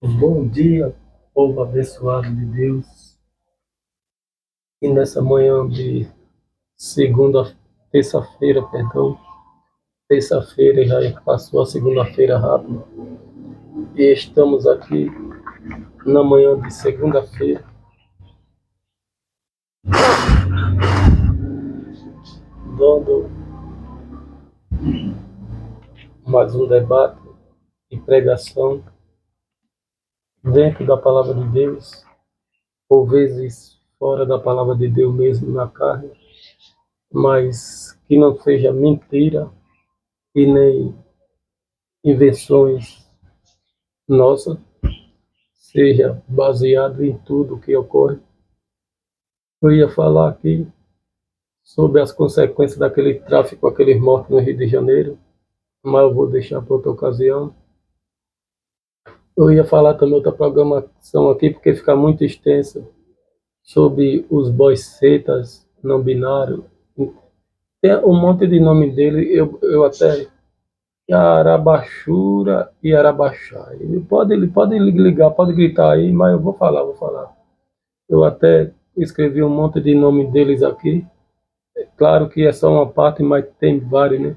Bom dia, povo abençoado de Deus. E nessa manhã de terça-feira, perdão, terça-feira já passou a segunda-feira rápido. E estamos aqui na manhã de segunda-feira, dando mais um debate e pregação dentro da palavra de Deus, ou vezes fora da palavra de Deus mesmo na carne, mas que não seja mentira e nem invenções nossas, seja baseado em tudo o que ocorre. Eu ia falar aqui sobre as consequências daquele tráfico, aqueles mortos no Rio de Janeiro, mas eu vou deixar para outra ocasião. Eu ia falar também outra programação aqui, porque fica muito extensa, sobre os boys setas não binários. Tem um monte de nome dele, eu até... Arabachura e Arabaxá. Ele pode ligar, pode gritar aí, mas eu vou falar, vou falar. Eu até escrevi um monte de nome deles aqui. Claro que é só uma parte, mas tem vários, né?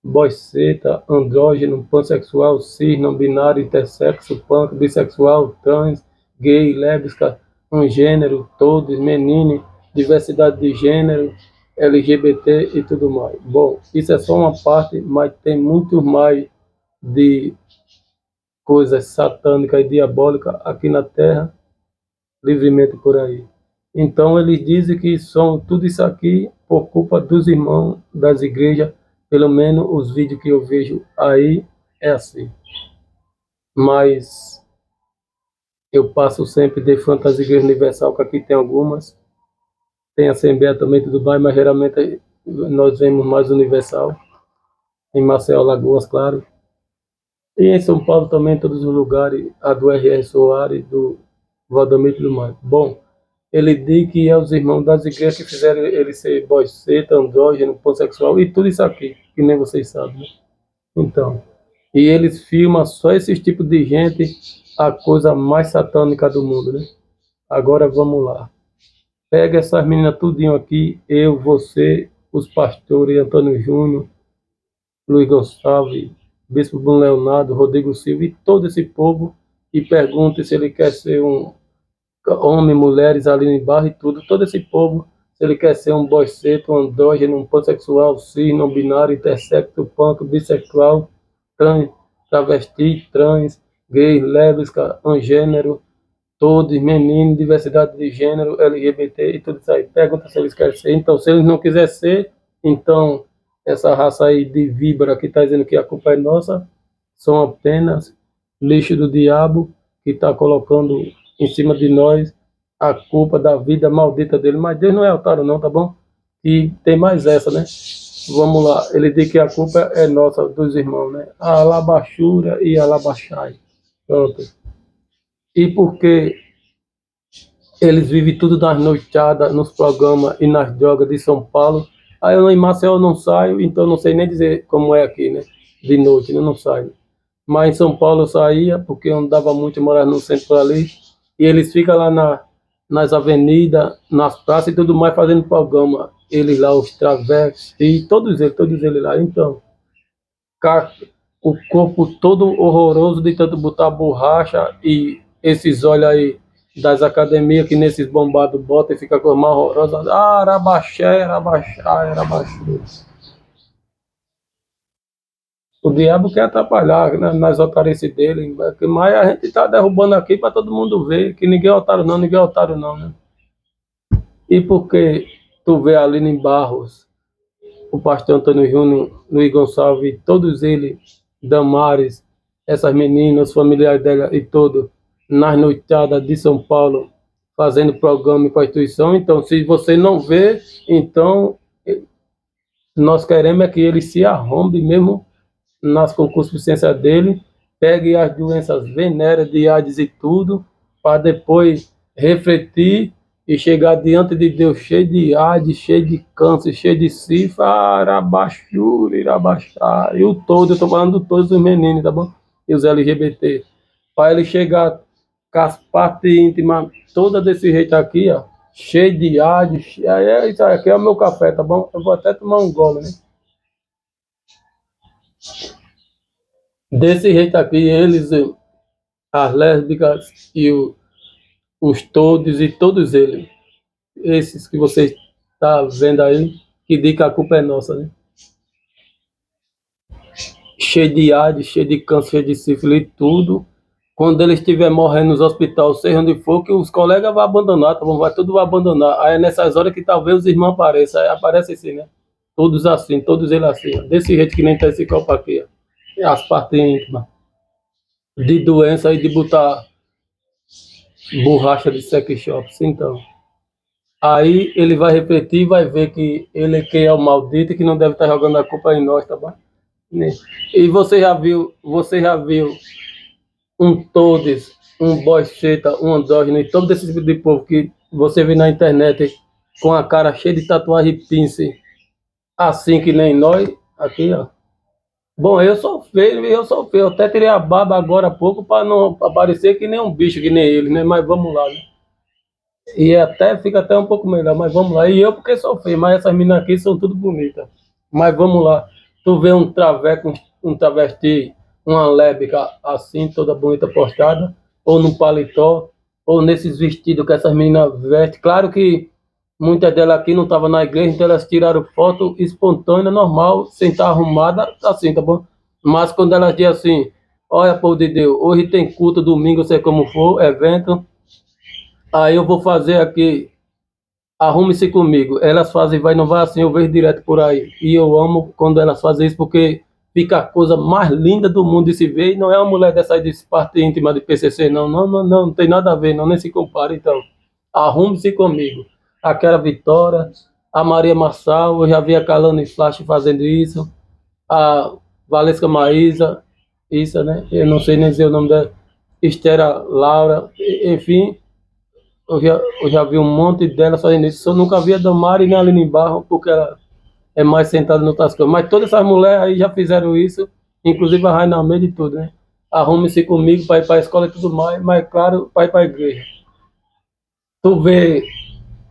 Boiceta, andrógeno, pansexual, cis, não binário, intersexo, panco, bissexual, trans, gay, lésbica, gênero, todos, menino, diversidade de gênero, LGBT e tudo mais. Bom, isso é só uma parte, mas tem muito mais de coisas satânicas e diabólicas aqui na Terra, livremente por aí. Então eles dizem que são tudo isso aqui por culpa dos irmãos das igrejas, pelo menos os vídeos que eu vejo aí é assim. Mas eu passo sempre de frente às igrejas universal, que aqui tem algumas, tem Assembleia também, tudo bem, mas geralmente nós vemos mais universal, em Maceió, Lagoas, claro. E em São Paulo também, em todos os lugares, a do R.R. Soares, do Valdemir e tudo mais. Bom, ele diz que é os irmãos das igrejas que fizeram ele ser boiceta, andrógeno, pansexual e tudo isso aqui, que nem vocês sabem, né? Então, e eles filmam só esses tipos de gente, a coisa mais satânica do mundo, né? Agora vamos lá. Pega essas meninas tudinho aqui, eu, você, os pastores, Antônio Júnior, Luiz Gonçalves, Bispo Bruno Leonardo, Rodrigo Silva e todo esse povo, e pergunte se ele quer ser um homem, mulheres, Aline Barra e tudo, todo esse povo, se ele quer ser um boiceto, um andrógeno, um pansexual, cis, não binário, intersexo, punk, bissexual, trans, travesti, trans, gay, lésbica, angênero, todos, menino, diversidade de gênero, LGBT e tudo isso aí. Pergunta se eles querem ser. Então, se eles não quiserem ser, então, essa raça aí de víbora que está dizendo que a culpa é nossa, são apenas lixo do diabo que está colocando em cima de nós a culpa da vida maldita dele. Mas Deus não é otário não, tá bom? E tem mais essa, né? Vamos lá. Ele diz que a culpa é nossa, dos irmãos, né? A Alabachura e a Alabaxai. Pronto. E porque eles vivem tudo nas noitadas, nos programas e nas drogas de São Paulo. Aí eu em Maceió eu não saio, então não sei nem dizer como é aqui, né? De noite, né? Não saio. Mas em São Paulo eu saía, porque eu andava muito, eu morava no centro por ali. E eles ficam lá nas avenidas, nas praças e tudo mais, fazendo programa. Eles lá, os travestis, todos eles lá. Então, o corpo todo horroroso de tanto botar borracha e esses olhos aí das academias que nesses bombados botam e fica com a mais horrorosa. Ah, Arabaxé, Arabaxá, Arabaxá. O diabo quer atrapalhar, né, nas otarices dele, mas a gente tá derrubando aqui para todo mundo ver que ninguém é otário não, ninguém é otário não, né? E porque tu vê ali em Barros, o pastor Antônio Júnior, Luiz Gonçalves, todos eles, Damares, essas meninas, os familiares dela e tudo, nas noitadas de São Paulo, fazendo programa com a instituição. Então, se você não vê, então nós queremos é que ele se arrombe mesmo nas concupiscências dele, pegue as doenças venéreas de AIDS e tudo, para depois refletir e chegar diante de Deus cheio de AIDS, cheio de câncer, cheio de sífilis, arabaxura, irabaxá, e o todo, eu estou falando de todos os meninos, tá bom? E os LGBT. Para ele chegar com as partes íntimas toda desse jeito aqui, ó, cheio de água. Isso aqui é o meu café, tá bom? Eu vou até tomar um gole, né? Desse jeito aqui, eles, as lésbicas e os todos e todos eles, esses que você está vendo aí, que diz que a culpa é nossa, né? Cheio de AIDS, cheio de câncer, cheio de sífilis, tudo. Quando ele estiver morrendo nos hospitais, seja onde for, que os colegas vão abandonar, tá bom? Vai tudo abandonar. Aí é nessas horas que talvez os irmãos apareçam. Aí aparece assim, né? Todos assim, todos eles assim, ó. Desse jeito que nem tá esse copo aqui, ó. As partes íntimas. De doença e de botar borracha de sex shop, então. Aí ele vai refletir e vai ver que ele que é o maldito e que não deve estar jogando a culpa em nós, tá bom? Né? E você já viu um todes, um boiceta, um andrógeno e todo esse tipo de povo que você vê na internet com a cara cheia de tatuagem e pince, assim que nem nós, aqui, ó. Bom, eu sou feio, eu até tirei a barba agora há pouco para não aparecer que nem um bicho, que nem ele, né? Mas vamos lá, né? E até fica até um pouco melhor, mas vamos lá. E eu porque sou feio, mas essas meninas aqui são tudo bonitas. Mas vamos lá. Tu vê um traveco, um travesti, uma lésbica assim, toda bonita postada, ou num paletó, ou nesses vestidos que essas meninas vestem. Claro que muitas delas aqui não estavam na igreja, então elas tiraram foto espontânea, normal, sem estar arrumada, assim, tá bom? Mas quando elas dizem assim, olha, povo de Deus, hoje tem culto, domingo, sei como for, evento, aí eu vou fazer aqui, arrume-se comigo. Elas fazem, vai, não vai assim, eu vejo direto por aí. E eu amo quando elas fazem isso, porque fica a coisa mais linda do mundo de se ver. E não é uma mulher dessa aí de parte íntima de PCC, não. Não, não, não, não tem nada a ver, não, nem se compara. Então, arrume-se comigo. Aquela Vitória, a Maria Marçal, eu já vi a Kalane Flash fazendo isso. A Valesca Maísa, isso, né? Eu não sei nem dizer o nome dela. Estera Laura, enfim, eu já vi um monte delas fazendo isso. Eu nunca vi a Damari nem a Aline Barro, porque ela é mais sentada em outras coisas. Mas todas essas mulheres aí já fizeram isso, inclusive a Raina Almeida e tudo, né? Arrume-se comigo para ir para a escola e tudo mais, mas claro, para ir para a igreja. Tu vê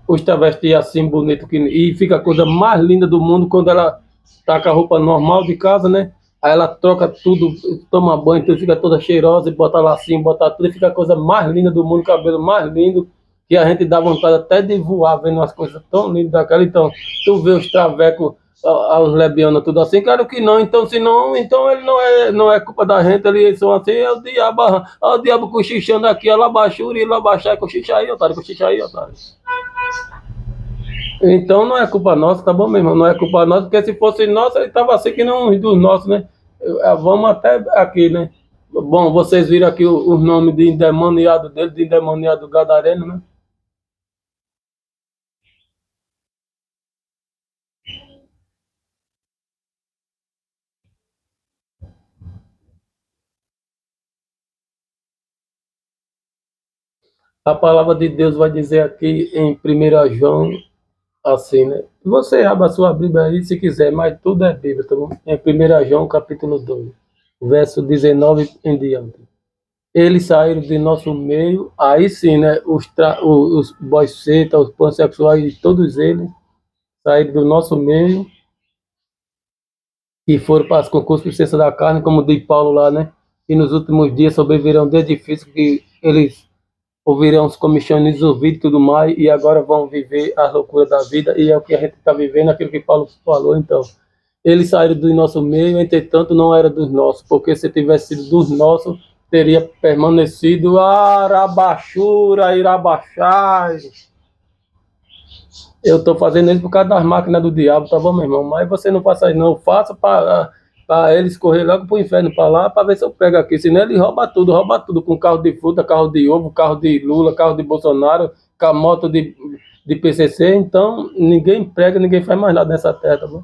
os travestis assim bonito que e fica a coisa mais linda do mundo quando ela tá com a roupa normal de casa, né? Aí ela troca tudo, toma banho, tudo fica toda cheirosa e bota lacinho, bota tudo e fica a coisa mais linda do mundo, cabelo mais lindo, que a gente dá vontade até de voar vendo umas coisas tão lindas daquela. Então, tu vê os travecos, os lebianos, tudo assim, claro que não, então se não, então ele não é culpa da gente, eles são assim, é o diabo cochichando aqui, ó, Labachuri, Labachai, cochicha aí, otário, cochicha aí, otário. Então não é culpa nossa, tá bom, meu irmão? Não é culpa nossa, porque se fosse nossa, ele tava assim que não dos nossos, né? Vamos até aqui, né? Bom, vocês viram aqui os nomes de endemoniado dele, de endemoniado gadareno, né? A palavra de Deus vai dizer aqui em 1 João, assim, né? Você abre a sua Bíblia aí se quiser, mas tudo é Bíblia, tá bom? Em 1 João, capítulo 2, verso 19 em diante. Eles saíram de nosso meio, aí sim, né? Os boicetas, os pansexuais, todos eles saíram do nosso meio e foram para as concupiscências da carne, como diz Paulo lá, né? E nos últimos dias sobrevirão dias difíceis que eles ouvirão os comichões nos ouvidos e tudo mais, e agora vão viver a loucura da vida, e é o que a gente está vivendo, aquilo que Paulo falou, então. Eles saíram do nosso meio, entretanto não era dos nossos, porque se tivesse sido dos nossos, teria permanecido Arabachura, Irabachai. Eu estou fazendo isso por causa das máquinas do diabo, tá bom, meu irmão? Mas você não faça isso, não. Faça para eles correr logo para o inferno para lá, para ver se eu pego aqui. Senão ele rouba tudo com carro de fruta, carro de ovo, carro de Lula, carro de Bolsonaro, com a moto de PCC. Então, ninguém prega, ninguém faz mais nada nessa terra, tá bom?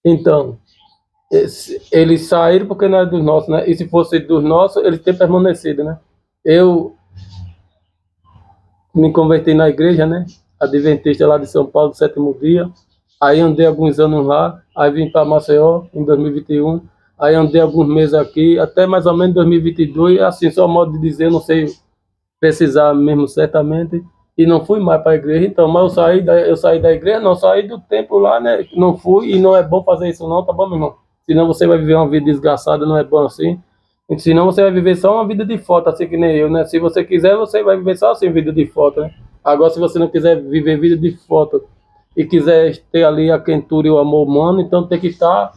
Então, eles saíram porque não é dos nossos, né? E se fosse dos nossos, eles teriam permanecido, né? Eu me converti na igreja, né? Adventista lá de São Paulo, do sétimo dia. Aí andei alguns anos lá, aí vim para Maceió em 2021. Aí andei alguns meses aqui, até mais ou menos 2022, assim, só modo de dizer, não sei precisar mesmo certamente, e não fui mais para a igreja, então, mas eu saí da igreja, não, saí do templo lá, né, não fui, e não é bom fazer isso não, tá bom, meu irmão? Senão você vai viver uma vida desgraçada, não é bom assim, e senão você vai viver só uma vida de foto, assim que nem eu, né, se você quiser, você vai viver só assim, vida de foto, né, agora se você não quiser viver vida de foto, e quiser ter ali a quentura e o amor humano, então tem que estar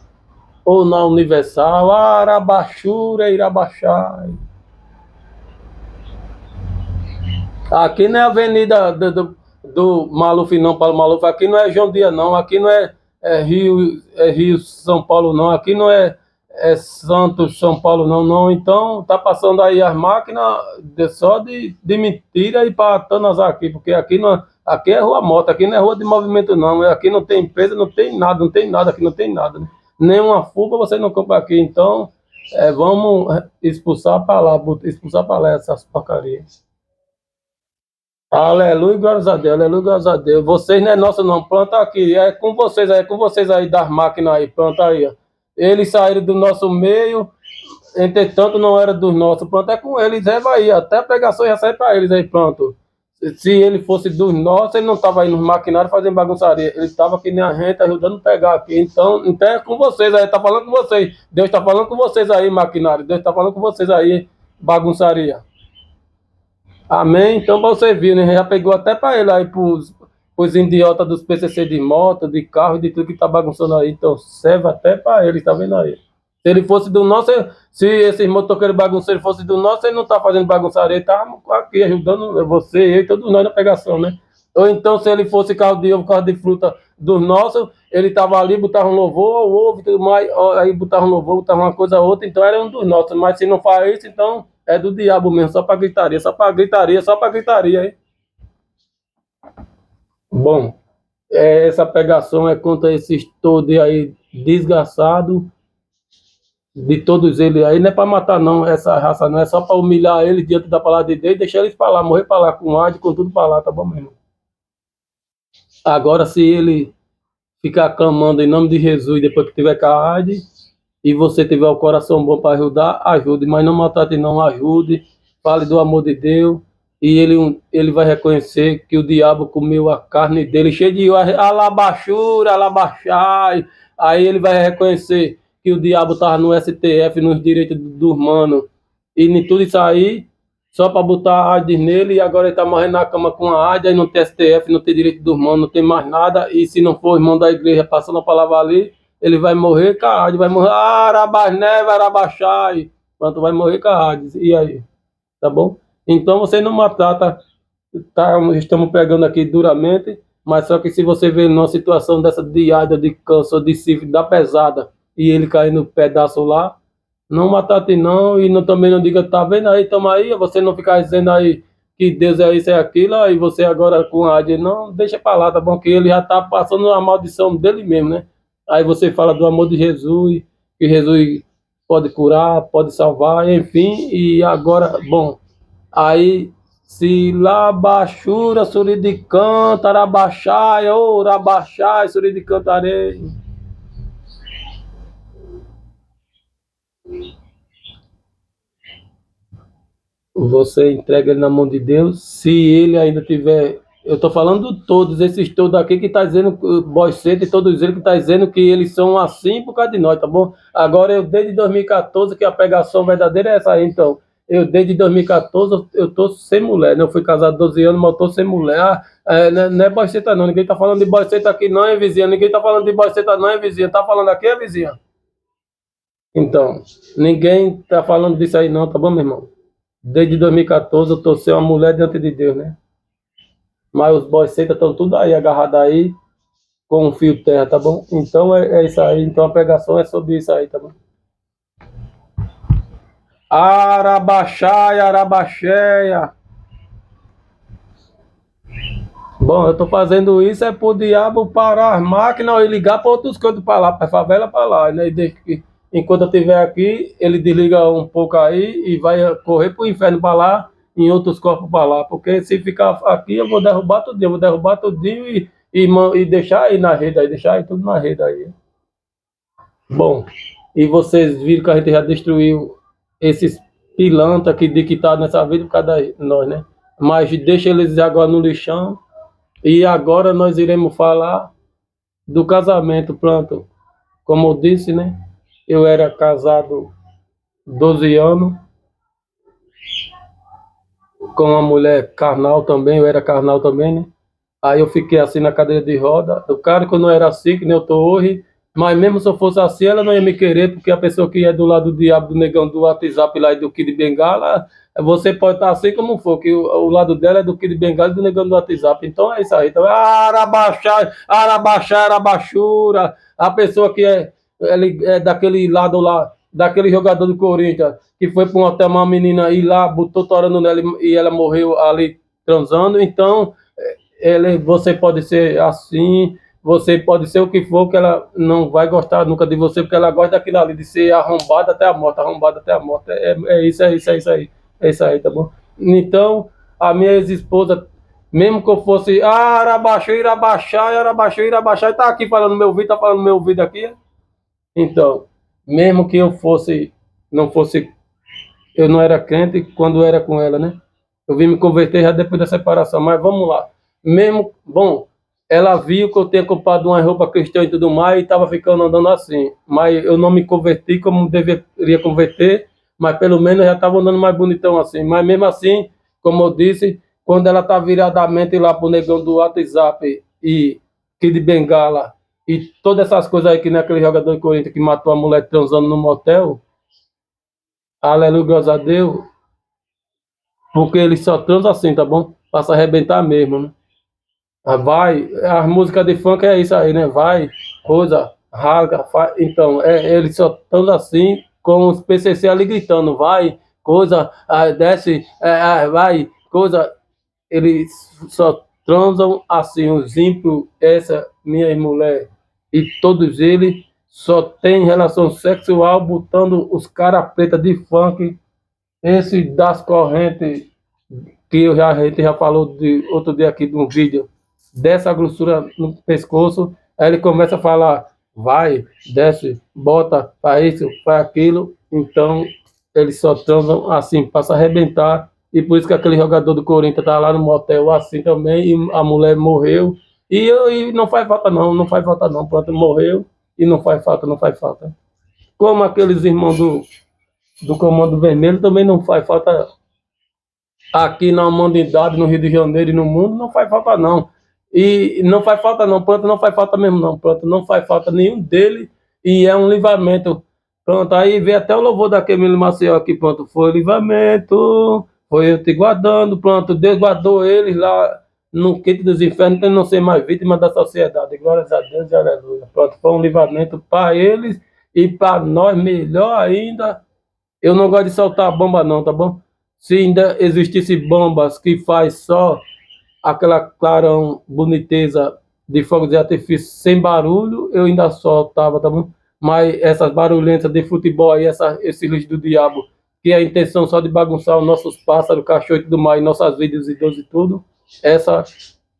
ou na Universal, Arabachura, Irabaxá. Aqui não é Avenida do Maluf, não, Paulo Maluf. Aqui não é João Dia, não. Aqui não é Rio São Paulo, não. Aqui não é Santos São Paulo, não, não. Então tá passando aí as máquinas só de mentira e patanas aqui, porque aqui não, aqui é rua moto, aqui não é rua de movimento, não. Aqui não tem empresa, não tem nada, não tem nada, aqui não tem nada, né? Nenhuma fuga você não compra aqui. Então, vamos expulsar para lá, expulsar para lá essas porcarias. Aleluia, glórias a Deus, aleluia, glórias a Deus. Vocês não é nosso não, planta aqui, é com vocês aí das máquinas aí, planta aí, ó. Eles saíram do nosso meio, entretanto não era dos nossos, planta é com eles, leva aí, até a pregação já sai para eles aí, pronto. Se ele fosse dos nossos, ele não estava aí nos maquinários fazendo bagunçaria, ele estava aqui nem a gente ajudando a pegar aqui, então é com vocês aí, tá falando com vocês, Deus está falando com vocês aí, maquinário, Deus está falando com vocês aí, bagunçaria. Amém? Então, pra você ver, né? Já pegou até para ele aí, pros idiotas dos PCC de moto, de carro, de tudo que tá bagunçando aí. Então, serve até para ele, tá vendo aí? Se ele fosse do nosso, se esses motoqueiros bagunceiros fossem do nosso, ele não tá fazendo bagunçaria, ele tá aqui ajudando você, eu e todos nós na pegação, né? Ou então, se ele fosse carro de ovo, carro de fruta dos nossos, ele tava ali, botava um louvor, ovo, tudo mais, aí botava um louvor, botava uma coisa ou outra, então era um dos nossos. Mas se não faz isso, então é do diabo mesmo, só pra gritaria, só pra gritaria, só pra gritaria, hein? Bom, essa pegação é contra esses todos aí desgraçados, de todos eles aí, não é pra matar não, essa raça não, é só pra humilhar eles diante da palavra de Deus e deixar eles pra lá, morrer pra lá, com ar, com tudo pra lá, tá bom mesmo? Agora, se ele ficar clamando em nome de Jesus depois que tiver carne e você tiver o coração bom para ajudar, ajude, mas não maltrate não, ajude, fale do amor de Deus e ele vai reconhecer que o diabo comeu a carne dele, cheio de alabachura, alabaxai, aí ele vai reconhecer que o diabo estava no STF, nos direitos dos humanos, e em tudo isso aí, só para botar a AIDS nele, e agora ele está morrendo na cama com a AIDS, aí não tem STF, não tem direito dos humanos, não tem mais nada, e se não for irmão da igreja passando a palavra ali, ele vai morrer com a AIDS, vai morrer, Arabasneva, Arabaxai, pronto, vai morrer com a AIDS, e aí, tá bom? Então você não maltrata, estamos pregando aqui duramente, mas só que se você vê numa situação dessa de AIDS, de câncer, de sífilis, da pesada, e ele cair no pedaço lá, não matate não, e também não diga, tá vendo aí, toma aí, você não ficar dizendo aí que Deus é isso, é aquilo, aí você agora com a AIDS, não, deixa pra lá, tá bom? Que ele já tá passando a maldição dele mesmo, né? Aí você fala do amor de Jesus, que Jesus pode curar, pode salvar, enfim, e agora, bom, aí se labachura, suri de canta, arabaxai, ô, rabaxai, suri de cantarei. Você entrega ele na mão de Deus, se ele ainda tiver. Eu estou falando de todos, esses todos aqui que está dizendo, Boceta e todos eles que está dizendo que eles são assim por causa de nós, tá bom? Agora eu desde 2014, que a pegação verdadeira é essa aí, então. Eu desde 2014 eu estou sem mulher, né? Eu fui casado 12 anos, mas eu estou sem mulher. Não é Boceta não, ninguém está falando de Boceta aqui não, é vizinha. Ninguém está falando de Boceta não, é vizinha. Tá falando aqui, é vizinha. Então, ninguém está falando disso aí não, tá bom, meu irmão? Desde 2014 eu tô sem uma mulher diante de Deus, né? Mas os boys secos estão tudo aí, agarrados aí, com um fio terra, tá bom? Então é isso aí. Então a pregação é sobre isso aí, tá bom? Arabaxaia, arabaxéia. Bom, eu tô fazendo isso é pro diabo parar as máquinas e ligar para outros cantos para lá, para favela para lá, né? Enquanto eu estiver aqui, ele desliga um pouco aí e vai correr pro inferno para lá, em outros corpos para lá, porque se ficar aqui eu vou derrubar tudo, eu vou derrubar tudinho e deixar aí na rede aí, deixar aí tudo na rede aí. Bom, E vocês viram que a gente já destruiu esses pilantras que tá nessa vida por causa de nós, né? Mas deixa eles agora no lixão. E agora nós iremos falar do casamento, pronto. Como eu disse, né? Eu era casado 12 anos com uma mulher carnal também, eu era carnal também, né? Aí eu fiquei assim na cadeira de roda. O cara que eu não era assim, que nem eu tô hoje, mas mesmo se eu fosse assim, ela não ia me querer, porque a pessoa que é do lado do diabo, do negão do WhatsApp lá e do Kid Bengala, você pode estar assim como for, que o lado dela é do Kid Bengala e do negão do WhatsApp. Então é isso aí. Então, arabaxá, arabaxá, arabachura. A pessoa que é daquele lado lá, daquele jogador do Corinthians, que foi para um hotel, uma menina e lá botou torando nela e ela morreu ali transando. Então você pode ser assim, você pode ser o que for, que ela não vai gostar nunca de você, porque ela gosta daquilo ali, de ser arrombada até a morte, arrombada até a morte. É isso, é isso, é isso aí. É isso aí, tá bom? Então, a minha ex-esposa, mesmo que eu fosse arabaxu, irabaxá, arabaxu, irabaxá, e tá aqui falando no meu ouvido, tá falando no meu ouvido aqui. Então, mesmo que eu fosse, não fosse, eu não era crente quando era com ela, né? Eu vim me converter já depois da separação, mas vamos lá. Mesmo, bom, ela viu que eu tinha comprado uma roupa cristã e tudo mais, e estava ficando andando assim. Mas eu não me converti como deveria converter, mas pelo menos eu já estava andando mais bonitão assim. Mas mesmo assim, como eu disse, quando ela tá viradamente lá pro negão do WhatsApp e Kid Bengala e todas essas coisas aí que naquele jogador de Corinthians que matou a mulher transando no motel, aleluia, graças a Deus, porque ele só transa assim, tá bom? Pra se arrebentar mesmo, né? Vai, a música de funk é isso aí, né? Vai, coisa, rasga, então, eles só estão assim, com os PCC ali gritando, vai, coisa, desce, vai, coisa, eles só transam assim, os ímpios, essa minha mulher, e todos eles só têm relação sexual botando os cara preta de funk, esse das correntes que a gente já falou de outro dia aqui de um vídeo, dessa grossura no pescoço, aí ele começa a falar, vai, desce, bota, faz isso, faz aquilo, então eles só transam assim, passa a arrebentar, e por isso que aquele jogador do Corinthians tá lá no motel assim também, e a mulher morreu, e não faz falta não, não faz falta não, pronto, morreu, e não faz falta, não faz falta. Como aqueles irmãos do Comando Vermelho também não faz falta aqui na humanidade, no Rio de Janeiro e no mundo, não faz falta não. E não faz falta não, pronto, não faz falta mesmo não, pronto, não faz falta nenhum dele e é um livramento. Pronto, aí vem até o louvor da Camila Maceió aqui, pronto, foi livramento, foi eu te guardando, pronto, Deus guardou eles lá no quinto dos infernos, para não ser mais vítima da sociedade, glórias a Deus e aleluia. Pronto, foi um livramento para eles e para nós melhor ainda. Eu não gosto de soltar bomba não, tá bom? Se ainda existisse bombas que faz só aquela clarão boniteza de fogo de artifício sem barulho, eu ainda soltava, tá bom? Mas essas barulhentas de futebol aí, esse lixo do diabo, que é a intenção só de bagunçar os nossos pássaros, cachorro e tudo mais, nossas vidas, idosos e tudo, essa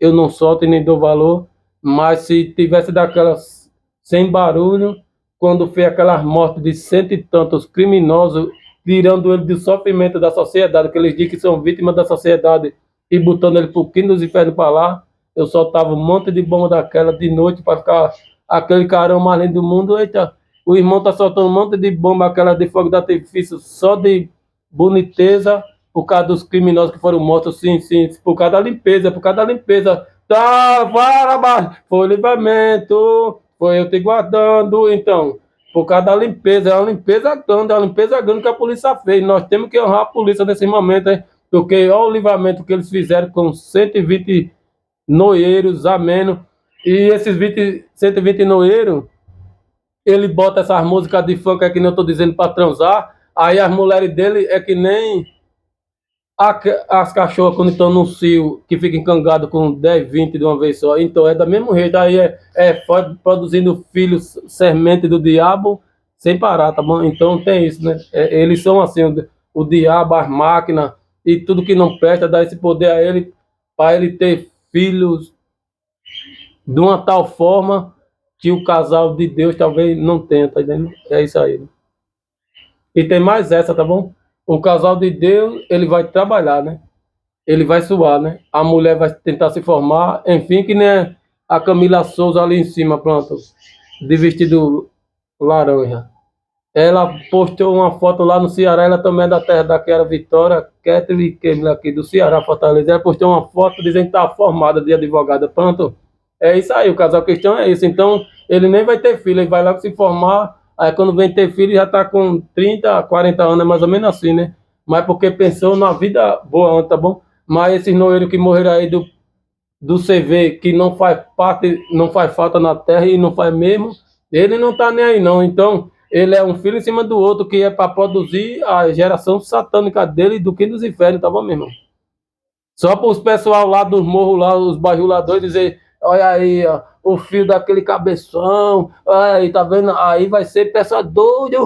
eu não solto e nem dou valor, mas se tivesse daquelas sem barulho, quando foi aquelas mortes de cento e tantos criminosos, tirando ele do sofrimento da sociedade, que eles dizem que são vítimas da sociedade, e botando ele pro quinto dos infernos para lá, eu soltava um monte de bomba daquela de noite para ficar aquele carão mais lindo do mundo. Eita, o irmão tá soltando um monte de bomba, aquela de fogo de artifício, só de boniteza, por causa dos criminosos que foram mortos, sim, sim, por causa da limpeza, por causa da limpeza. Tá, para baixo, foi livramento, foi eu te guardando, então, por causa da limpeza, é uma limpeza grande, é uma limpeza grande que a polícia fez. Nós temos que honrar a polícia nesse momento, hein? Porque olha o livramento que eles fizeram com 120 noeiros, ameno. E esses 120 noeiros, ele bota essas músicas de funk é que nem eu estou dizendo para transar. Aí as mulheres dele é que nem as cachorras quando estão no cio, que fica encangado com 10, 20 de uma vez só. Então é da mesmo jeito. Aí produzindo filhos, semente do diabo, sem parar, tá bom? Então tem isso, né? Eles são assim, o diabo, as máquinas e tudo que não presta, dá esse poder a ele, para ele ter filhos de uma tal forma que o casal de Deus talvez não tenha, tá entendendo? É isso aí. E tem mais essa, tá bom? O casal de Deus, ele vai trabalhar, né? Ele vai suar, né? A mulher vai tentar se formar, enfim, que nem a Camila Souza ali em cima, pronto, de vestido laranja. Ela postou uma foto lá no Ceará, ela também é da terra daquela Vitória, Kathleen Kemler aqui do Ceará, Fortaleza. Ela postou uma foto dizendo que estava formada de advogada. Pronto, é isso aí, o casal questão é isso. Então, ele nem vai ter filho, ele vai logo se formar, aí quando vem ter filho já está com 30, 40 anos, é mais ou menos assim, né? Mas porque pensou na vida boa, tá bom? Mas esses noeiros que morreram aí do CV, que não faz parte, não faz falta na terra e não faz mesmo, ele não tá nem aí não. Então, ele é um filho em cima do outro que é para produzir a geração satânica dele e do que dos infernos, tá bom, meu irmão? Só para os pessoal lá dos morros, lá, os bajuladores, dizer, olha aí, ó, o filho daquele cabeção, aí, tá vendo? Aí vai ser peça doida,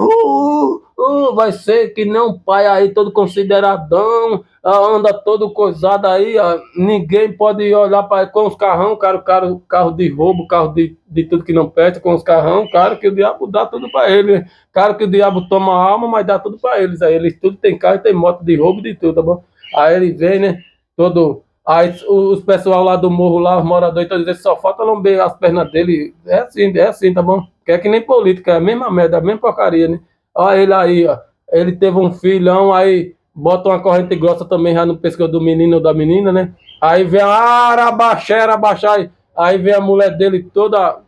vai ser que nem um pai aí, todo consideradão, anda todo coisado aí, ó, ninguém pode olhar para com os carrão, carro de roubo, carro de tudo que não presta, com os carrão, cara, que o diabo dá tudo para ele, né? Cara, que o diabo toma a alma, mas dá tudo para eles, aí eles tudo tem carro, tem moto de roubo, de tudo, tá bom? Aí ele vem, né? Todo. Aí os pessoal lá do morro, lá, os moradores, estão dizendo que só falta lamber as pernas dele. É assim, tá bom? Que é que nem política, é a mesma merda, a mesma porcaria, né? Olha ele aí, ó. Ele teve um filhão, aí bota uma corrente grossa também já no pescoço do menino ou da menina, né? Aí vem a arabaxá, aí vem a mulher dele toda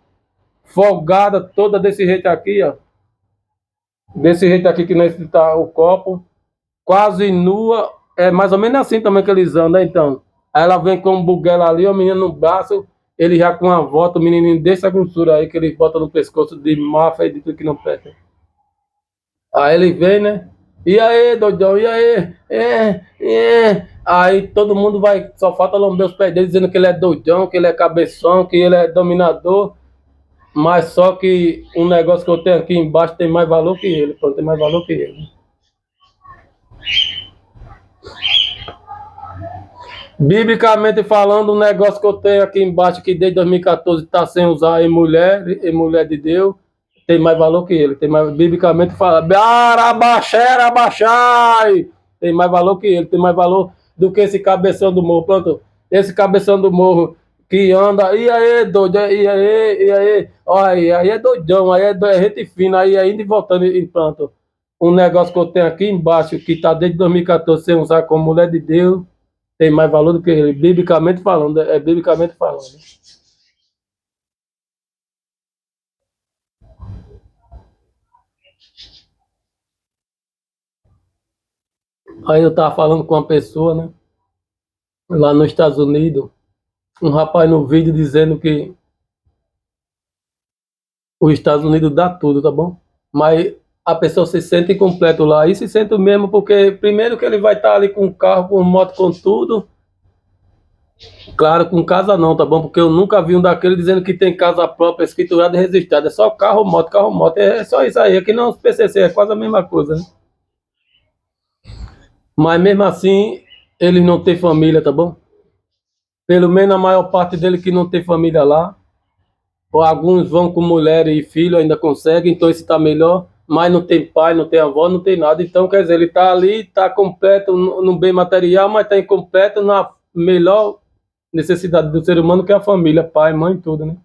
folgada, toda desse jeito aqui, ó. Desse jeito aqui que nesse tá o copo, quase nua, é mais ou menos assim também que eles andam, né? Então, aí ela vem com um buguela ali, o menino no braço, ele já com a volta, o menininho dessa grossura aí que ele bota no pescoço de máfia e de tudo que não presta. Aí ele vem, né? E aí, doidão, e aí? Aí todo mundo vai, só falta lamber os pés dele dizendo que ele é doidão, que ele é cabeção, que ele é dominador, mas só que um negócio que eu tenho aqui embaixo tem mais valor que ele, pô, tem mais valor que ele. Biblicamente falando, um negócio que eu tenho aqui embaixo, que desde 2014 está sem usar em mulher de Deus, tem mais valor que ele. Tem mais, biblicamente falando, arabaxai, tem mais valor que ele, tem mais valor do que esse cabeção do morro. Pronto, esse cabeção do morro que anda, e aí, doido, e aí, olha, aí é doidão, aí é gente fina, aí ainda e voltando e pronto. Um negócio que eu tenho aqui embaixo, que está desde 2014 sem usar como mulher de Deus, tem mais valor do que ele, biblicamente falando, é biblicamente falando. Aí eu tava falando com uma pessoa, né, lá nos Estados Unidos, um rapaz no vídeo dizendo que os Estados Unidos dá tudo, tá bom? Mas a pessoa se sente incompleto lá, e se sente mesmo porque, primeiro que ele vai estar ali com carro, com moto, com tudo, claro, com casa não, tá bom? Porque eu nunca vi um daquele dizendo que tem casa própria, escriturada e registrada, é só carro, moto, é só isso aí, aqui não os PCC, é quase a mesma coisa, né? Mas mesmo assim, eles não têm família, tá bom? Pelo menos a maior parte deles que não tem família lá. Ou alguns vão com mulher e filho, ainda conseguem, então esse está melhor. Mas não tem pai, não tem avó, não tem nada. Então, quer dizer, ele está ali, está completo no bem material, mas está incompleto na melhor necessidade do ser humano, que é a família, pai, mãe, tudo, né?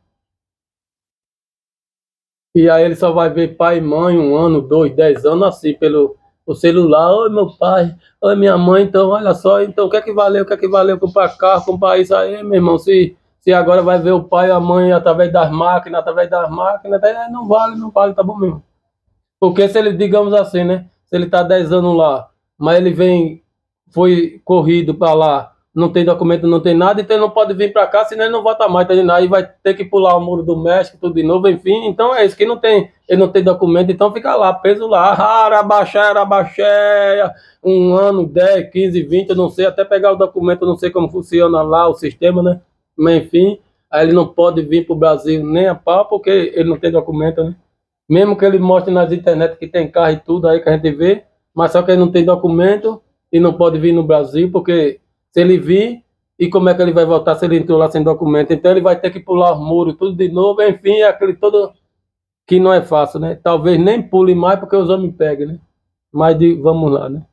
E aí ele só vai ver pai e mãe 1 ano, 2, 10 anos, assim, pelo o celular. Oi, meu pai, oi, minha mãe, então, olha só, então, o que é que valeu comprar carro, comprar isso aí, meu irmão, se agora vai ver o pai e a mãe através das máquinas, não vale, não vale, tá bom mesmo. Porque se ele, digamos assim, né? Se ele está 10 anos lá, mas ele vem, foi corrido para lá, não tem documento, não tem nada, então ele não pode vir para cá, senão ele não volta mais, tá entendendo? Aí vai ter que pular o muro do México, tudo de novo, enfim. Então é isso, que não tem, ele não tem documento, então fica lá, preso lá, arabaxéia, 1 ano, 10, 15, 20, eu não sei, até pegar o documento, eu não sei como funciona lá o sistema, né? Mas enfim, aí ele não pode vir para o Brasil nem a pau, porque ele não tem documento, né? Mesmo que ele mostre nas internet que tem carro e tudo aí que a gente vê, mas só que ele não tem documento e não pode vir no Brasil, porque se ele vir E como é que ele vai voltar se ele entrou lá sem documento? Então ele vai ter que pular os muros, tudo de novo, enfim, é aquele todo que não é fácil, né? Talvez nem pule mais porque os homens pegam, né? Mas vamos lá, né?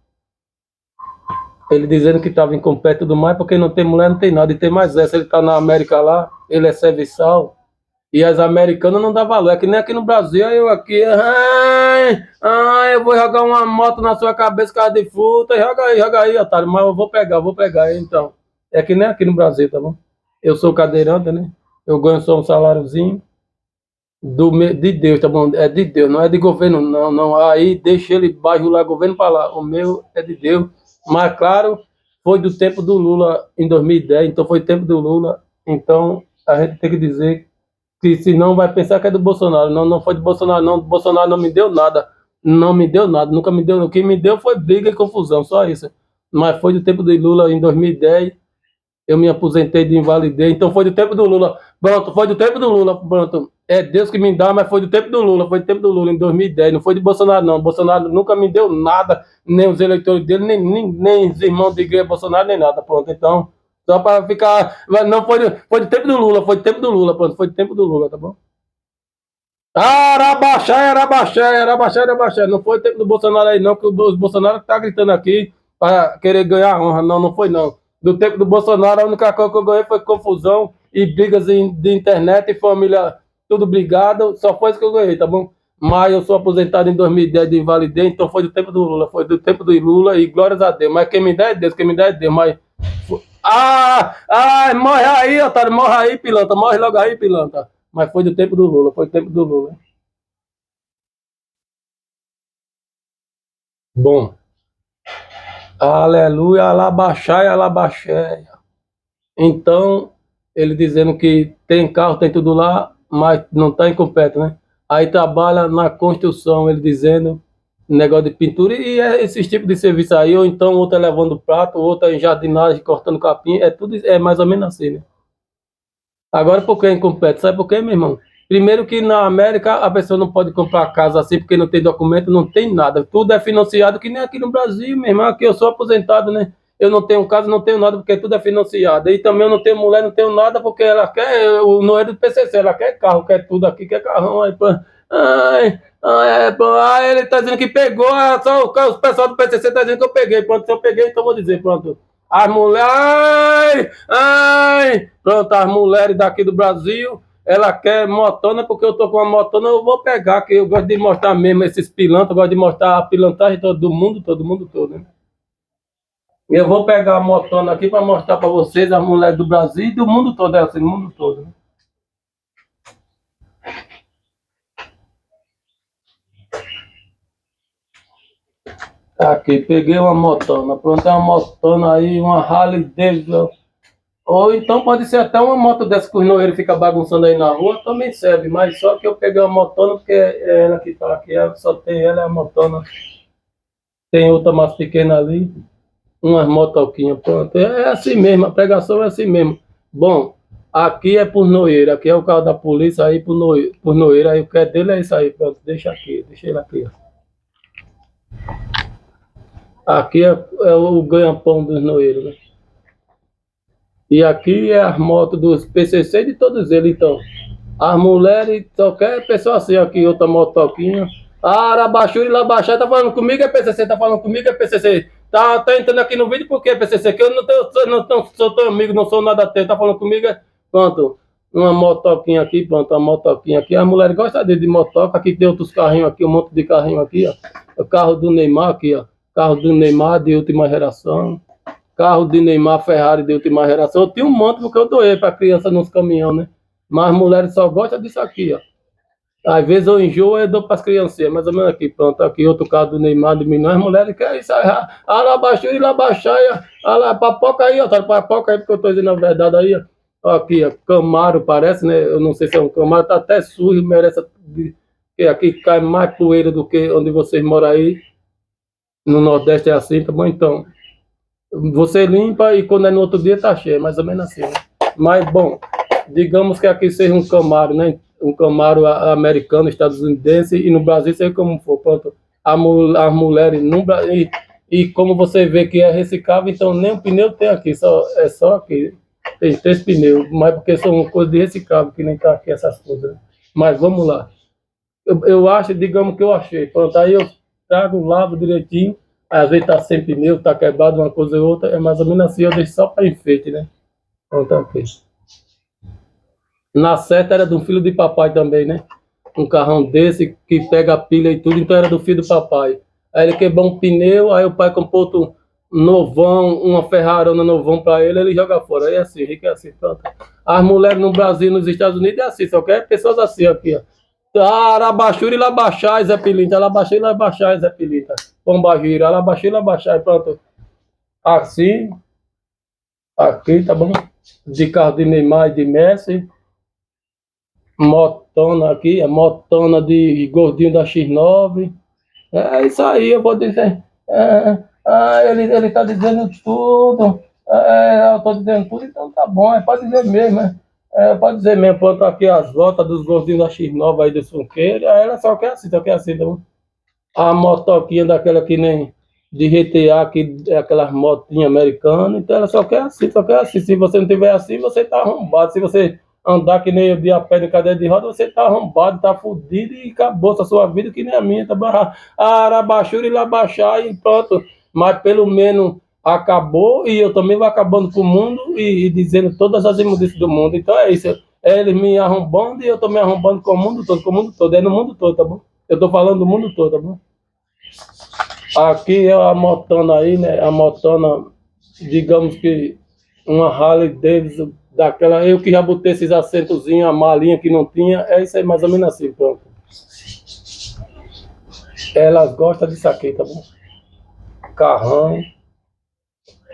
Ele dizendo que estava incompleto e tudo mais, porque não tem mulher, não tem nada. E tem mais essa, ele está na América lá, ele é serviçal, e as americanas não dá valor. É que nem aqui no Brasil, eu aqui, eu vou jogar uma moto na sua cabeça, cara de fruta, joga aí, otário, mas eu vou pegar, então. É que nem aqui no Brasil, tá bom? Eu sou cadeirante, né? Eu ganho só um saláriozinho de Deus, tá bom? É de Deus, não é de governo, não, não. Aí deixa ele bajular governo para lá. O meu é de Deus. Mas, claro, foi do tempo do Lula em 2010, então foi tempo do Lula. Então, a gente tem que dizer que se não vai pensar que é do Bolsonaro. Não, não foi do Bolsonaro, não. Bolsonaro não me deu nada. Não me deu nada, nunca me deu. O que me deu foi briga e confusão, só isso. Mas foi do tempo do Lula em 2010. Eu me aposentei de invalidez, então foi do tempo do Lula. Pronto, foi do tempo do Lula, pronto. É Deus que me dá, mas foi do tempo do Lula, foi do tempo do Lula, em 2010. Não foi de Bolsonaro, não. Bolsonaro nunca me deu nada, nem os eleitores dele, nem os irmãos de igreja Bolsonaro, nem nada. Pronto, então, só para ficar. Não, foi do tempo do Lula, foi do tempo do Lula, pronto, foi do tempo do Lula, tá bom? Arabaxé. Não foi o tempo do Bolsonaro aí, não, que o Bolsonaro tá gritando aqui para querer ganhar honra. Não, não foi, não. Do tempo do Bolsonaro, a única coisa que eu ganhei foi confusão e brigas de internet e família, tudo brigado. Só foi isso que eu ganhei, tá bom? Mas eu sou aposentado em 2010 de invalidez, então foi do tempo do Lula, foi do tempo do Lula e glórias a Deus. Mas quem me dá é Deus, quem me dá é Deus. Mas. Morre aí, otário, morre aí, pilantra, morre logo aí, pilantra. Mas foi do tempo do Lula, foi do tempo do Lula. Bom, aleluia, alabaxai, alabaxé. Então, ele dizendo que tem carro, tem tudo lá, mas não está incompleto, né? Aí trabalha na construção, ele dizendo, negócio de pintura, e é esses tipos de serviço aí, ou então outro é lavando prato, outro é em jardinagem, cortando capim, é tudo, é mais ou menos assim, né? Agora, por que é incompleto? Sabe por quê, meu irmão? Primeiro que na América a pessoa não pode comprar casa assim porque não tem documento, não tem nada. Tudo é financiado, que nem aqui no Brasil, meu irmão. Aqui eu sou aposentado, né? Eu não tenho casa, não tenho nada porque tudo é financiado. E também eu não tenho mulher, não tenho nada porque ela quer, não é do PCC, ela quer carro, quer tudo aqui, quer carrão. Aí, pô, ele tá dizendo que pegou, só o pessoal do PCC tá dizendo que eu peguei. Pronto, se eu peguei, então vou dizer, pronto. As mulheres, pronto, as mulheres daqui do Brasil, ela quer motona, porque eu tô com uma motona, eu vou pegar, que eu gosto de mostrar mesmo esses pilantras, eu gosto de mostrar a pilantragem todo mundo todo, né? Eu vou pegar a motona aqui para mostrar para vocês, as mulheres do Brasil e do mundo todo, é assim, do mundo todo, né? Aqui, peguei uma motona, pronto, é uma motona aí, uma Harley Davidson. Ou então pode ser até uma moto dessa que os noeiros ficam bagunçando aí na rua, também serve, mas só que eu peguei uma motona porque é ela que tá aqui, só tem ela, é a motona. Tem outra mais pequena ali, umas motoquinhas, pronto. É assim mesmo, a pregação é assim mesmo. Bom, aqui é por noeiro, aqui é o carro da polícia, aí por noeiro, aí o que é dele é isso aí, pronto, deixa aqui, deixa ele aqui. Aqui é o ganha-pão dos noeiros, né? E aqui é as motos dos PCC de todos eles, então. As mulheres, qualquer pessoa assim, aqui, outra motoquinha. Arabaxuri, Labaxá, tá falando comigo, é PCC, tá falando comigo, é PCC. Tá entrando aqui no vídeo porque é PCC, que eu não, tenho, não sou teu amigo, não sou nada teu, tá falando comigo, pronto. Uma motoquinha aqui, pronto, uma motoquinha aqui. As mulheres gostam de motoca, aqui tem outros carrinhos aqui, um monte de carrinho aqui, ó. O carro do Neymar aqui, ó. Carro do Neymar de última geração. Carro de Neymar, Ferrari de última geração. Eu tinha um monte porque eu doei para criança nos caminhões, né? Mas as mulheres só gostam disso aqui, ó. Às vezes eu enjoo e dou para as criancinhas, mais ou menos aqui, pronto. Aqui outro carro do Neymar, de milhões. As mulheres querem isso aí. Alabaxuri, Labaxaia. Papoca aí, ó. Tá papoca aí, porque eu tô dizendo a verdade aí, ó. Ó, aqui, ó. Camaro, parece, né? Eu não sei se é um Camaro, tá até sujo, merece. Porque aqui cai mais poeira do que onde vocês moram aí. No Nordeste é assim, tá bom? Então. Você limpa e quando é no outro dia tá cheio, mais ou menos assim, né? Mas, bom, digamos que aqui seja um Camaro, né? Um Camaro americano, estadunidense, e no Brasil seja como for. Pronto, as mulheres no Brasil. E como você vê que é reciclável, então nem o pneu tem aqui, é só aqui. Tem 3 pneus, mas porque são coisas de reciclável, que nem tá aqui essas coisas, né? Mas vamos lá. Eu acho, digamos que eu achei. Pronto, aí eu trago, lavo direitinho. Aí, às vezes tá sem pneu, tá quebrado uma coisa ou outra. É mais ou menos assim, eu deixo só para enfeite, né? Pronto, ok. Na certa era de um filho de papai também, né? Um carrão desse que pega a pilha e tudo, então era do filho do papai. Aí ele quebrou um pneu, aí o pai comprou outro novão, uma Ferrarona novão pra ele joga fora. Aí é assim, rico é assim, pronto. As mulheres no Brasil, nos Estados Unidos é assim, só quer pessoas assim aqui, ó. Arabachura e Labachai, Zé Pilinta, Arabachura e Labachai, Zé Pilinta. Pombagira, Arabachura e Labachai, pronto. Assim, aqui, tá bom? De carro de Neymar e de Messi. Motona aqui, a motona de gordinho da X9. É isso aí, eu vou dizer. Ele tá dizendo tudo. Eu tô dizendo tudo, então tá bom, pode dizer mesmo, né? Pode dizer mesmo, pronto, aqui as voltas dos gordinhos da X9 aí dos funkeiros. Aí ela só quer assim, tá bom? A motoquinha daquela que nem de GTA, que é aquelas motinhas americanas, então ela só quer assim. Se você não tiver assim, você tá arrombado. Se você andar que nem eu de a pé de cadeira de roda, você tá arrombado, tá fudido e acabou a sua vida que nem a minha, tá barra. Arabachura e labaixar e pronto. Mas pelo menos acabou e eu também vou acabando com o mundo e dizendo todas as imundícias do mundo. Então é isso. Eles me arrombando e eu tô me arrombando com o mundo todo, com o mundo todo. É no mundo todo, tá bom? Eu tô falando do mundo todo, tá bom? Aqui é a motona aí, né? A motona, digamos que uma Harley Davidson daquela, eu que já botei esses assentozinhos, a malinha que não tinha, é isso aí mais ou menos assim, pronto. Elas gostam disso aqui, tá bom? Carrão.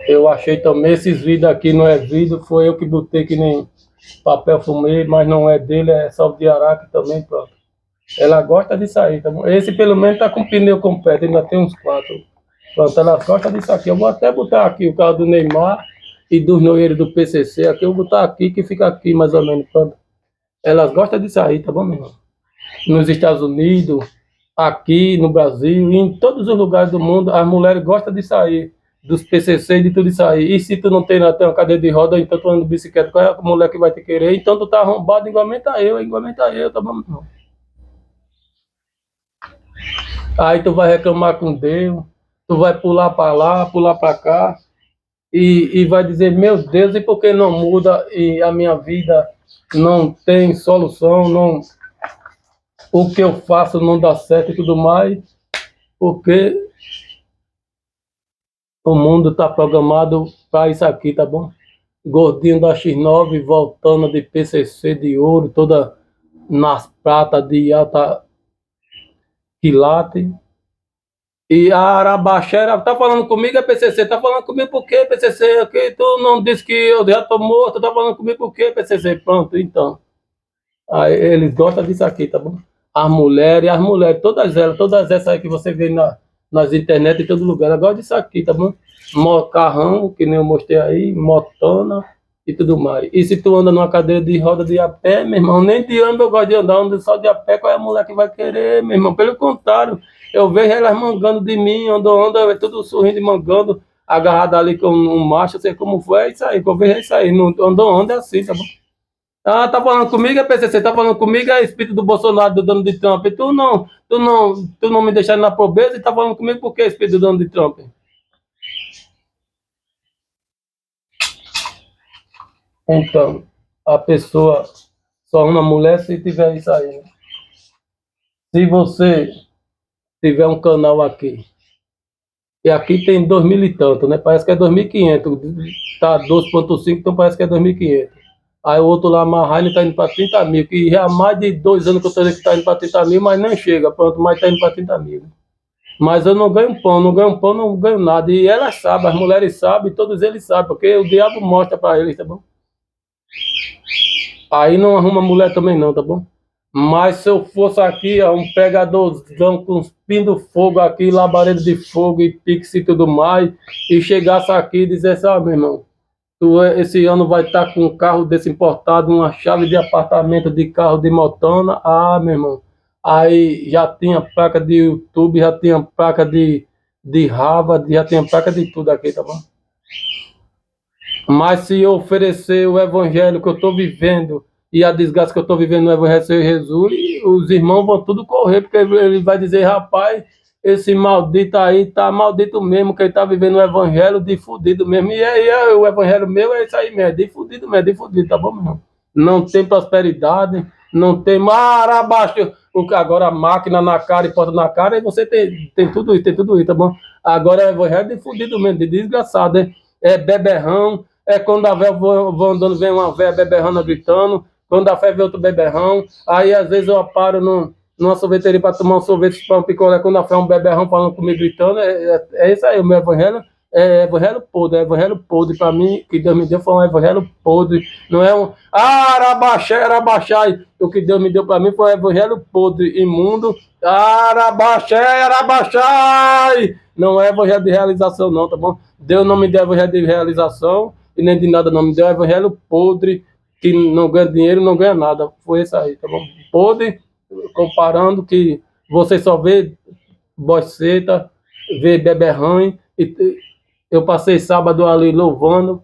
Eu achei também esses vidros aqui, não é vidro, foi eu que botei que nem papel fumê, mas não é dele, é só de araque também, pronto. Ela gosta disso aí, tá bom? Esse pelo menos tá com pneu completo, ainda tem uns 4. Pronto, ela gosta disso aqui. Eu vou até botar aqui o carro do Neymar e dos noeiros do PCC. Aqui eu vou botar aqui, que fica aqui mais ou menos. Pronto. Elas gostam disso aí, tá bom, meu irmão? Nos Estados Unidos, aqui no Brasil, em todos os lugares do mundo, as mulheres gostam disso aí. Dos PCC e de tudo isso aí. E se tu não tem uma cadeira de roda, então tu anda de bicicleta, qual é a mulher que vai te querer? Então tu tá arrombado igualmente a eu, tá bom, meu irmão? Aí tu vai reclamar com Deus, tu vai pular para lá, pular para cá, e vai dizer, meu Deus, e por que não muda e a minha vida não tem solução, não, o que eu faço não dá certo e tudo mais, porque o mundo está programado para isso aqui, tá bom? Gordinho da X9 voltando de PCC de ouro, toda nas pratas de alta quilate. E a Arabaxera tá falando comigo, é PCC, tá falando comigo por quê, PCC? Aqui, tu não disse que eu já tô morto, tá falando comigo por quê, PCC? Pronto, então. Aí eles gostam disso aqui, tá bom? As mulheres, todas essas aí que você vê nas internet, em todo lugar, elas gostam disso aqui, tá bom? Carrão, que nem eu mostrei aí, motona e tudo mais. E se tu anda numa cadeira de roda de a pé, meu irmão, nem de ônibus eu gosto de andar, ando só de a pé, qual é a mulher que vai querer, meu irmão? Pelo contrário, eu vejo elas mangando de mim, ando, tudo sorrindo e mangando, agarrado ali com um macho, sei como foi, é isso aí, que eu vejo é isso aí, não, ando é assim, tá bom? Tá falando comigo, é PCC, tá falando comigo, é espírito do Bolsonaro, do dono de Trump. Tu não me deixaste na pobreza e tá falando comigo por que espírito do dono de Trump? Então, a pessoa só uma mulher se tiver isso aí, né? Se você tiver um canal aqui, e aqui tem 2.000 e tanto, né? Parece que é 2.500, tá 12,5, então parece que é 2.500. Aí o outro lá, a Marraine, tá indo para 30 mil, que já há mais de 2 anos que eu tô dizendo que tá indo para 30 mil, mas nem chega, pronto, mas tá indo para 30 mil. Mas eu não ganho pão, não ganho nada. E elas sabem, as mulheres sabem, todos eles sabem, porque o diabo mostra para eles, tá bom? Aí não arruma mulher também não, tá bom? Mas se eu fosse aqui, ó, um pegadorzão com uns pindo-fogo aqui, labareda de fogo e pix e tudo mais, e chegasse aqui e dissesse, meu irmão, esse ano vai estar com um carro desse importado, uma chave de apartamento de carro de motona, meu irmão, aí já tinha placa de YouTube, já tinha placa de rava, já tem placa de tudo aqui, tá bom? Mas se eu oferecer o evangelho que eu estou vivendo e a desgraça que eu estou vivendo no evangelho de Jesus, os irmãos vão tudo correr, porque ele vai dizer, rapaz, esse maldito aí tá maldito mesmo, que ele tá vivendo o evangelho de fudido mesmo. E aí, o evangelho meu é isso aí mesmo, de fudido, tá bom, meu irmão? Não tem prosperidade, não tem marabaixo, agora máquina na cara e porta na cara, e você tem tudo isso, tá bom? Agora é evangelho de fudido mesmo, de desgraçado, hein? É beberrão, é quando a véia vou andando, vem uma véia beberrana gritando, quando a fé vê outro beberrão, aí às vezes eu paro numa sorveteria para tomar um sorvete para um picolé, quando a fé é um beberrão falando comigo, gritando, é isso aí, o meu evangelho é evangelho podre para mim, que Deus me deu foi um evangelho podre, não é um, arabaxai, o que Deus me deu para mim foi um evangelho podre, imundo, arabaxai, não é evangelho de realização não, tá bom? Deus não me deu evangelho de realização, e nem de nada não, me deu evangelho podre, que não ganha dinheiro, não ganha nada, foi isso aí, tá bom? Podre, comparando que você só vê boceta, vê beberrão, e eu passei sábado ali louvando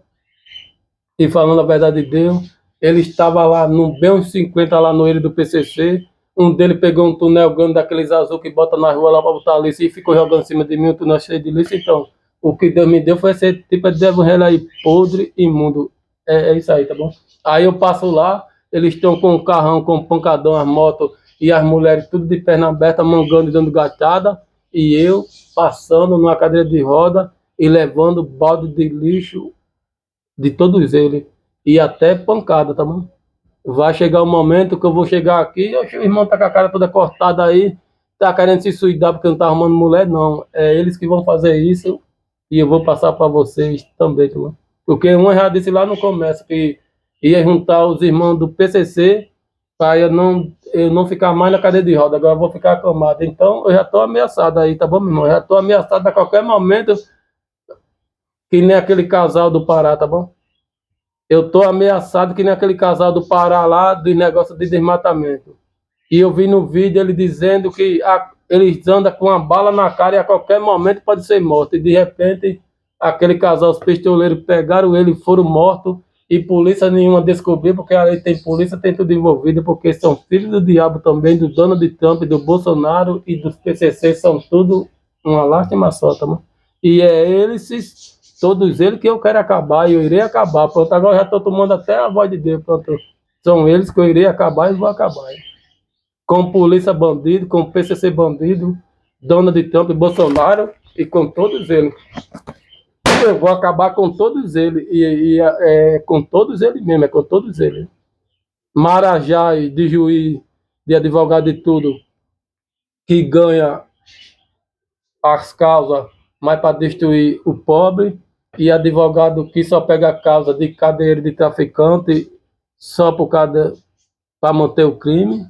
e falando a verdade de Deus. Ele estava lá, no bem uns 50 lá no ele do PCC. Um dele pegou um túnel grande daqueles azul que bota na rua lá para botar lixo e ficou jogando em cima de mim, um túnel cheio de lixo. Então, o que Deus me deu foi esse tipo de evangelho aí, podre, imundo. É isso aí, tá bom? Aí eu passo lá, eles estão com o carrão, com o pancadão, as motos e as mulheres tudo de perna aberta, mangando e dando gatada. E eu passando numa cadeira de roda e levando balde de lixo de todos eles e até pancada, tá bom? Vai chegar o momento que eu vou chegar aqui, o irmão tá com a cara toda cortada aí, tá querendo se suicidar porque não tá arrumando mulher, não. É eles que vão fazer isso e eu vou passar para vocês também, tá bom? Porque um já disse lá no começo que ia juntar os irmãos do PCC para eu não ficar mais na cadeira de roda, agora eu vou ficar acamado. Então eu já tô ameaçado aí, tá bom, meu irmão? Eu já tô ameaçado a qualquer momento, que nem aquele casal do Pará, tá bom? Eu tô ameaçado que nem aquele casal do Pará lá, dos negócios de desmatamento. E eu vi no vídeo ele dizendo que eles andam com uma bala na cara e a qualquer momento pode ser morto. E de repente, aquele casal, os pistoleiros pegaram ele e foram mortos. E polícia nenhuma descobriu, porque ali tem polícia, tem tudo envolvido, porque são filhos do diabo também, do Donald Trump, do Bolsonaro e dos PCC, são tudo uma lástima só, tá bom? E é eles, todos eles que eu quero acabar, e eu irei acabar. Pronto, agora eu já estou tomando até a voz de Deus, pronto. São eles que eu irei acabar e vou acabar. Com polícia bandido, com PCC bandido, Donald Trump, Bolsonaro e com todos eles. Eu vou acabar com todos eles, com todos eles mesmo, é com todos eles. Marajá de juiz, de advogado e tudo, que ganha as causas, mas para destruir o pobre, e advogado que só pega a causa de cadeira de traficante só para manter o crime.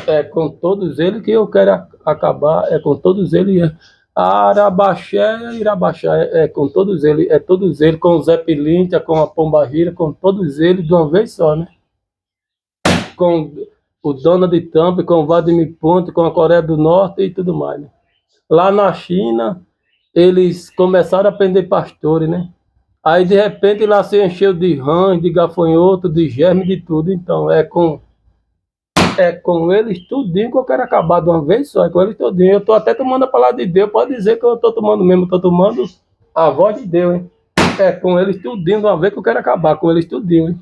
É com todos eles que eu quero acabar, é com todos eles. Arabaxé, Irabaxé, é com todos eles, com o Zé Pilintra, com a Pombagira, com todos eles de uma vez só, né? Com o Donald Trump, com o Vladimir Putin, com a Coreia do Norte e tudo mais, né? Lá na China, eles começaram a prender pastores, né? Aí, de repente, lá se encheu de rãs, de gafanhoto, de germe, de tudo. Então, com eles tudinho que eu quero acabar de uma vez só, é com eles tudinho. Eu tô até tomando a palavra de Deus, pode dizer que eu tô tomando mesmo, tô tomando a voz de Deus, hein? É com eles tudinho de uma vez que eu quero acabar, com eles tudinho, hein?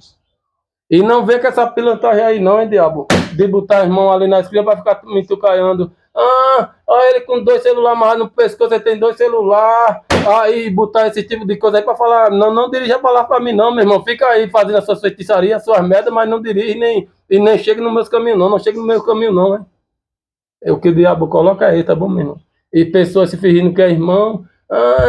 E não vê com essa pilantagem aí não, hein, diabo? De botar as mãos ali na esquina pra ficar me tucaiando. Olha ele com 2 celulares amarrados no pescoço, ele tem 2 celulares. Aí botar esse tipo de coisa aí pra falar, não dirija a palavra pra mim não, meu irmão. Fica aí fazendo as suas feitiçarias, as suas merdas, mas não dirige nem chega nos meus caminhos não chega no meu caminho não, né? É o que o diabo coloca aí, tá bom, meu irmão? E pessoas se fingindo que é irmão.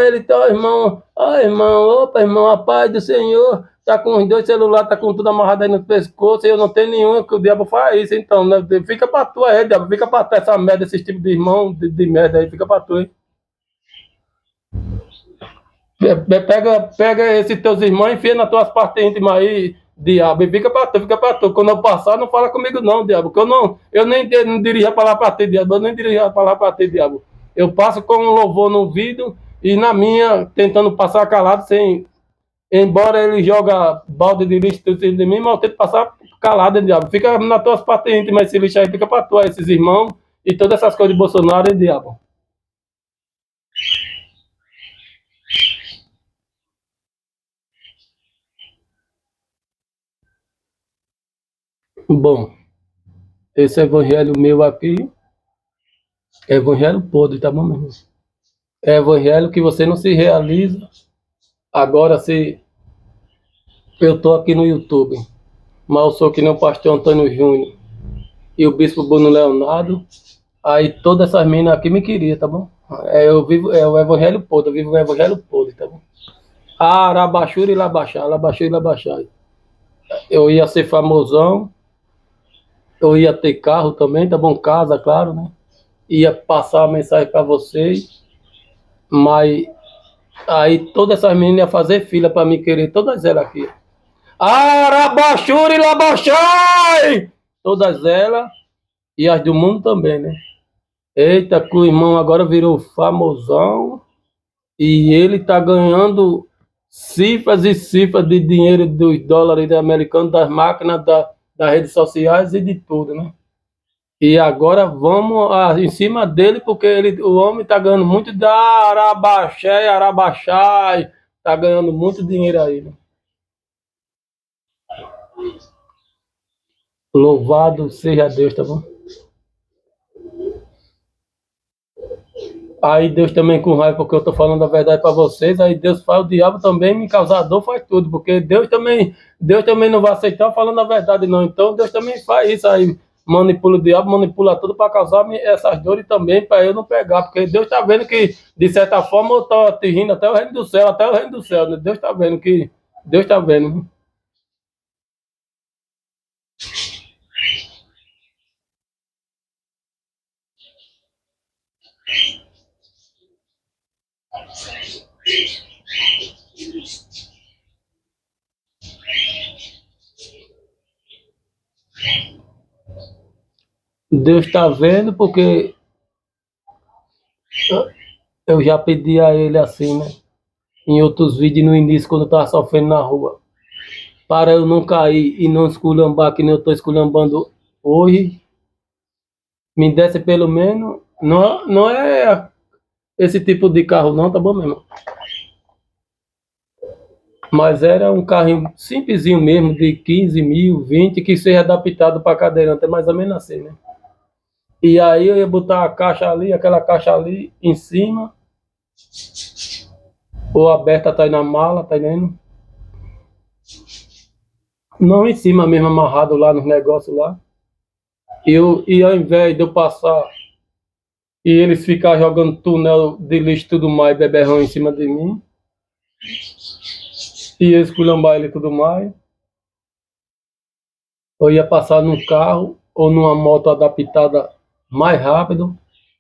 Ele tá, irmão. Irmão, opa, irmão, a paz do Senhor. Tá com os 2 celulares, tá com tudo amarrado aí no pescoço, e eu não tenho nenhum, que o diabo faz isso, então, né? Fica pra tu aí, diabo, fica pra tu essa merda, esse tipo de irmão, de merda aí, fica pra tu aí. Pega esses teus irmãos e enfia nas tuas partes íntimas aí, diabo, e fica pra tu, fica pra tu. Quando eu passar, não fala comigo não, diabo, que eu nem dirijo a palavra pra ti, diabo, eu nem dirijo a palavra pra ti, diabo. Eu passo com um louvor no vídeo e na minha, tentando passar calado, sem. Embora ele joga balde de lixo de mim, mas eu tento passar calado, diabo. Fica nas tuas partes íntimas esse lixo aí, fica pra tu, esses irmãos e todas essas coisas de Bolsonaro, hein, diabo. Bom, esse evangelho meu aqui é evangelho podre, tá bom, meu irmão? É evangelho que você não se realiza. Agora, se eu tô aqui no YouTube, mas eu sou que nem o pastor Antônio Júnior e o bispo Bruno Leonardo, aí todas essas minas aqui me queriam, tá bom? Eu vivo, é o evangelho podre, eu vivo o evangelho podre, tá bom? Arabachura e Labaxá, Arabachura e Labaxá. Eu ia ser famosão, eu ia ter carro também, tá bom? Casa, claro, né? Ia passar a mensagem para vocês, mas aí todas essas meninas iam fazer fila para me querer, todas elas aqui. Arabachura e Labaxai! Todas elas, e as do mundo também, né? Eita, que o irmão agora virou famosão e ele tá ganhando cifras e cifras de dinheiro dos dólares americanos, das máquinas, das redes sociais e de tudo, né? E agora vamos em cima dele, porque o homem tá ganhando muito da Arabaxé, Arabaxai, tá ganhando muito dinheiro aí, né? Louvado seja Deus, tá bom? Aí Deus também com raiva porque eu tô falando a verdade para vocês, aí Deus faz, o diabo também me causar dor, faz tudo, porque Deus também não vai aceitar falando a verdade não. Então Deus também faz isso aí, manipula o diabo, manipula tudo para causar essas dores também para eu não pegar, porque Deus tá vendo que de certa forma eu tô atingindo até o reino do céu, até o reino do céu, né? Deus tá vendo que Deus tá vendo, né? Deus tá vendo porque eu já pedi a ele assim, né? Em outros vídeos no início quando eu tava sofrendo na rua, para eu não cair e não esculhambar que nem eu estou esculhambando hoje, me desse pelo menos, não, não é esse tipo de carro não, tá bom mesmo? Mas era um carrinho simplesinho mesmo, de 15 mil, 20, que seja adaptado para cadeirante, é mais ou menos assim, né? E aí eu ia botar a caixa ali, aquela caixa ali em cima, ou aberta tá aí na mala, tá entendendo? Não em cima mesmo, amarrado lá nos negócios lá. E ao invés de eu passar e eles ficar jogando túnel de lixo e tudo mais, beberrão em cima de mim, e eles esculhambar ele e tudo mais, eu ia passar num carro ou numa moto adaptada mais rápido,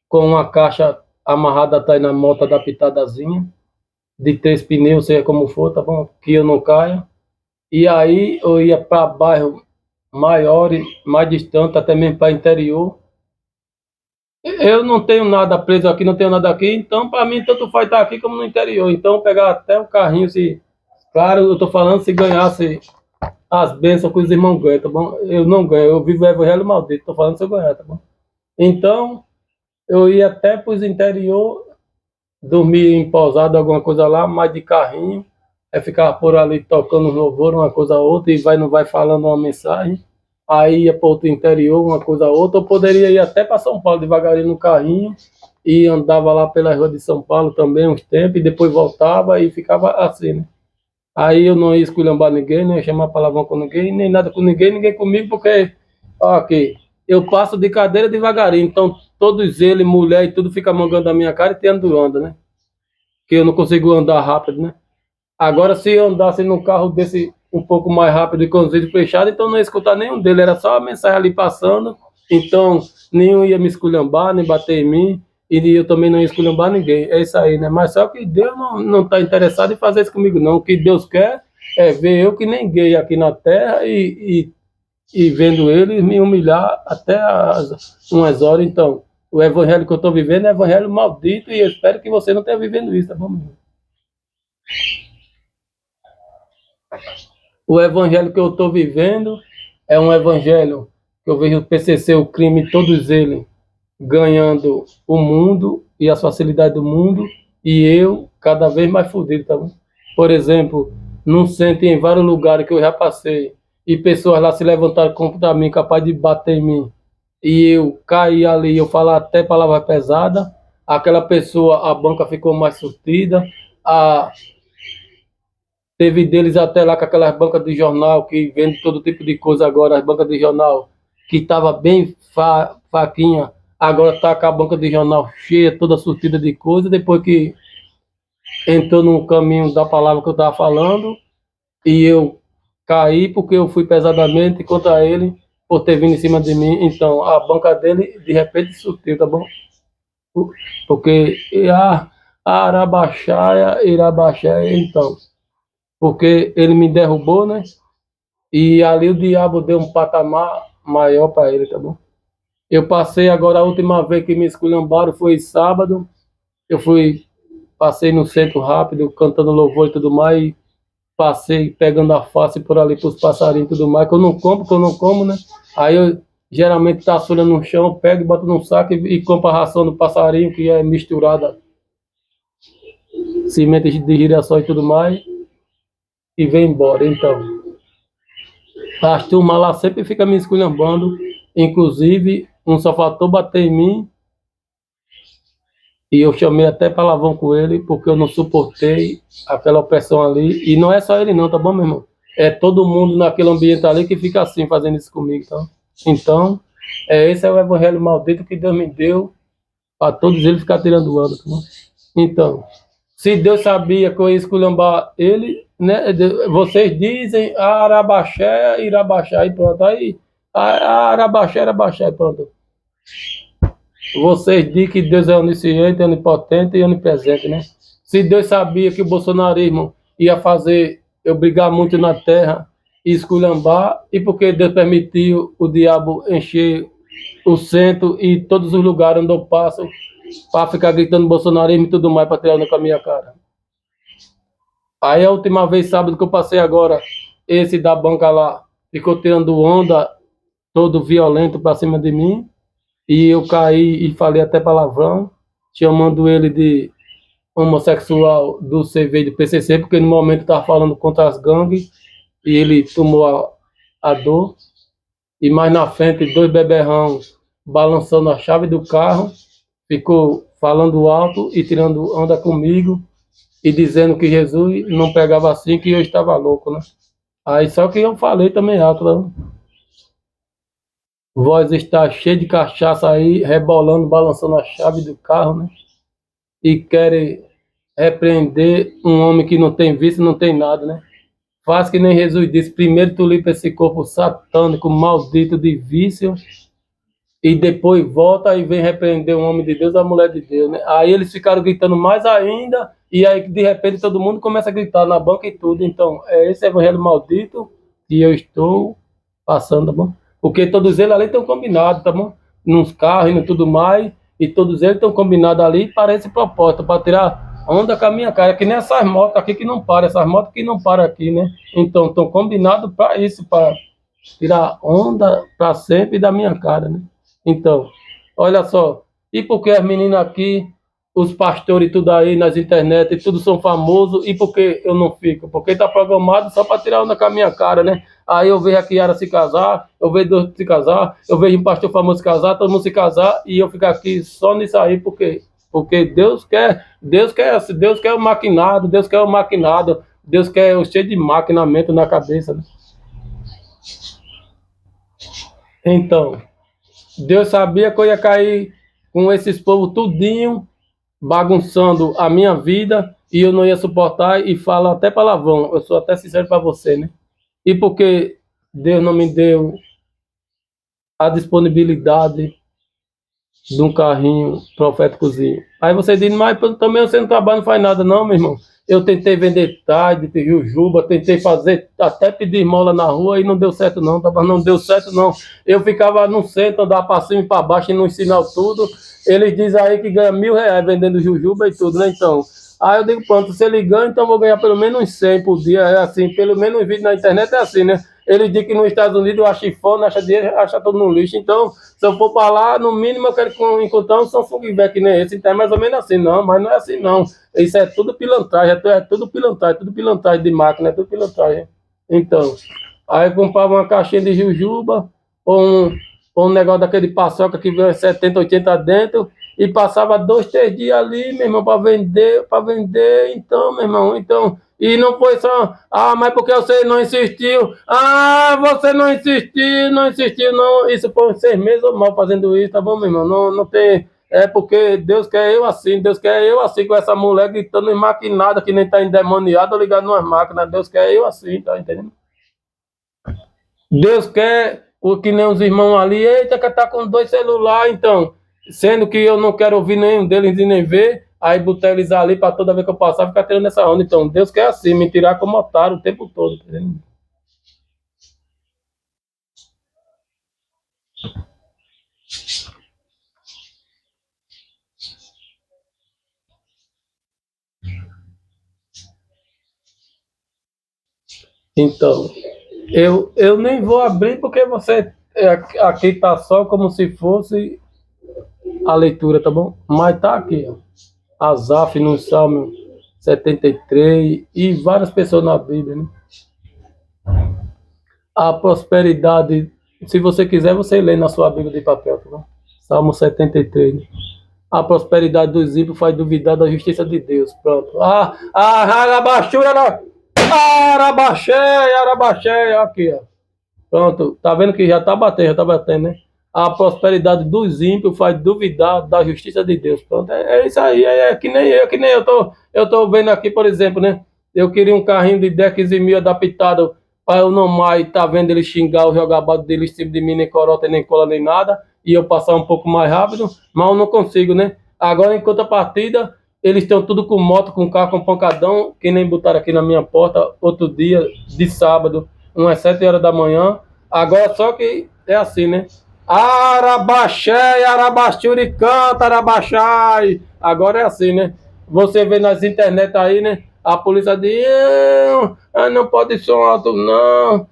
com uma caixa amarrada atrás na moto adaptadazinha, de 3 pneus, seja como for, tá bom? Que eu não caia. E aí eu ia para bairro maiores, mais distante, até mesmo para interior. Eu não tenho nada preso aqui, não tenho nada aqui, então para mim tanto faz estar aqui como no interior. Então pegar até o carrinho, se. Claro, eu tô falando se ganhasse as bênçãos que os irmãos ganham, tá bom? Eu não ganho, eu vivo o evangelho maldito, tô falando se eu ganhar, tá bom? Então, eu ia até pros interior, dormir em pousada, alguma coisa lá, mais de carrinho, aí ficava por ali tocando um louvor, uma coisa ou outra, e vai, não vai falando uma mensagem, aí ia para outro interior, uma coisa ou outra, eu poderia ir até para São Paulo devagarinho no carrinho, e andava lá pela rua de São Paulo também uns tempos, e depois voltava e ficava assim, né? Aí eu não ia esculhambar ninguém, não ia chamar palavrão com ninguém, nem nada com ninguém, ninguém comigo, porque, ó, aqui, eu passo de cadeira devagarinho, então todos eles, mulher e tudo, fica mangando a minha cara e tendo anda, né? Que eu não consigo andar rápido, né? Agora, se eu andasse num carro desse um pouco mais rápido e com os vidros fechados, então não ia escutar nenhum deles, era só a mensagem ali passando, então nenhum ia me esculhambar, nem bater em mim, e eu também não ia esculhambar ninguém, é isso aí, né? Mas só que Deus não está interessado em fazer isso comigo, não. O que Deus quer é ver eu que nem gay aqui na terra e vendo ele me humilhar até umas horas, então. O evangelho que eu estou vivendo é evangelho maldito e eu espero que você não esteja vivendo isso, tá bom, meu irmão? O evangelho que eu estou vivendo é um evangelho que eu vejo o PCC, o crime, todos eles ganhando o mundo e as facilidades do mundo e eu cada vez mais fodido, tá bom? Por exemplo, num centro em vários lugares que eu já passei e pessoas lá se levantaram contra mim, capaz de bater em mim e eu caí ali, eu falar até palavra pesada, aquela pessoa, a banca ficou mais surtida, a teve deles até lá com aquelas bancas de jornal que vende todo tipo de coisa agora, as bancas de jornal que estava bem faquinha, agora está com a banca de jornal cheia, toda surtida de coisa, depois que entrou no caminho da palavra que eu estava falando, e eu caí porque eu fui pesadamente contra ele por ter vindo em cima de mim, então a banca dele de repente surtiu, tá bom? Porque a Arabaxaia, Irabaxaia, então, porque ele me derrubou, né? E ali o diabo deu um patamar maior para ele, tá bom? Eu passei agora, a última vez que me esculhambaram foi sábado. Eu passei no centro rápido, cantando louvor e tudo mais. E passei pegando a face por ali pros passarinhos e tudo mais, que eu não como, né? Aí eu geralmente tá folha no chão, pego e boto num saco e compro a ração do passarinho, que é misturada, sementes de girassol e tudo mais, e vem embora. Então, as turmas lá sempre fica me esculhambando, inclusive um só faltou bater em mim e eu chamei até palavrão com ele porque eu não suportei aquela opressão ali. E não é só ele não, tá bom, meu irmão? É todo mundo naquele ambiente ali que fica assim, fazendo isso comigo, tá? Então, esse é o evangelho maldito que Deus me deu para todos eles ficar tirando onda, tá bom? Então, se Deus sabia que eu ia esculhambar ele, né? Vocês dizem Arabaxé, Irabaxá, e pronto. Aí, Arabaxé, Arabaxá, e pronto. Vocês dizem que Deus é onisciente, onipotente e onipresente, né? Se Deus sabia que o bolsonarismo ia fazer eu brigar muito na terra e esculhambar, e porque Deus permitiu o diabo encher o centro e todos os lugares onde eu passo para ficar gritando bolsonarismo e tudo mais para tirar onda com a minha cara. Aí a última vez, sábado, que eu passei agora, esse da banca lá ficou tirando onda, todo violento para cima de mim, e eu caí e falei até palavrão, chamando ele de homossexual do CV do PCC, porque no momento estava falando contra as gangues, e ele tomou a dor, e mais na frente, dois beberrão balançando a chave do carro, ficou falando alto e tirando onda comigo, e dizendo que Jesus não pegava assim, que eu estava louco, né? Aí só que eu falei também alto, né? Voz está cheia de cachaça aí, rebolando, balançando a chave do carro, né? E querem repreender um homem que não tem vício, não tem nada, né? Faz que nem Jesus disse, primeiro tu limpa esse corpo satânico, maldito de vício, e depois volta e vem repreender um homem de Deus, a mulher de Deus, né? Aí eles ficaram gritando mais ainda, e aí de repente todo mundo começa a gritar na banca e tudo. Então, é esse evangelho maldito que eu estou passando, tá bom? Porque todos eles ali estão combinados, tá bom? Nos carros e no tudo mais, e todos eles estão combinados ali para esse propósito, para tirar onda com a minha cara, que nem essas motos aqui que não param, essas motos que não param aqui, né? Então, estão combinados para isso, para tirar onda para sempre da minha cara, né? Então, olha só, e porque as meninas aqui, os pastores e tudo aí nas internet, tudo são famosos, e porque eu não fico? Porque tá programado só para tirar onda com a minha cara, né? Aí eu vejo a Kiara se casar, eu vejo Deus se casar, eu vejo um pastor famoso se casar, todo mundo se casar, e eu fico aqui só nisso aí, porque Deus quer o maquinado, Deus quer o cheio de maquinamento na cabeça, né? Então, Deus sabia que eu ia cair com esses povos tudinho, bagunçando a minha vida, e eu não ia suportar, e falo até palavrão, eu sou até sincero para você, né? E porque Deus não me deu a disponibilidade de um carrinho proféticozinho. Aí você diz, mas também você não trabalha, não faz nada, não, meu irmão. Eu tentei vender tarde, de jujuba, tentei fazer, até pedir esmola na rua e não deu certo não, não deu certo não. Eu ficava no centro, andava para cima e para baixo e no sinal tudo. Eles dizem aí que ganha R$ 1.000 vendendo jujuba e tudo, né? Então, aí eu digo, pronto, se ele ganha, então eu vou ganhar pelo menos uns 100 por dia. É assim, pelo menos um vídeo na internet é assim, né? Ele diz que nos Estados Unidos acha iPhone, acha dinheiro, acha tudo no lixo. Então, se eu for para lá, no mínimo eu quero encontrar um Samsung velho que nem esse. Então é mais ou menos assim, não, mas não é assim não. Isso é tudo pilantragem, é tudo pilantragem de máquina, é tudo pilantragem. Então, aí eu comprava uma caixinha de jujuba, ou um negócio daquele paçoca que vem 70, 80 dentro, e passava 2, 3 dias ali, meu irmão, para vender, então, meu irmão, então, e não foi só, mas porque você não insistiu, você não insistiu, não, isso foi 6 meses ou mal fazendo isso, tá bom, meu irmão, não tem, é porque Deus quer eu assim, com essa mulher gritando esmaquinada, que nem tá endemoniada ou ligado numas máquinas, Deus quer eu assim, tá entendendo? Deus quer o que nem os irmãos ali, eita, que tá com 2 celulares, então, sendo que eu não quero ouvir nenhum deles e nem ver, aí botar eles ali para toda vez que eu passar, ficar tirando essa onda. Então, Deus quer assim, me tirar como otário o tempo todo, tá entendendo? Então, eu nem vou abrir porque você aqui tá só como se fosse a leitura, tá bom? Mas tá aqui, ó. Asaf no Salmo 73 e várias pessoas na Bíblia, né? A prosperidade, se você quiser, você lê na sua Bíblia de papel, tá bom? Salmo 73, né? A prosperidade dos ímpios faz duvidar da justiça de Deus. Pronto. Arabachura, arabaxé, aqui, ó. Pronto. Tá vendo que já tá batendo, né? A prosperidade dos ímpios faz duvidar da justiça de Deus. Pronto. É isso aí. É que nem eu tô vendo aqui, por exemplo, né? Eu queria um carrinho de 10, 15 mil adaptado para eu não mais tá vendo ele xingar o jogar bado dele em cima de mim, nem corota, nem cola, nem nada, e eu passar um pouco mais rápido, mas eu não consigo, né? Agora, em contrapartida, eles estão tudo com moto, com carro, com pancadão, que nem botaram aqui na minha porta outro dia, de sábado, umas 7 horas da manhã. Agora, só que é assim, né? Arabaxé, arabaxuri, canta, arabaxai. Agora é assim, né? Você vê nas internet aí, né? A polícia diz, não pode som alto, não.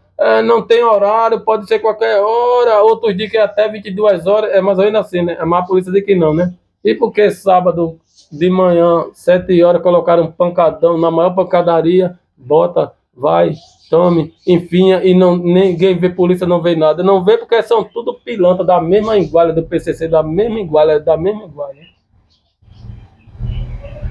Não tem horário, pode ser qualquer hora. Outros dizem que é até 22 horas. É mais ou menos assim, né? Mas a polícia diz que não, né? E porque sábado de manhã, 7 horas, colocaram um pancadão na maior pancadaria, bota, vai, tome, enfim, e não, ninguém vê polícia, não vê nada. Não vê porque são tudo pilantra da mesma iguala do PCC, da mesma iguala, da mesma iguala.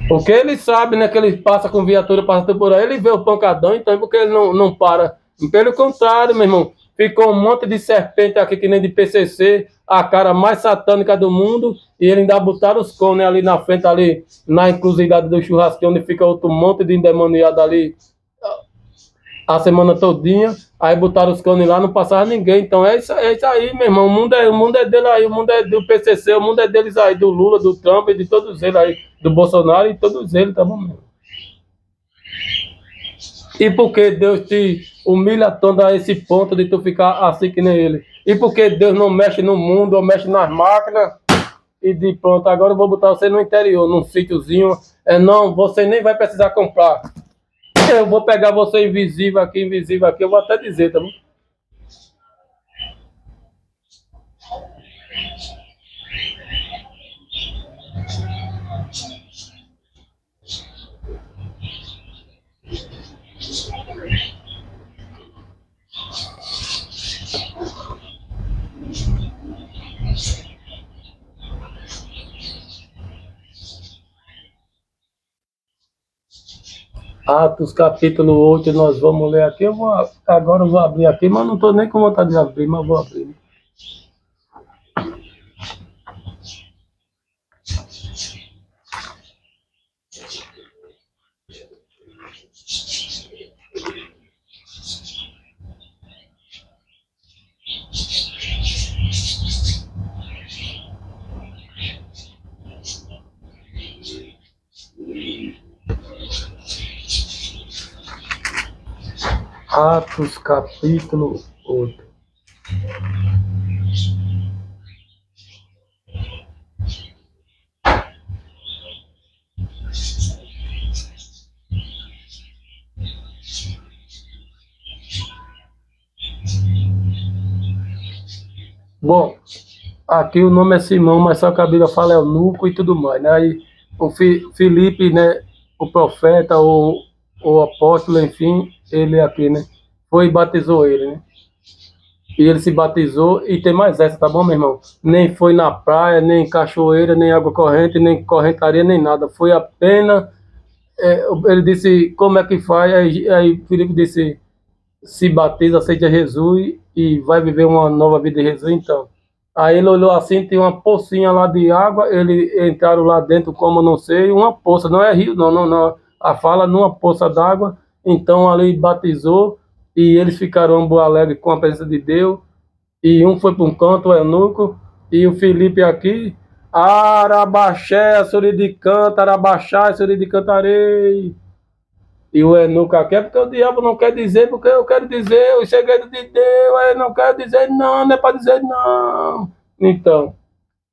Porque ele sabe, né, que ele passa com viatura, passa por aí, ele vê o pancadão, então porque ele não para. Pelo contrário, meu irmão, ficou um monte de serpente aqui que nem de PCC, a cara mais satânica do mundo, e ele ainda botaram os cones ali na frente, ali na encruzilhada do churrasquinho, onde fica outro monte de endemoniado ali a semana todinha, aí botaram os cones lá, não passava ninguém. Então é isso aí, meu irmão. O mundo é dele aí, o mundo é do PCC, o mundo é deles aí, do Lula, do Trump, de todos eles aí, do Bolsonaro e todos eles, tá bom, meu irmão? E por que Deus te humilha tanto a esse ponto de tu ficar assim que nem ele? E por que Deus não mexe no mundo, ou mexe nas máquinas? E de pronto, agora eu vou botar você no interior, num sítiozinho. Não, você nem vai precisar comprar. Eu vou pegar você invisível aqui, eu vou até dizer, tá bom? Atos capítulo 8, nós vamos ler aqui. Agora eu vou abrir aqui, mas não estou nem com vontade de abrir, mas vou abrir. Atos, capítulo 8. Bom, aqui o nome é Simão, mas só que a Bíblia fala eunuco e tudo mais, né? Aí o Filipe, né, o profeta, o apóstolo, enfim, ele aqui, né, foi e batizou ele, né? E ele se batizou, e tem mais essa, tá bom, meu irmão? Nem foi na praia, nem cachoeira, nem água corrente, nem correntaria, nem nada. Foi apenas, ele disse, como é que faz? Aí Filipe disse, se batiza, aceita Jesus e vai viver uma nova vida de Jesus, então. Aí ele olhou assim, tem uma pocinha lá de água, eles entraram lá dentro, como eu não sei, uma poça, não é rio, não, não, não. A fala numa poça d'água, então ali batizou e eles ficaram ambos alegres com a presença de Deus. E um foi para um canto, o eunuco, e o Felipe aqui, Arabaxé, Suri de canta, Arabaxá, Suri de cantarei. E o eunuco aqui é porque o diabo não quer dizer, porque eu quero dizer o segredo de Deus, aí não quero dizer não, não é para dizer não. Então,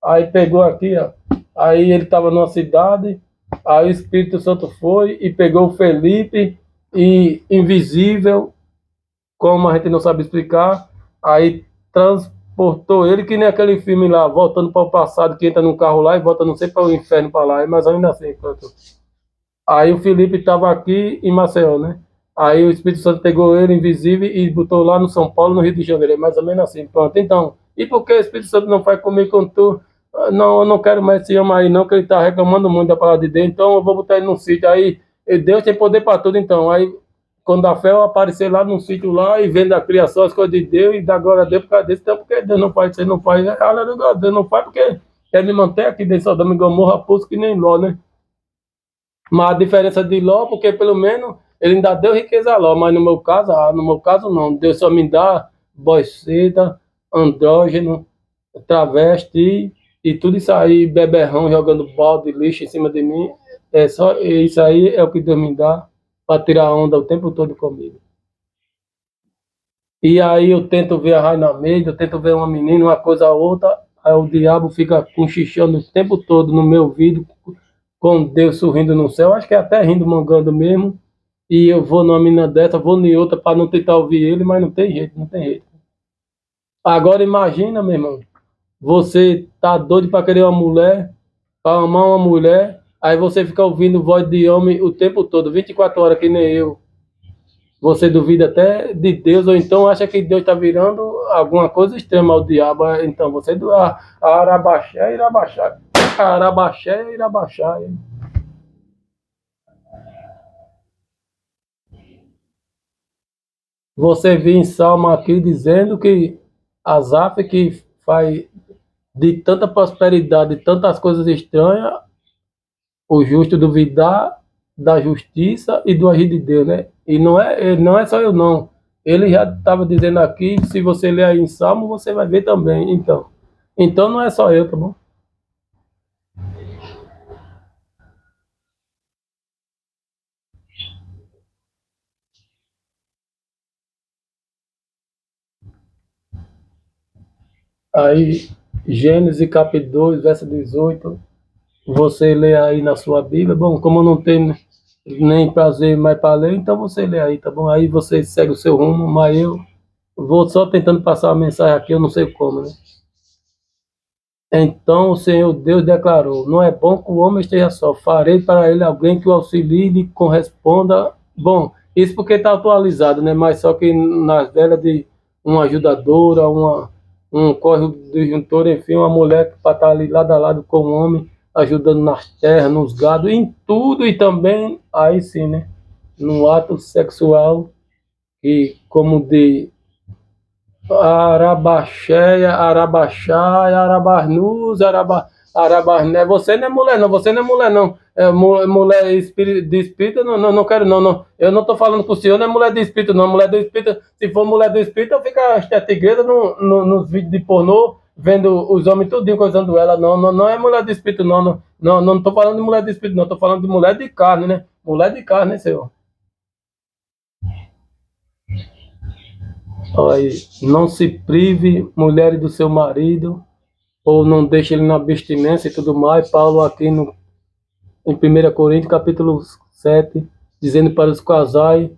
aí pegou aqui, ó, aí ele estava numa cidade, aí o Espírito Santo foi e pegou o Felipe, e invisível, como a gente não sabe explicar, aí transportou ele, que nem aquele filme lá, voltando para o passado, que entra num carro lá e volta não sei para o inferno para lá, mas ainda assim, pronto. Aí o Felipe estava aqui em Maceió, né? Aí o Espírito Santo pegou ele invisível e botou lá no São Paulo, no Rio de Janeiro, é mais ou menos assim, pronto. Então, e por que o Espírito Santo não faz comigo com tu? Ah, não, eu não quero mais esse homem aí não, que ele está reclamando muito da palavra de Deus, então eu vou botar ele num sítio. Aí Deus tem poder para tudo, então. Aí quando a fé eu aparecer lá num sítio lá e vendo a criação, as coisas de Deus e da glória a Deus por causa desse, então porque Deus não faz, você não faz, aleluia, Deus não faz porque quer me manter aqui dentro de Sodoma e Gomorra, pulso que nem Ló, né? Mas a diferença de Ló, porque pelo menos ele ainda deu riqueza a Ló, mas no meu caso não, Deus só me dá boicida, andrógeno, travesti e tudo isso aí, beberrão jogando balde, lixo em cima de mim, é só isso aí é o que Deus me dá para tirar onda o tempo todo comigo. E aí eu tento ver a Raina Meida, eu tento ver uma menina, uma coisa ou outra, aí o diabo fica cochichando o tempo todo no meu ouvido, com Deus sorrindo no céu, acho que é até rindo, mangando mesmo, e eu vou numa menina dessa, vou em outra para não tentar ouvir ele, mas não tem jeito, não tem jeito. Agora imagina, meu irmão, você tá doido para querer uma mulher, para amar uma mulher, aí você fica ouvindo voz de homem o tempo todo, 24 horas, que nem eu. Você duvida até de Deus, ou então acha que Deus está virando alguma coisa extrema ao diabo. Então você do Arabaxé, Irabaxá. Arabaxé, Irabaxá. Você viu em Salmo aqui dizendo que Asaf que faz de tanta prosperidade, de tantas coisas estranhas, o justo duvidar da justiça e do agir de Deus, né? E não é só eu não. Ele já estava dizendo aqui, se você ler aí em Salmo, você vai ver também. Então não é só eu, tá bom? Aí, Gênesis capítulo 2, verso 18, você lê aí na sua Bíblia. Bom, como eu não tenho nem prazer mais para ler, então você lê aí, tá bom? Aí você segue o seu rumo, mas eu vou só tentando passar uma mensagem aqui, eu não sei como, né? Então o Senhor Deus declarou: não é bom que o homem esteja só, farei para ele alguém que o auxilie e lhe corresponda. Bom, isso porque está atualizado, né? Mas só que nas velhas de uma ajudadora, um corre do juntor, enfim, uma mulher para estar ali lado a lado com o homem, ajudando nas terras, nos gados, em tudo e também, aí sim, né? No ato sexual, e como de Arabaxéia, Arabaxá, Arabarnus, Arabarné. Você não é mulher, não. Você não é mulher, não. É mulher de espírito, não, não, não quero, não, não. Eu não estou falando com o senhor, não é mulher de espírito, não. Mulher do espírito, se for mulher do espírito, eu fico às teta igreja nos vídeos de pornô, vendo os homens tudinho coisando ela. Não, não, não é mulher de espírito, não. Não, não, não estou falando de mulher de espírito, não. Estou falando de mulher de carne, né? Mulher de carne, né, senhor? Olha aí, não se prive, mulheres, do seu marido, ou não deixe ele na abstinência e tudo mais. Paulo aqui em 1 Coríntios, capítulo 7, dizendo para os casais,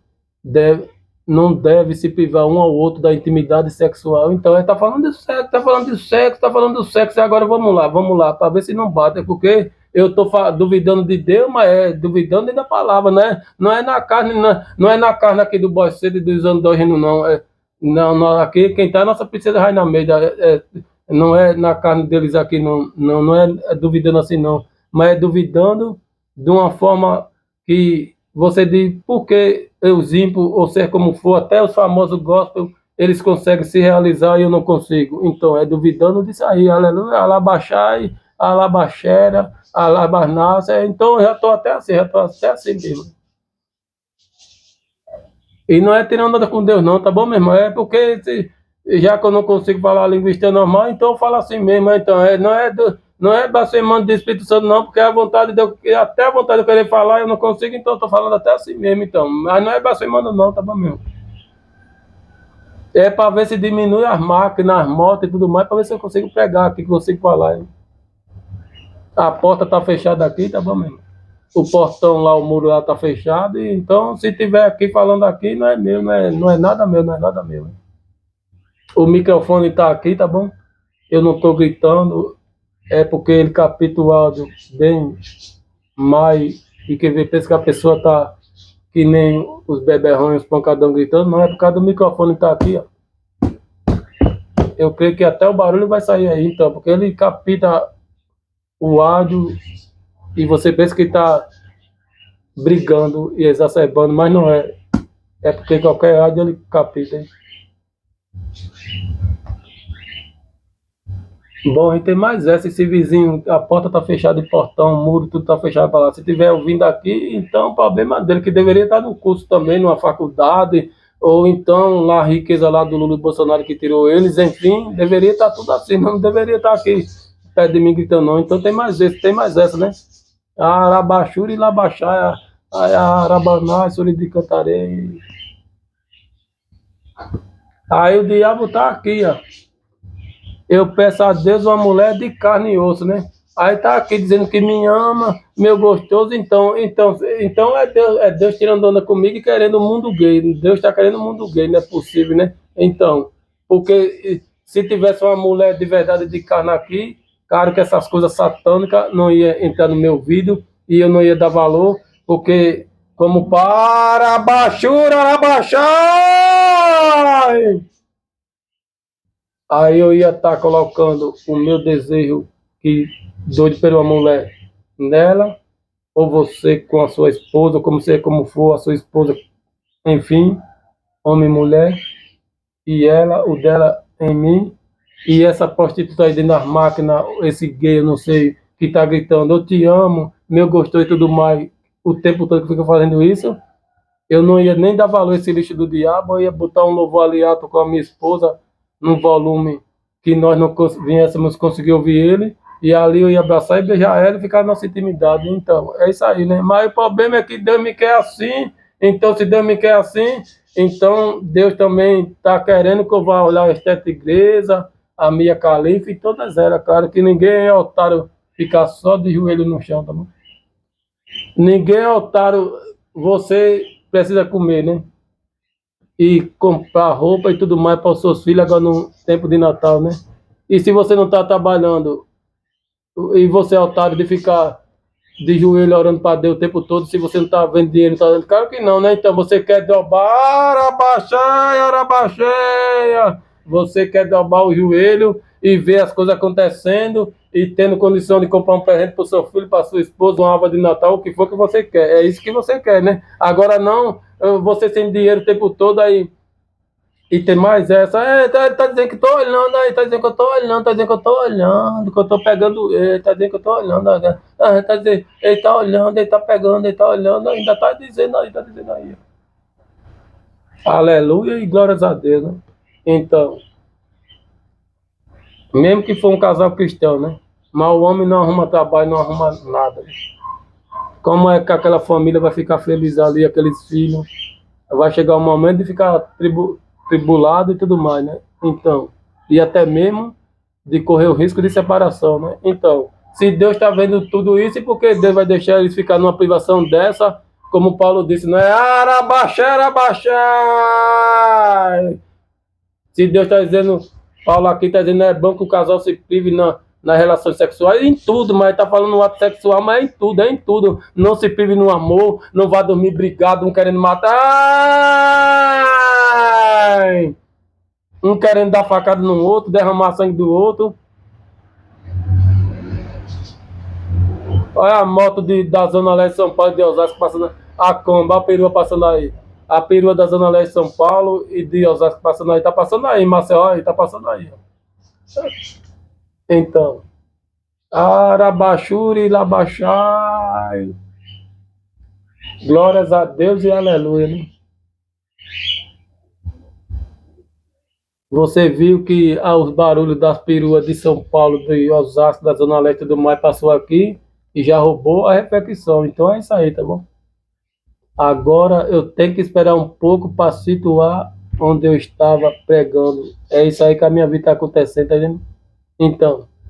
deve, não deve se privar um ao outro da intimidade sexual. Então, ele está falando de sexo, está falando de sexo, está falando do sexo, e agora vamos lá, para ver se não bate, porque eu estou duvidando de Deus, mas duvidando da palavra, né? Não é na carne, não é na carne aqui do boceto e dos andrógenos, não. Não, aqui quem está é a nossa princesa Rainha Meida, não é na carne deles aqui, não é duvidando assim, não, mas é duvidando de uma forma que você diz, porque os ímpios, ou seja como for, até os famosos gospel, eles conseguem se realizar e eu não consigo. Então, é duvidando disso aí, aleluia, alabaxai, alabaxera, alabarnácia. Então, eu já estou até assim mesmo. E não é tirando nada com Deus, não, tá bom, meu irmão? É porque já que eu não consigo falar a linguística normal, então eu falo assim mesmo. Então, não é blasfemando do Espírito Santo, não, porque a vontade de eu, até a vontade de eu querer falar, eu não consigo, então eu tô falando até assim mesmo, então. Mas não é blasfemando, não, tá bom, meu? É para ver se diminui as máquinas, as motos e tudo mais, para ver se eu consigo pregar aqui, que eu consigo falar. Hein? A porta tá fechada aqui, tá bom, mesmo? O portão lá, o muro lá tá fechado, e então se tiver aqui falando aqui, não é meu, não é nada meu, não é nada meu. Hein? O microfone tá aqui, tá bom? Eu não tô gritando, é porque ele capta o áudio bem mais, e que vê, pensa que a pessoa tá que nem os beberrões, os pancadão gritando, não, é por causa do microfone que tá aqui, ó. Eu creio que até o barulho vai sair aí, então, porque ele capta o áudio e você pensa que tá brigando e exacerbando, mas não é. É porque qualquer áudio ele capta, hein? Bom, e tem mais essa, esse vizinho, a porta tá fechada, o portão, o muro, tudo tá fechado para lá. Se tiver ouvindo aqui, então o problema dele, que deveria estar no curso também, numa faculdade, ou então lá a riqueza lá do Lula e Bolsonaro que tirou eles, enfim, deveria estar tudo assim, não deveria estar aqui perto de mim gritando não. Então tem mais essa, né? A Arabaxura e Labaxá, a Arabaná, Suri de Cantarei. Aí o diabo tá aqui, ó. Eu peço a Deus uma mulher de carne e osso, né? Aí tá aqui dizendo que me ama, meu gostoso, então é Deus tirando onda comigo e querendo o mundo gay. Deus está querendo o mundo gay, não é possível, né? Então, porque se tivesse uma mulher de verdade de carne aqui, claro que essas coisas satânicas não ia entrar no meu vídeo e eu não ia dar valor, porque como para baixura, abaixar! Aí eu ia estar colocando o meu desejo que doido pela mulher nela, ou você com a sua esposa, como seja como for, a sua esposa, enfim, homem e mulher, e ela, o dela em mim, e essa prostituta aí dentro das máquinas, esse gay, eu não sei, que está gritando, eu te amo, meu gostoso e tudo mais, o tempo todo que fica fazendo isso, eu não ia nem dar valor a esse lixo do diabo, eu ia botar um novo aliato com a minha esposa num volume que nós não viéssemos conseguir ouvir ele, e ali eu ia abraçar e beijar ela e ficar na nossa intimidade. Então, é isso aí, né? Mas o problema é que Deus me quer assim, então se Deus me quer assim, então Deus também está querendo que eu vá olhar esta igreja, a Mia Khalifa e todas elas, claro que ninguém é otário ficar só de joelho no chão, tá bom? Ninguém é otário, você precisa comer, né? E comprar roupa e tudo mais para os seus filhos agora no tempo de Natal, né? E se você não está trabalhando e você é otário de ficar de joelho orando para Deus o tempo todo, se você não está vendo dinheiro, tá dando, claro que não, né? Então você quer dobrar, arabaxeia, arabaxeia. Você quer dobrar o joelho e ver as coisas acontecendo e tendo condição de comprar um presente para o seu filho, para sua esposa, uma árvore de Natal, o que for que você quer. É isso que você quer, né? Agora não, você sem dinheiro o tempo todo aí. E tem mais essa, tá dizendo que tô olhando aí, tá dizendo que eu tô olhando, tá dizendo que eu tô olhando, que eu tô pegando ele, tá dizendo que eu tô olhando, tá dizendo, ele tá olhando, ele tá pegando, ele tá olhando, ainda tá dizendo aí. Aleluia e glórias a Deus, né? Então, mesmo que for um casal cristão, né? Mas o homem não arruma trabalho, não arruma nada. Como é que aquela família vai ficar feliz ali, aqueles filhos? Vai chegar o momento de ficar tribulado e tudo mais, né? Então, e até mesmo de correr o risco de separação, né? Então, se Deus está vendo tudo isso, e por que Deus vai deixar eles ficar numa privação dessa, como Paulo disse, não é arabaxá, arabaxá. Se Deus está dizendo, Paulo aqui está dizendo, é bom que o casal se prive nas relações sexuais, em tudo, mas está falando no ato sexual, mas é em tudo. Não se prive no amor, não vá dormir brigado, um querendo matar, ai! Um querendo dar facada no outro, derramar sangue do outro. Olha a moto da Zona Leste de São Paulo de Osasco passando, a Comba, a perua passando aí. A perua da Zona Leste de São Paulo e de Osasco passando aí. Tá passando aí, Maceió, aí, tá passando aí. Então, Arabaxuri, Labaxai. Glórias a Deus e aleluia, né? Você viu que os barulhos das peruas de São Paulo, de Osasco, da Zona Leste do Mar passou aqui e já roubou a repetição. Então é isso aí, tá bom? Agora eu tenho que esperar um pouco para situar onde eu estava pregando. É isso aí que a minha vida está acontecendo, tá vendo?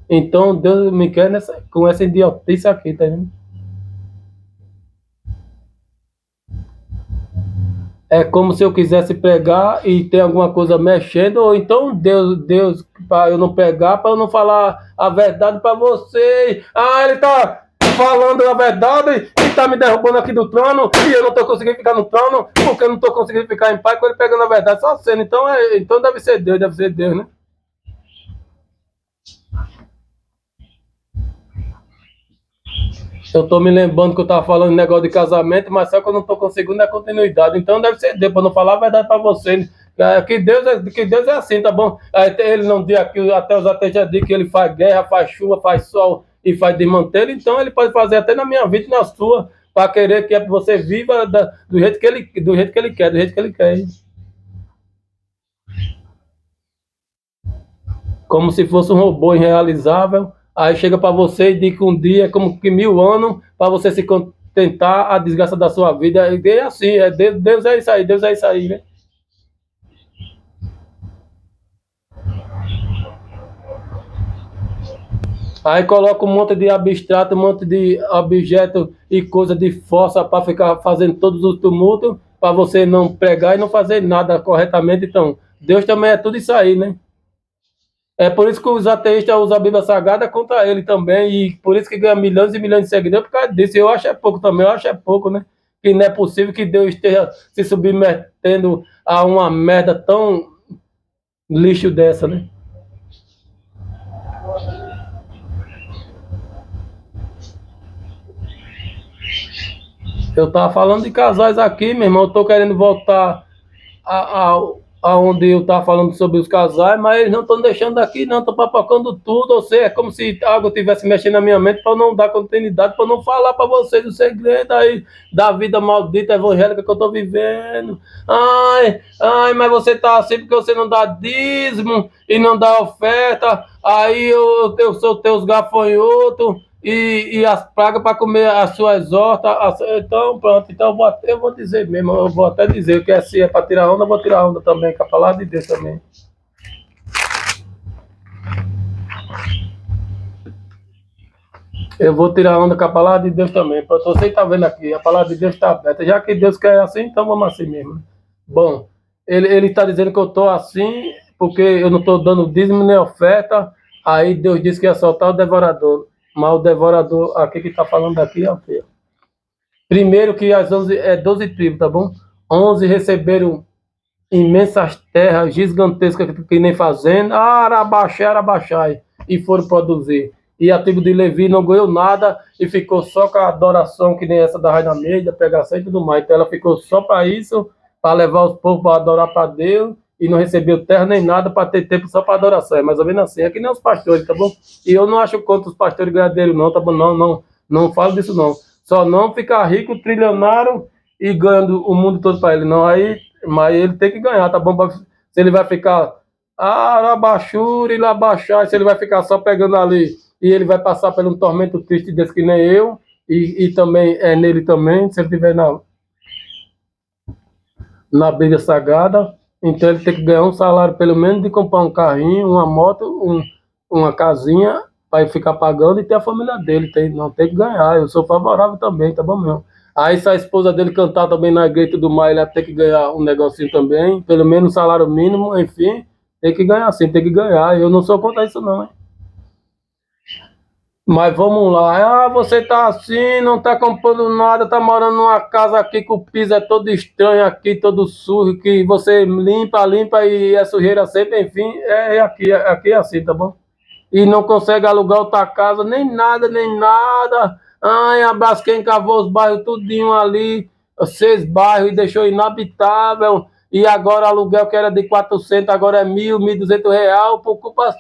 Então Deus me quer com essa idiotice aqui, tá vendo? É como se eu quisesse pregar e tem alguma coisa mexendo, ou então Deus para eu não pregar, para eu não falar a verdade para vocês. Ah, ele tá falando a verdade e tá me derrubando aqui do trono e eu não tô conseguindo ficar no trono porque eu não tô conseguindo ficar em paz com ele pegando a verdade só sendo. Então deve ser Deus, né? Eu tô me lembrando que eu tava falando negócio de casamento, mas só que eu não tô conseguindo a continuidade. Então deve ser Deus, para não falar a verdade para você. Que Deus é assim, tá bom? Ele não diz aqui, até os ateus já dizem que ele faz guerra, faz chuva, faz sol e faz desmantelho. Então ele pode fazer até na minha vida e na sua, para querer que você viva do jeito que ele quer, do jeito que ele quer. Como se fosse um robô irrealizável. Aí chega para você e diz que um dia é como que 1000 anos para você se contentar a desgraça da sua vida. E é assim, Deus é isso aí, Deus é isso aí, né? Aí coloca um monte de abstrato, um monte de objeto e coisa de força para ficar fazendo todos os tumultos, para você não pregar e não fazer nada corretamente. Então, Deus também é tudo isso aí, né? É por isso que os ateístas usam a Bíblia Sagrada contra ele também, e por isso que ganha milhões e milhões de seguidores por causa disso. Eu acho é pouco também, eu acho é pouco, né? Que não é possível que Deus esteja se submetendo a uma merda tão lixo dessa, né? Eu tava falando de casais aqui, meu irmão, eu tô querendo voltar aonde eu estava falando sobre os casais, mas eles não estão deixando aqui, não, estão papocando tudo. Ou seja, é como se algo estivesse mexendo na minha mente para não dar continuidade, para não falar para vocês o segredo aí da vida maldita evangélica que eu estou vivendo. Ai, mas você está assim porque você não dá dízimo e não dá oferta, aí eu sou teus gafanhotos e as pragas para comer as suas hortas. Então, pronto. Então, eu vou dizer mesmo. Eu vou até dizer que se é para tirar onda, eu vou tirar onda também, com a palavra de Deus também. Eu vou tirar onda com a palavra de Deus também. Pronto, você está vendo aqui, a palavra de Deus está aberta. Já que Deus quer assim, então vamos assim mesmo. Bom, ele está dizendo que eu estou assim, porque eu não estou dando dízimo nem oferta. Aí Deus disse que ia soltar o devorador. Mas o devorador aqui que está falando aqui é o quê? Primeiro que as 11, 12 tribos, tá bom? 11 receberam imensas terras gigantescas que nem fazenda, arabaxai, arabaxai, e foram produzir. E a tribo de Levi não ganhou nada e ficou só com a adoração, que nem essa da Rainha Meia, pregação e tudo mais. Então ela ficou só para isso, para levar os povos para adorar para Deus, e não recebeu terra nem nada para ter tempo só para adoração. É mais ou menos assim, é que nem os pastores, tá bom? E eu não acho contra os pastores gradeiros, não, tá bom? Não falo disso, não. Só não ficar rico, trilionário e ganhando o mundo todo para ele, não. Aí, mas ele tem que ganhar, tá bom? Se ele vai ficar arabaxure, labaxar, se ele vai ficar só pegando ali e ele vai passar por um tormento triste desse que nem eu, e também é nele também, se ele estiver na Bíblia Sagrada. Então ele tem que ganhar um salário pelo menos de comprar um carrinho, uma moto, uma casinha para ele ficar pagando e ter a família dele. Não tem que ganhar. Eu sou favorável também, tá bom mesmo. Aí se a esposa dele cantar também na igreja e tudo mais, ele vai ter que ganhar um negocinho também, pelo menos um salário mínimo, enfim, tem que ganhar sim, tem que ganhar. Eu não sou contra isso não, hein? Mas vamos lá. Ah, você tá assim, não tá comprando nada, tá morando numa casa aqui que o piso é todo estranho aqui, todo sujo, que você limpa, limpa e é sujeira sempre, enfim, aqui é assim, tá bom? E não consegue alugar outra casa, nem nada, nem nada. Ai, a Braskem cavou os bairros tudinho ali, 6 bairros e deixou inabitável. E agora o aluguel que era de 400, agora é 1.000, 1.200 reais, por culpa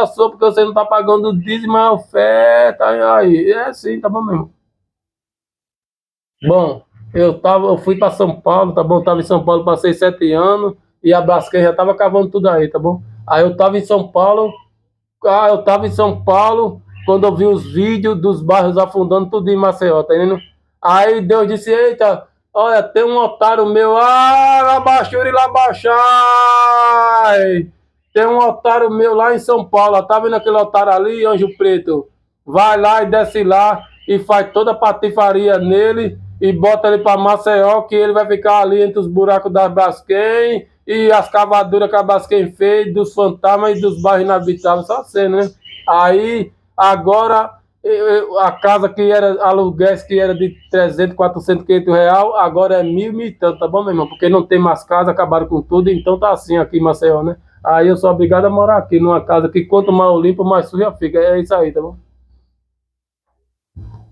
sua, porque você não tá pagando o dízimo, a oferta, aí, é assim, tá bom mesmo. Bom, eu fui para São Paulo, tá bom? Eu tava em São Paulo, passei 7 anos, e a Braskem já tava cavando tudo aí, tá bom? Aí eu tava em São Paulo quando eu vi os vídeos dos bairros afundando tudo em Maceió, tá entendendo? Aí Deus disse, eita, olha, tem um otário meu, Labachuri, Labachai! Tem um otário meu lá em São Paulo, tá vendo aquele otário ali, Anjo Preto? Vai lá e desce lá e faz toda a patifaria nele e bota ele para Maceió, que ele vai ficar ali entre os buracos das Braskem e as cavaduras que a Braskem fez, dos fantasmas e dos bairros inabitáveis, só sendo, né? Aí, agora, a casa que era aluguéis, que era de 300, 400, 500 real, agora é 1.000 e tanto, tá bom, meu irmão? Porque não tem mais casa, acabaram com tudo, então tá assim aqui em Maceió, né? Aí eu sou obrigado a morar aqui, numa casa que quanto mais eu limpo, mais suja fica. É isso aí, tá bom?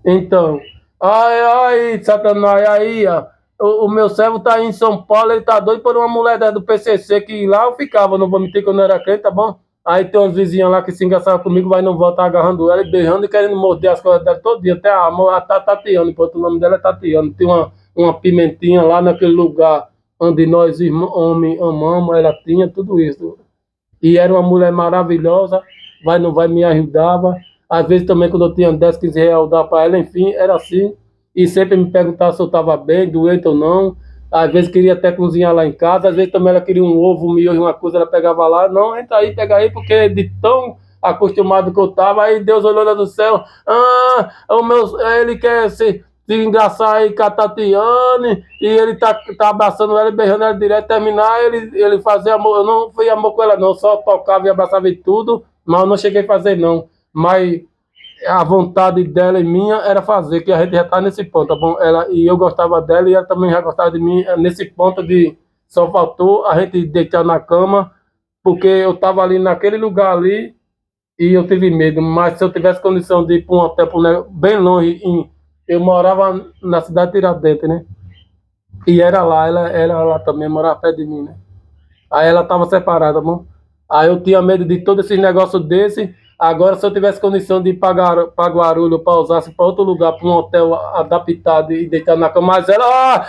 Então, ai, Satanás, aí, ó, o meu servo tá aí em São Paulo, ele tá doido por uma mulher do PCC, que lá eu ficava, não vou mentir que eu não era crente, tá bom? Aí tem umas vizinhas lá que se engraçavam comigo, vai não voltar agarrando ela e beijando e querendo morder as coisas dela todo dia, até a Tatiana, enquanto o nome dela é Tatiana. Tem uma pimentinha lá naquele lugar onde nós, homens, amamos, ela tinha tudo isso. E era uma mulher maravilhosa, vai não vai, me ajudava. Às vezes também, quando eu tinha 10, 15 reais, eu dava para ela, enfim, era assim. E sempre me perguntava se eu estava bem, doente ou não. Às vezes queria até cozinhar lá em casa, às vezes também ela queria um ovo, um miojo, uma coisa, ela pegava lá. Não, entra aí, pega aí, porque de tão acostumado que eu estava, aí Deus olhou lá do céu, ele quer se engraçar aí com a Tatiane, e ele tá abraçando ela e beijando ela direto, terminar, ele fazia amor, eu não fui amor com ela não, só tocava e abraçava e tudo, mas eu não cheguei a fazer não, mas a vontade dela e minha era fazer, que a gente já tá nesse ponto, tá bom? E eu gostava dela e ela também já gostava de mim, nesse ponto de só faltou a gente deitar na cama, porque eu tava ali naquele lugar ali, e eu tive medo, mas se eu tivesse condição de ir para um hotel bem longe, eu morava na cidade de Tiradentes, né? E era lá, ela era lá também, morava perto de mim, né? Aí ela estava separada, bom? Aí eu tinha medo de todo esse negócio desse. Agora, se eu tivesse condição de ir para Guarulhos, para Osasco, para outro lugar, para um hotel adaptado e deitar na cama, mas ela,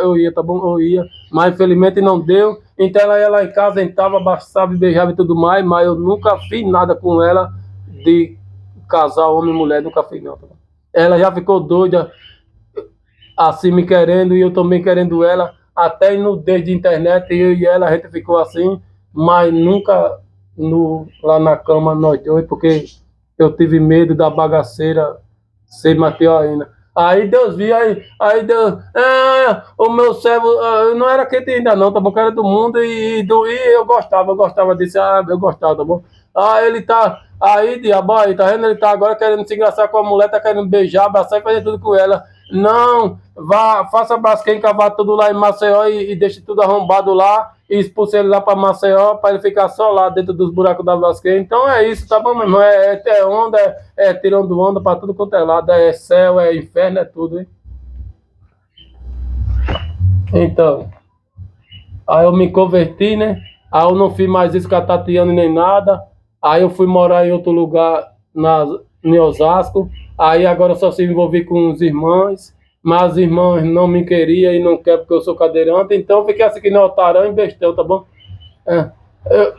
eu ia, tá bom? Eu ia. Mas infelizmente não deu. Então ela ia lá em casa, entrava, abraçava e beijava e tudo mais, mas eu nunca fiz nada com ela de casal, homem e mulher, nunca fiz não, tá bom? Ela já ficou doida, assim me querendo e eu também querendo ela, até no desde internet, eu e ela, a gente ficou assim, mas nunca lá na cama nós dois, porque eu tive medo da bagaceira ser mais pior ainda. Aí Deus viu, aí Deus, o meu servo, eu não era crente ainda não, tá bom? Que era do mundo e eu gostava disso, eu gostava, tá bom? Ele tá, aí diabo, aí, tá vendo? Ele tá agora querendo se engraçar com a mulher, tá querendo beijar, abraçar e fazer tudo com ela. Não, vá, faça Braskem, cavar tudo lá em Maceió e deixe tudo arrombado lá e expulse ele lá para Maceió para ele ficar só lá dentro dos buracos da Braskem. Então é isso, tá bom, meu irmão? É onda, tirando onda para tudo quanto é lado, é céu, é inferno, é tudo, hein? Então, aí eu me converti, né? Aí eu não fiz mais isso com a Tatiana nem nada. Aí eu fui morar em outro lugar em Osasco. Aí agora eu só se envolvi com os irmãos. Mas os irmãos não me queriam e não querem porque eu sou cadeirante. Então eu fiquei assim que nem otarão e bestão, tá bom? É, eu,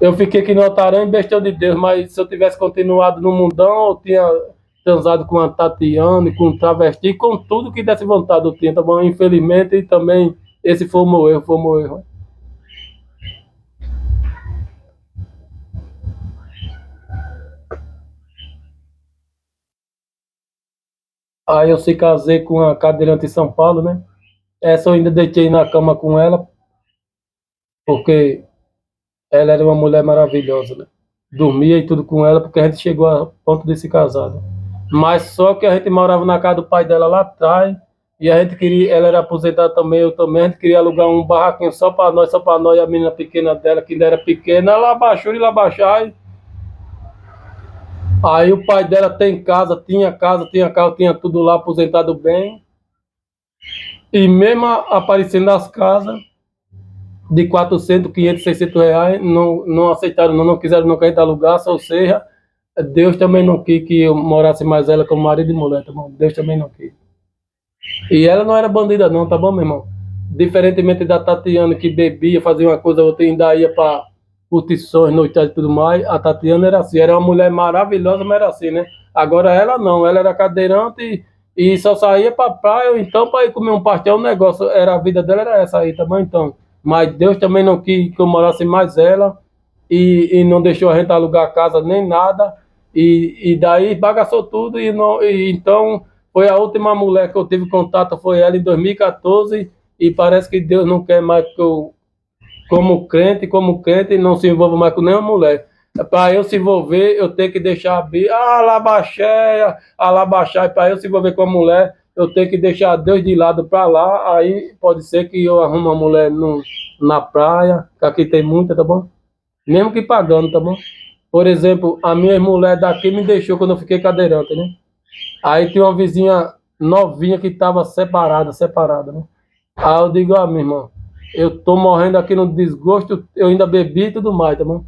eu fiquei aqui no otarão e bestão de Deus. Mas se eu tivesse continuado no mundão, eu tinha transado com a Tatiana, com um travesti, com tudo que desse vontade eu tinha, tá bom? Infelizmente também esse foi o meu erro, foi o meu erro. Aí eu se casei com uma cadeirante em São Paulo, né? Essa eu ainda deitei na cama com ela, porque ela era uma mulher maravilhosa, né? Dormia e tudo com ela, porque a gente chegou a ponto de se casar, né? Mas só que a gente morava na casa do pai dela lá atrás, e a gente queria, ela era aposentada também, eu também, a gente queria alugar um barraquinho só para nós, e a menina pequena dela, que ainda era pequena, ela baixou e lá baixar. Aí o pai dela tem casa, tinha tudo lá aposentado bem. E mesmo aparecendo nas casas de 400, 500, 600 reais, não aceitaram, não quiseram não querer alugar, ou seja, Deus também não quis que eu morasse mais ela como marido e mulher, tá bom? Deus também não quis. E ela não era bandida não, tá bom, meu irmão? Diferentemente da Tatiana, que bebia, fazia uma coisa, outra, ainda ia para curtições, noitadas e tudo mais, a Tatiana era assim, era uma mulher maravilhosa, mas era assim, né? Agora ela não, ela era cadeirante e só saía para praia, ou então para ir comer um pastel, um negócio, era, a vida dela era essa aí, tá bom? Então, mas Deus também não quis que eu morasse mais ela, e não deixou a gente alugar a casa nem nada, e daí bagaçou tudo, e então foi a última mulher que eu tive contato, foi ela em 2014, e parece que Deus não quer mais que eu, como crente, não se envolva mais com nenhuma mulher. Para eu se envolver, eu tenho que deixar a labaxéia, para eu se envolver com a mulher, eu tenho que deixar Deus de lado para lá, aí pode ser que eu arrume uma mulher na praia, que aqui tem muita, tá bom? Mesmo que pagando, tá bom? Por exemplo, a minha mulher daqui me deixou quando eu fiquei cadeirante, né? Aí tem uma vizinha novinha que estava separada, né? Aí eu digo, minha irmã, eu tô morrendo aqui no desgosto, eu ainda bebi e tudo mais, tá bom?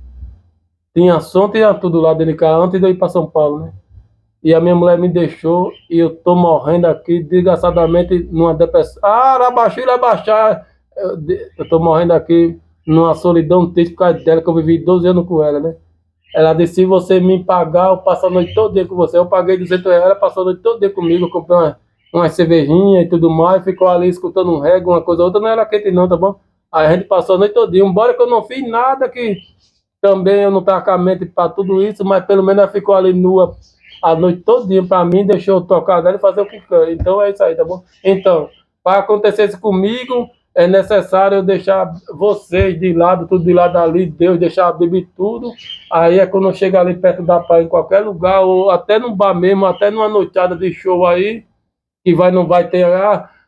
Tinha som, tinha tudo lá dentro de casa antes de eu ir para São Paulo, né? E a minha mulher me deixou e eu tô morrendo aqui, desgraçadamente, numa depressão. Abaixar. Eu tô morrendo aqui numa solidão triste por causa dela, que eu vivi 12 anos com ela, né? Ela disse, se você me pagar, eu passo a noite todo dia com você. Eu paguei 200 reais, ela passou a noite todo dia comigo, eu comprei uma cervejinha e tudo mais, ficou ali escutando um reggae, uma coisa ou outra, não era quente não, tá bom? Aí a gente passou a noite todo dia, embora que eu não fiz nada, que também eu não estava com a mente para tudo isso, mas pelo menos ela ficou ali nua a noite todinha para mim, deixou eu tocar dela e fazer o que quer. Então é isso aí, tá bom? Então, para acontecer isso comigo, é necessário eu deixar vocês de lado, tudo de lado ali, Deus deixar a Bíblia tudo. Aí é quando eu chego ali perto da praia, em qualquer lugar, ou até num bar mesmo, até numa noitada de show aí, que não vai ter,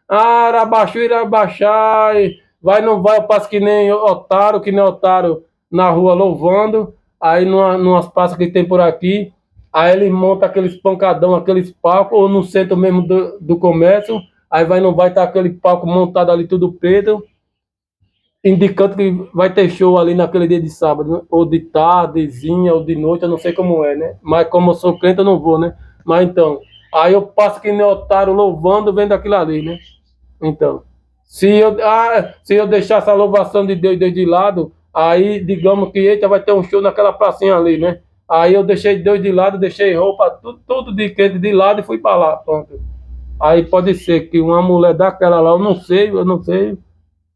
arabaixu, irabaixai, vai, não vai, eu passo que nem otário na rua louvando, aí numas praças que tem por aqui, aí eles montam aqueles pancadão, aqueles palcos, ou no centro mesmo do comércio, aí não vai estar aquele palco montado ali tudo preto, indicando que vai ter show ali naquele dia de sábado, né? Ou de tardezinha, ou de noite, eu não sei como é, né? Mas como eu sou crente, eu não vou, né? Mas então, aí eu passo que nem otário louvando, vendo aquilo ali, né? Então, se eu deixar essa louvação de Deus de lado, aí digamos que eita, vai ter um show naquela pracinha ali, né? Aí eu deixei Deus de lado, deixei roupa, tudo de crente de lado e fui para lá, pronto. Aí pode ser que uma mulher daquela lá, eu não sei,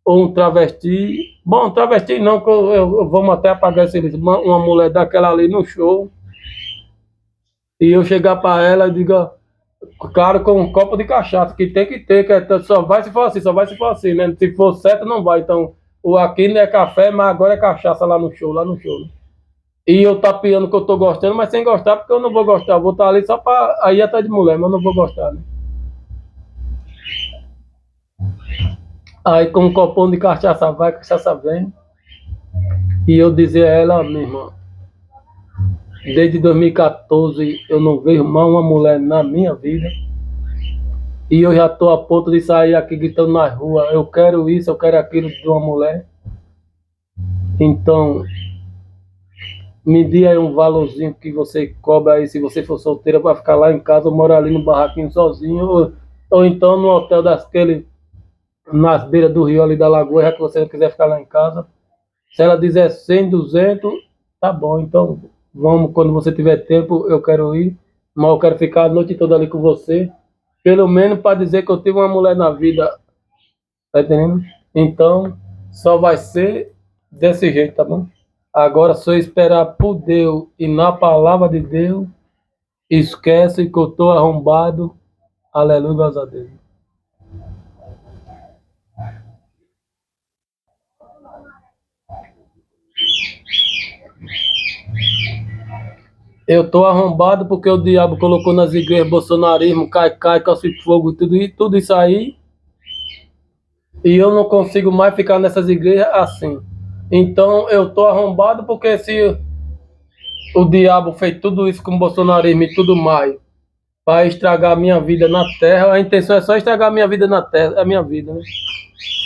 ou um travesti. Bom, travesti não, que vamos até apagar esse serviço. Uma mulher daquela ali no show, e eu chegar para ela e diga, claro, com um copo de cachaça, que tem que ter, que só vai se for assim, só vai se for assim, né? Se for certo, não vai. Então, o aqui não é café, mas agora é cachaça lá no show, né? E eu tapeando que eu tô gostando, mas sem gostar, porque eu não vou gostar. Eu vou estar ali só para ir atrás de mulher, mas eu não vou gostar, né? Aí com um copão de cachaça vai, cachaça vem. E eu dizer a ela, minha irmã, desde 2014 eu não vejo mais uma mulher na minha vida. E eu já estou a ponto de sair aqui gritando na rua, eu quero isso, eu quero aquilo de uma mulher. Então, me dê aí um valorzinho que você cobra aí, se você for solteira, para ficar lá em casa, ou morar ali no barraquinho sozinho, ou então no hotel daquele, nas beiras do rio ali da lagoa, já que você não quiser ficar lá em casa. Se ela dizer 100, 200, tá bom, então vamos, quando você tiver tempo, eu quero ir, mas eu quero ficar a noite toda ali com você, pelo menos para dizer que eu tive uma mulher na vida, tá entendendo? Então, só vai ser desse jeito, tá bom? Agora, se eu esperar por Deus e na palavra de Deus, esquece que eu tô arrombado, Aleluia, graças a Deus. Eu tô arrombado porque o diabo colocou nas igrejas bolsonarismo, cai, cospe fogo, tudo isso aí, e eu não consigo mais ficar nessas igrejas assim. Então eu tô arrombado porque se o diabo fez tudo isso com o bolsonarismo e tudo mais, para estragar a minha vida na terra, a intenção é só estragar a minha vida na terra, a minha vida, né?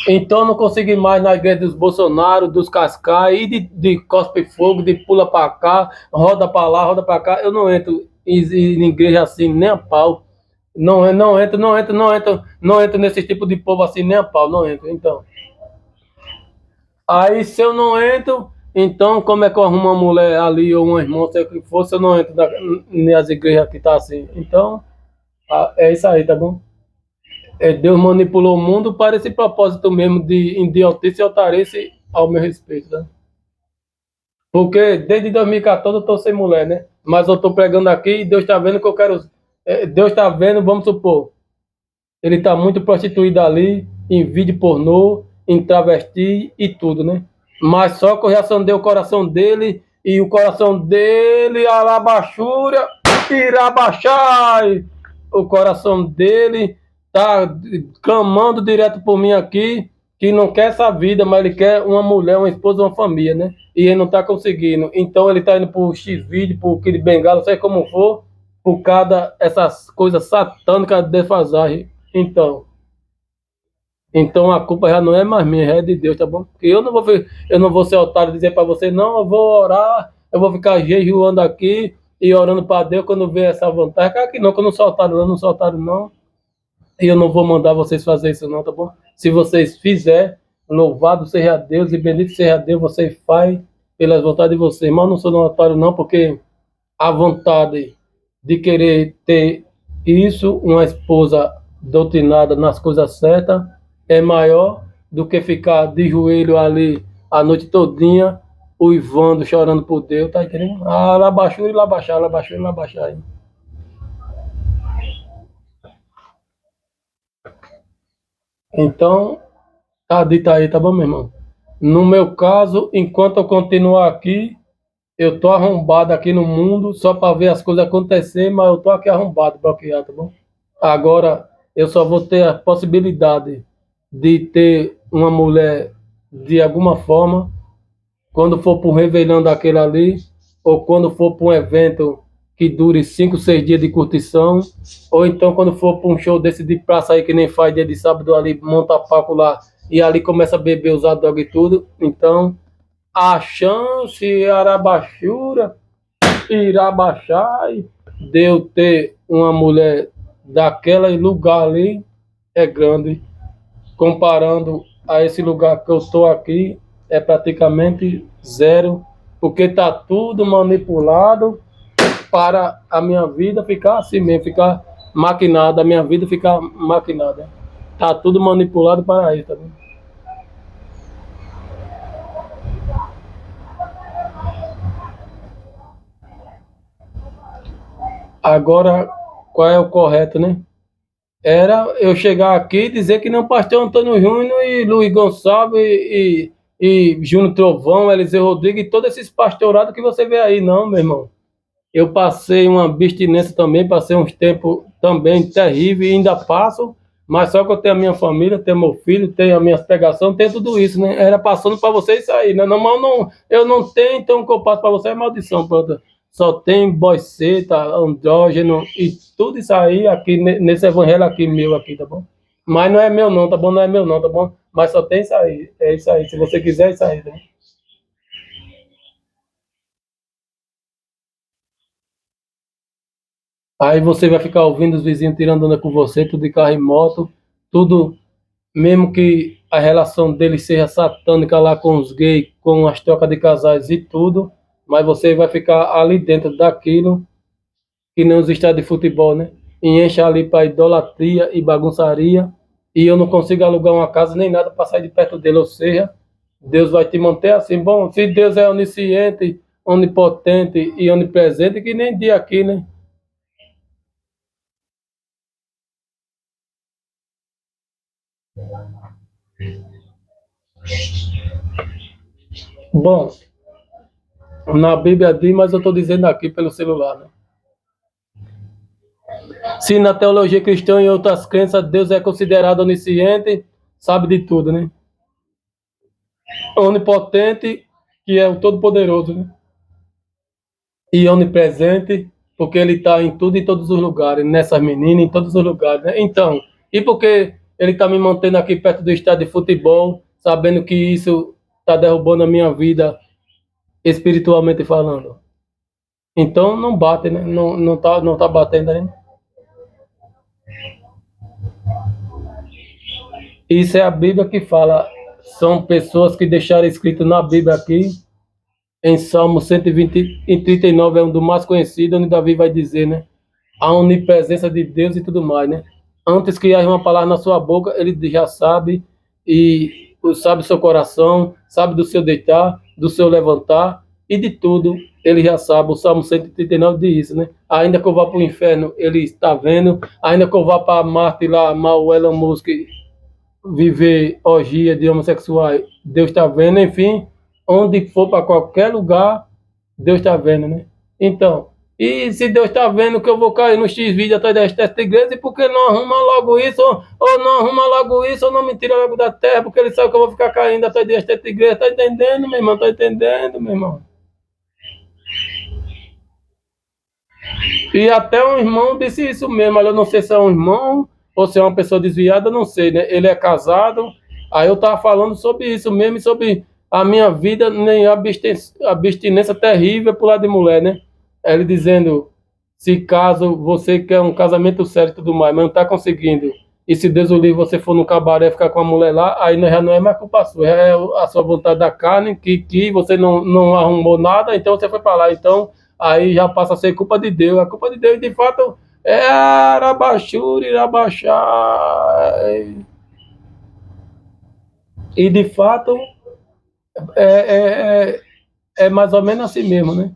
Então eu não consigo ir mais na igreja dos Bolsonaro, dos Cascai, e de cospe fogo, de pula pra cá, roda pra lá, roda pra cá. Eu não entro em igreja assim, nem a pau. Não entro nesse tipo de povo assim, nem a pau, não entro. Então, aí se eu não entro, então como é que eu arrumo uma mulher ali ou um irmão, sei o que for, se eu não entro nas igrejas que tá assim? Então, é isso aí, tá bom? Deus manipulou o mundo para esse propósito mesmo de idiotice e altarice ao meu respeito, né? Porque desde 2014 eu estou sem mulher, né? Mas eu estou pregando aqui e Deus está vendo que eu quero. Deus está vendo, vamos supor, ele está muito prostituído ali, em vídeo pornô, em travesti e tudo, né? Mas só que eu já sondei o coração dele e o coração dele, alabachura, irabachai. O coração dele tá clamando direto por mim aqui, que não quer essa vida, mas ele quer uma mulher, uma esposa, uma família, né? E ele não tá conseguindo. Então ele tá indo pro X-Vídeo, pro Kid Bengala, sei como for, por causa dessas coisas satânicas de defasagem. Então a culpa já não é mais minha, já é de Deus, tá bom? Porque eu não vou ser otário e dizer para você, não, eu vou orar, eu vou ficar jejuando aqui e orando para Deus quando ver essa vantagem. Cara, que não, que eu não sou otário, eu não sou otário, não. E eu não vou mandar vocês fazer isso, não, tá bom? Se vocês fizerem, louvado seja Deus e bendito seja Deus, vocês faz pelas vontades de vocês. Mas eu não sou otário, não, porque a vontade de querer ter isso, uma esposa doutrinada nas coisas certas, é maior do que ficar de joelho ali a noite todinha, uivando, chorando por Deus, tá entendendo? Ah, lá baixou e lá baixar, lá baixou e lá baixar. Então, tá dito aí, tá bom, meu irmão? No meu caso, enquanto eu continuar aqui, eu tô arrombado aqui no mundo só para ver as coisas acontecer, mas eu tô aqui arrombado, bloqueado, tá bom? Agora eu só vou ter a possibilidade de ter uma mulher de alguma forma quando for para um Réveillon daquele ali, ou quando for para um evento que dure 5, 6 dias de curtição, ou então quando for para um show desse de praça aí que nem faz dia de sábado ali, monta palco lá e ali começa a beber, usar droga e tudo. Então a chance, Arabachura, Irabachai, de eu ter uma mulher daquela lugar ali é grande. Comparando a esse lugar que eu estou aqui, é praticamente zero, porque está tudo manipulado para a minha vida ficar assim mesmo, ficar maquinada, a minha vida ficar maquinada. Está tudo manipulado para isso, tá vendo? Agora, qual é o correto, né? Era eu chegar aqui e dizer que não pastor Antônio Júnior e Luiz Gonçalves e Júnior Trovão, Eliseu Rodrigues e todos esses pastorados que você vê aí, não, meu irmão. Eu passei uma abstinência também, passei uns tempos também terríveis e ainda passo, mas só que eu tenho a minha família, tenho meu filho, tenho as minhas pregações, tenho tudo isso, né? Era passando para vocês aí, né? Não, mas eu não tenho, então o que eu passo para você é maldição, pronto. Só tem boiceta, andrógeno e tudo isso aí aqui nesse evangelho aqui meu aqui, tá bom? Mas não é meu não, tá bom? Não é meu não, tá bom? Mas só tem isso aí, é isso aí. Se você quiser, é isso aí, tá bom? Aí você vai ficar ouvindo os vizinhos tirando onda com você, tudo de carro e moto, tudo, mesmo que a relação deles seja satânica lá com os gays, com as trocas de casais e tudo, mas você vai ficar ali dentro daquilo, que nem os estádios de futebol, né? E enche ali para idolatria e bagunçaria, e eu não consigo alugar uma casa nem nada para sair de perto dele, ou seja, Deus vai te manter assim. Bom, se Deus é onisciente, onipotente e onipresente, que nem dia aqui, né? Bom, na Bíblia diz, mas eu estou dizendo aqui pelo celular, né? Se na teologia cristã e outras crenças Deus é considerado onisciente, sabe de tudo, né? Onipotente, que é o Todo-Poderoso, né? E onipresente, porque ele está em tudo e em todos os lugares, nessas meninas, em todos os lugares, né? Então, e porque ele está me mantendo aqui perto do estádio de futebol, sabendo que isso está derrubando a minha vida espiritualmente falando. Então não bate, né? Não tá batendo ainda. Isso é a Bíblia que fala. São pessoas que deixaram escrito na Bíblia aqui, em Salmo 120, em 39, é um do mais conhecido, onde Davi vai dizer, né? A onipresença de Deus e tudo mais, né? Antes que haja uma palavra na sua boca, ele já sabe, e sabe do seu coração, sabe do seu deitar, do seu levantar, e de tudo ele já sabe. O Salmo 139 diz isso, né? Ainda que eu vá para o inferno, ele está vendo. Ainda que eu vá para Marte lá, mal o Elon Musk, viver orgia de homossexuais, Deus está vendo. Enfim, onde for, para qualquer lugar, Deus está vendo, né? Então, e se Deus está vendo que eu vou cair no X-vídeo atrás desta igreja, e por que não arruma logo isso, ou não arruma logo isso, ou não me tira logo da terra, porque ele sabe que eu vou ficar caindo atrás desta igreja. Tá entendendo, meu irmão? Tá entendendo, meu irmão? E até um irmão disse isso mesmo. Olha, eu não sei se é um irmão ou se é uma pessoa desviada, não sei, né? Ele é casado. Aí eu tava falando sobre isso mesmo, e sobre a minha vida, nem abstinência terrível por lado de mulher, né? Ele dizendo, se caso você quer um casamento sério e tudo mais, mas não tá conseguindo, e se Deus o livre, você for no cabaré ficar com a mulher lá, aí já não é mais culpa sua, é a sua vontade da carne, que você não arrumou nada, então você foi para lá. Então aí já passa a ser culpa de Deus. A culpa de Deus, de fato, é Arabachuri, Rabachá. E de fato, é, é, é mais ou menos assim mesmo, né?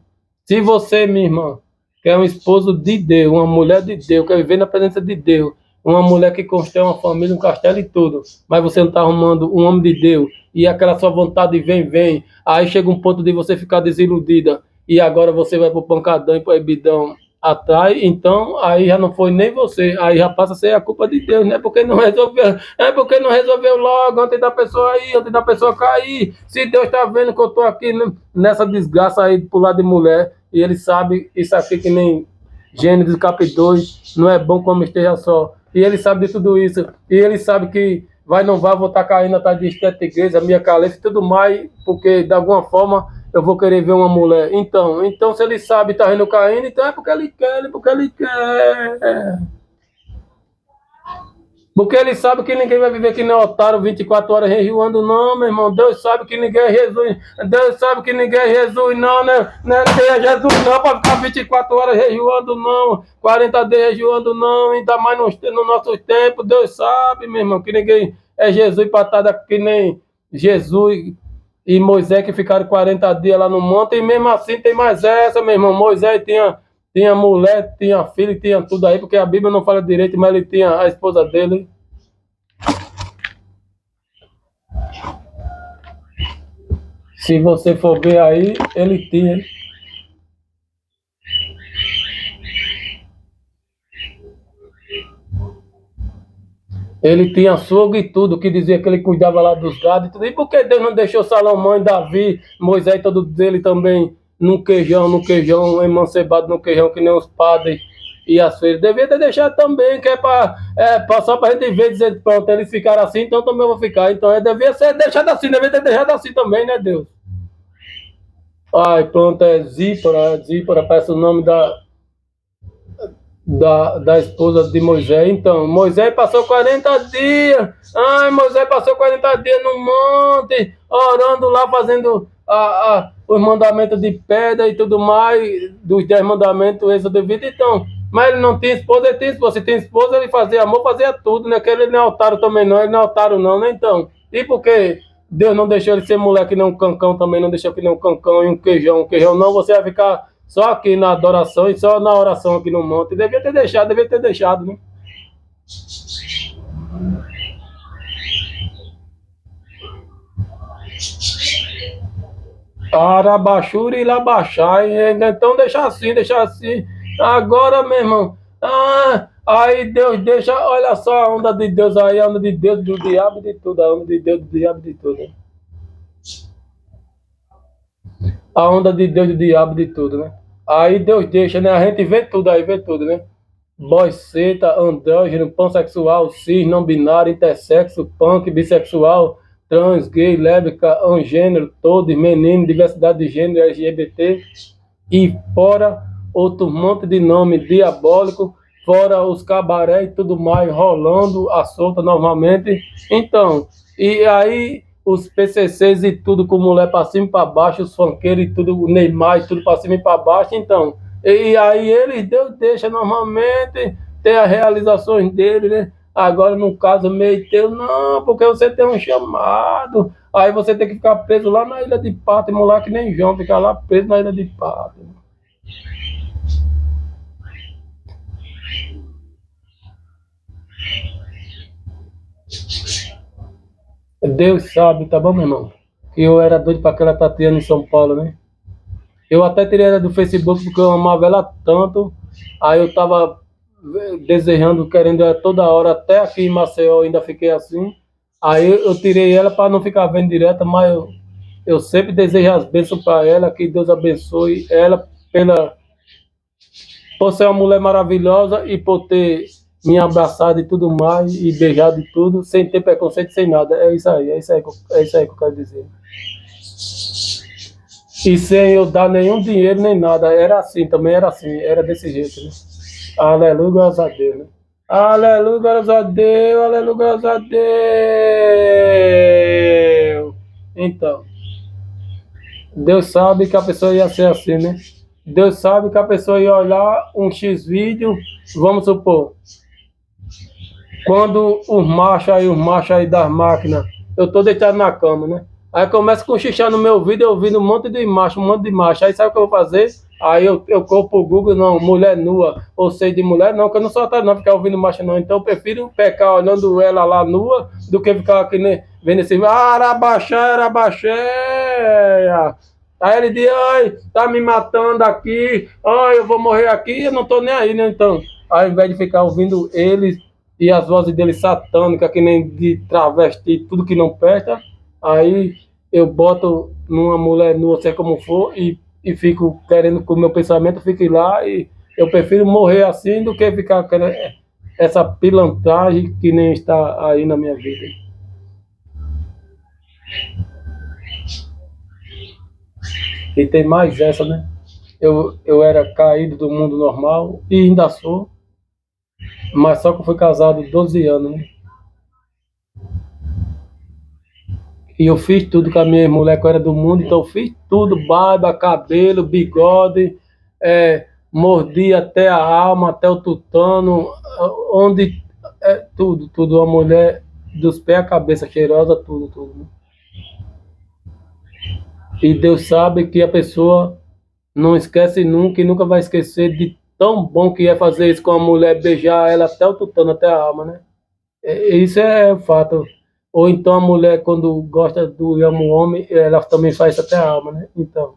Se você, minha irmã, quer um esposo de Deus, uma mulher de Deus, quer viver na presença de Deus, uma mulher que constrói uma família, um castelo e tudo, mas você não está arrumando um homem de Deus, e aquela sua vontade vem, aí chega um ponto de você ficar desiludida, e agora você vai pro pancadão e pro proibidão atrás, então aí já não foi nem você, aí já passa a ser a culpa de Deus, né? Porque não resolveu, é porque não resolveu logo, antes da pessoa ir, antes da pessoa cair. Se Deus está vendo que eu estou aqui nessa desgraça aí pro lado de mulher, e ele sabe isso aqui que nem Gênesis capítulo 2, não é bom como esteja só. E ele sabe de tudo isso, e ele sabe que não vai, vou estar caindo atrás de esteta igreja, minha caleça e tudo mais, porque de alguma forma eu vou querer ver uma mulher. Então se ele sabe que está indo caindo, então é porque ele quer, porque ele quer. Porque ele sabe que ninguém vai viver que nem otário 24 horas rejoando, não, meu irmão. Deus sabe que ninguém é Jesus. Deus sabe que ninguém é Jesus, não, né? Não é Jesus, não, para ficar 24 horas rejoando, não. 40 dias rejoando, não. Ainda mais no nosso tempo. Deus sabe, meu irmão, que ninguém é Jesus para estar que nem Jesus e Moisés, que ficaram 40 dias lá no monte. E mesmo assim tem mais essa, meu irmão. Moisés tinha mulher, tinha filho, tinha tudo aí, porque a Bíblia não fala direito, mas ele tinha a esposa dele. Se você for ver aí, ele tinha. Ele tinha açougue e tudo, que dizia que ele cuidava lá dos gados e tudo. E por que Deus não deixou Salomão e Davi, Moisés e todos eles também no queijão, emancebado no queijão, que nem os padres e as feiras? Devia ter deixado também, que só para a gente ver, dizer, pronto, eles ficaram assim, então também eu vou ficar. Então devia ser deixado assim, devia ter deixado assim também, né, Deus? Ai, pronto, é Zípora, parece o nome da esposa de Moisés. Então, Moisés passou 40 dias. Ai, Moisés passou 40 dias no monte, orando lá, fazendo os mandamentos de pedra e tudo mais, dos 10 mandamentos, êxodo 20. Então, mas ele não tinha esposa, ele tinha esposa. Se tem esposa, ele fazia amor, fazia tudo, né? Que ele não é otário também, não. Ele não é otário, não, né? Então, e por que Deus não deixou ele ser mulher que nem um cancão também, não deixou que nem um cancão e um queijão? Um queijão não, você vai ficar só aqui na adoração e só na oração aqui no monte. Devia ter deixado, né? Arabaxura e Labaxai. Então deixa assim, deixa assim. Agora, meu irmão. Aí Deus deixa, olha só a onda de Deus aí, a onda de Deus, do diabo de tudo, a onda de Deus, do diabo de tudo. Né? A onda de Deus, do diabo de tudo, né? Aí Deus deixa, né? A gente vê tudo, né? Boiceta, andrógeno, pansexual, cis, não binário, intersexo, punk, bissexual, trans, gay, lésbica, angênero, todos, menino, diversidade de gênero, LGBT, e fora outro monte de nome diabólico, fora os cabaré e tudo mais rolando à solta novamente. Então, e aí os PCCs e tudo com mulher para cima e para baixo, os funkeiros e tudo, o Neymar e tudo para cima e para baixo. Então, e aí eles, Deus deixa normalmente ter as realizações dele, né? Agora, no caso meio teu, não, porque você tem um chamado. Aí você tem que ficar preso lá na Ilha de Pátimo, lá que nem João, ficar lá preso na Ilha de Pátimo. Deus sabe, tá bom, meu irmão? Que eu era doido para aquela Tatiana em São Paulo, né? Eu até tirei ela do Facebook porque eu amava ela tanto. Aí eu tava desejando, querendo ela toda hora, até aqui em Maceió eu ainda fiquei assim. Aí eu tirei ela para não ficar vendo direto, mas eu sempre desejo as bênçãos para ela, que Deus abençoe ela pela, por ser uma mulher maravilhosa e por ter me abraçado e tudo mais, e beijado e tudo, sem ter preconceito, sem nada. É isso aí, é isso aí que eu quero dizer. E sem eu dar nenhum dinheiro nem nada. Era assim, também era assim, era desse jeito, né? Aleluia, graças a Deus, né? Aleluia, graças a Deus, aleluia, graças a Deus. Então, Deus sabe que a pessoa ia ser assim, né? Deus sabe que a pessoa ia olhar um X vídeo, vamos supor, quando os machos aí das máquinas, eu tô deitado na cama, né? Aí começa a cochichar no meu vídeo, eu ouvindo um monte de macho, um monte de macho. Aí sabe o que eu vou fazer? Aí eu corro pro Google, não, mulher nua, ou sei de mulher, não, que eu não sou otário não ficar ouvindo macho não. Então eu prefiro pecar olhando ela lá nua, do que ficar aqui, né, vendo esse, arabaxé, arabaxé. Aí ele diz, ai, tá me matando aqui, ai, eu vou morrer aqui, eu não tô nem aí, né, então. Aí, ao invés de ficar ouvindo eles e as vozes dele satânicas, que nem de travesti, tudo que não presta, aí eu boto numa mulher nua, sei como for, e fico querendo que o meu pensamento fique lá, e eu prefiro morrer assim do que ficar querendo essa pilantragem que nem está aí na minha vida. E tem mais essa, né? Eu era caído do mundo normal, e ainda sou, mas só que eu fui casado 12 anos, né? E eu fiz tudo com a minha mulher que eu era do mundo, então eu fiz tudo, barba, cabelo, bigode, mordi até a alma, até o tutano, onde tudo, tudo, a mulher dos pés à cabeça, cheirosa, tudo, tudo. Né? E Deus sabe que a pessoa não esquece nunca e nunca vai esquecer de tão bom que é fazer isso com a mulher, beijar ela até o tutano, até a alma, né? Isso é fato. Ou então a mulher, quando gosta do e ama o homem, ela também faz isso até a alma, né? Então,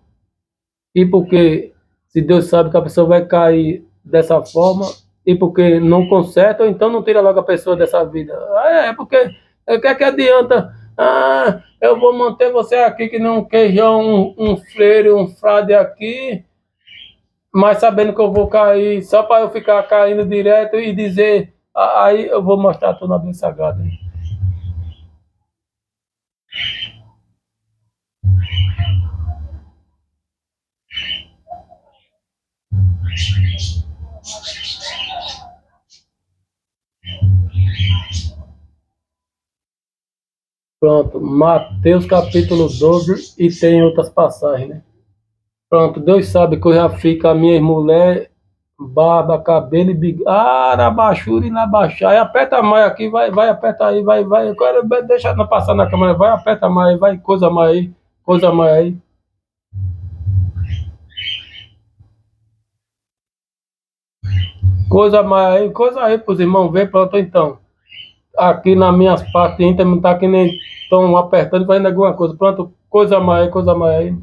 e porque se Deus sabe que a pessoa vai cair dessa forma, e porque não conserta, ou então não tira logo a pessoa dessa vida. Porque o que é que adianta? Eu vou manter você aqui que não queijão um freire, um frade aqui, mas sabendo que eu vou cair, só para eu ficar caindo direto e dizer, aí eu vou mostrar tudo na Bíblia Sagrada. Pronto, Mateus capítulo 12 e tem outras passagens, né? Pronto, Deus sabe que eu já fico a minha mulher, barba, cabelo e bigode. Na baixura e na baixar. E aperta mais aqui, vai, aperta aí, vai. Eu quero deixa não passar na câmera, vai, aperta mais, vai, coisa mais aí. Coisa aí pros irmãos ver, pronto, então. Aqui nas minhas partes íntimas, não tá que nem estão apertando, fazendo alguma coisa. Pronto, coisa mais aí.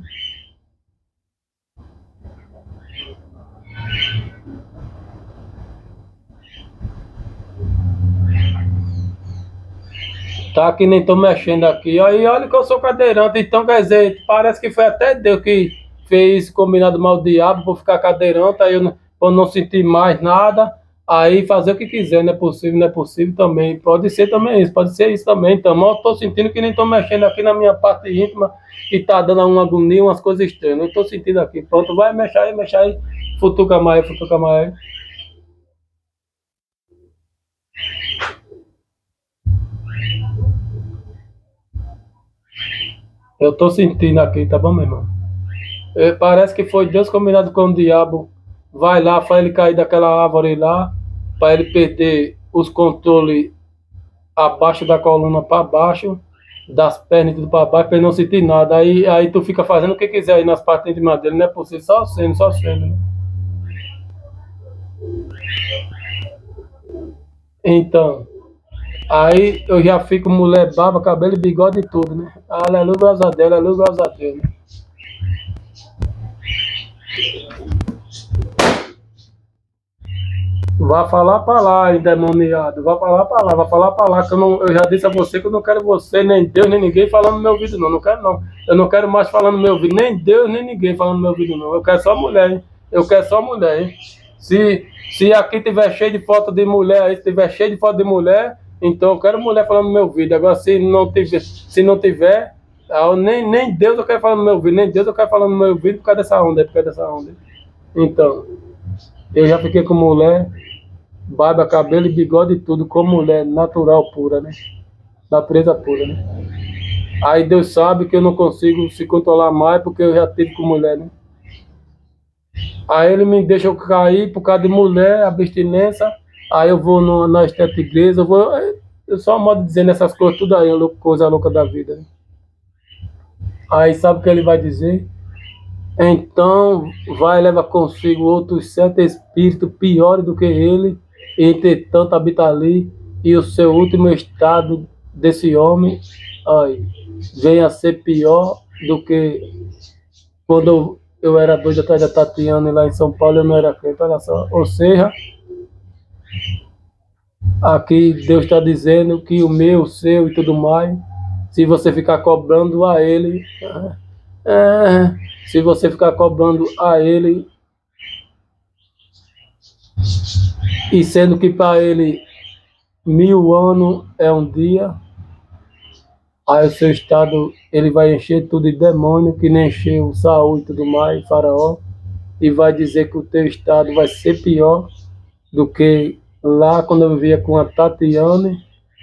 Tá que nem tô mexendo aqui. Aí olha que eu sou cadeirante, então quer dizer, parece que foi até Deus que fez combinado mal o diabo por ficar cadeirante, aí eu não sentir mais nada, aí fazer o que quiser, não é possível, não é possível também. Pode ser também isso, pode ser isso também. Então, mas eu tô sentindo que nem tô mexendo aqui na minha parte íntima e tá dando uma agonia, umas coisas estranhas. Eu tô sentindo aqui. Pronto, vai, mexe aí, futuca mais, futuca mais. Eu tô sentindo aqui, tá bom, meu irmão? Parece que foi Deus combinado com o diabo. Vai lá, faz ele cair daquela árvore lá, para ele perder os controles abaixo da coluna para baixo, das pernas e tudo para baixo, para ele não sentir nada. Aí tu fica fazendo o que quiser aí nas partes de madeira, não é possível, só sendo. Né? Então, aí eu já fico mulher, barba, cabelo e bigode e tudo, né? Aleluia, graças a Deus, aleluia, graças a Deus. Né? Vá falar para lá, endemoniado. Vá falar para lá, vá falar para lá. Que eu já disse a você que eu não quero você, nem Deus, nem ninguém falando no meu ouvido, não. Não quero, não. Eu não quero mais falar no meu ouvido, nem Deus, nem ninguém falando no meu ouvido, não. Eu quero só mulher, hein? Eu quero só mulher, hein? Se aqui tiver cheio de foto de mulher, aí se tiver cheio de foto de mulher, então eu quero mulher falando no meu ouvido. Agora, se não tiver, nem Deus eu quero falar no meu ouvido, nem Deus eu quero falar no meu ouvido por causa dessa onda, por causa dessa onda. Então, eu já fiquei com mulher. Barba, cabelo e bigode e tudo, como mulher natural pura, né? Natureza pura, né? Aí Deus sabe que eu não consigo se controlar mais porque eu já tive com mulher, né? Aí ele me deixa eu cair por causa de mulher, abstinência. Aí eu vou na estética igreja, eu só modo dizendo essas coisas, tudo aí, coisa louca da vida. Né? Aí sabe o que ele vai dizer? Então vai leva consigo outros 7 espíritos piores do que ele, entretanto habita ali, e o seu último estado desse homem aí, vem a ser pior do que quando eu era doido atrás da Tatiana lá em São Paulo, eu não era crente, olha só. Ou seja, aqui Deus está dizendo que o meu, o seu e tudo mais, se você ficar cobrando a ele, é, se você ficar cobrando a ele, e sendo que para ele 1000 anos é um dia, aí o seu estado ele vai encher tudo de demônio, que nem encheu Saul e tudo mais, Faraó, e vai dizer que o teu estado vai ser pior do que lá quando eu vivia com a Tatiane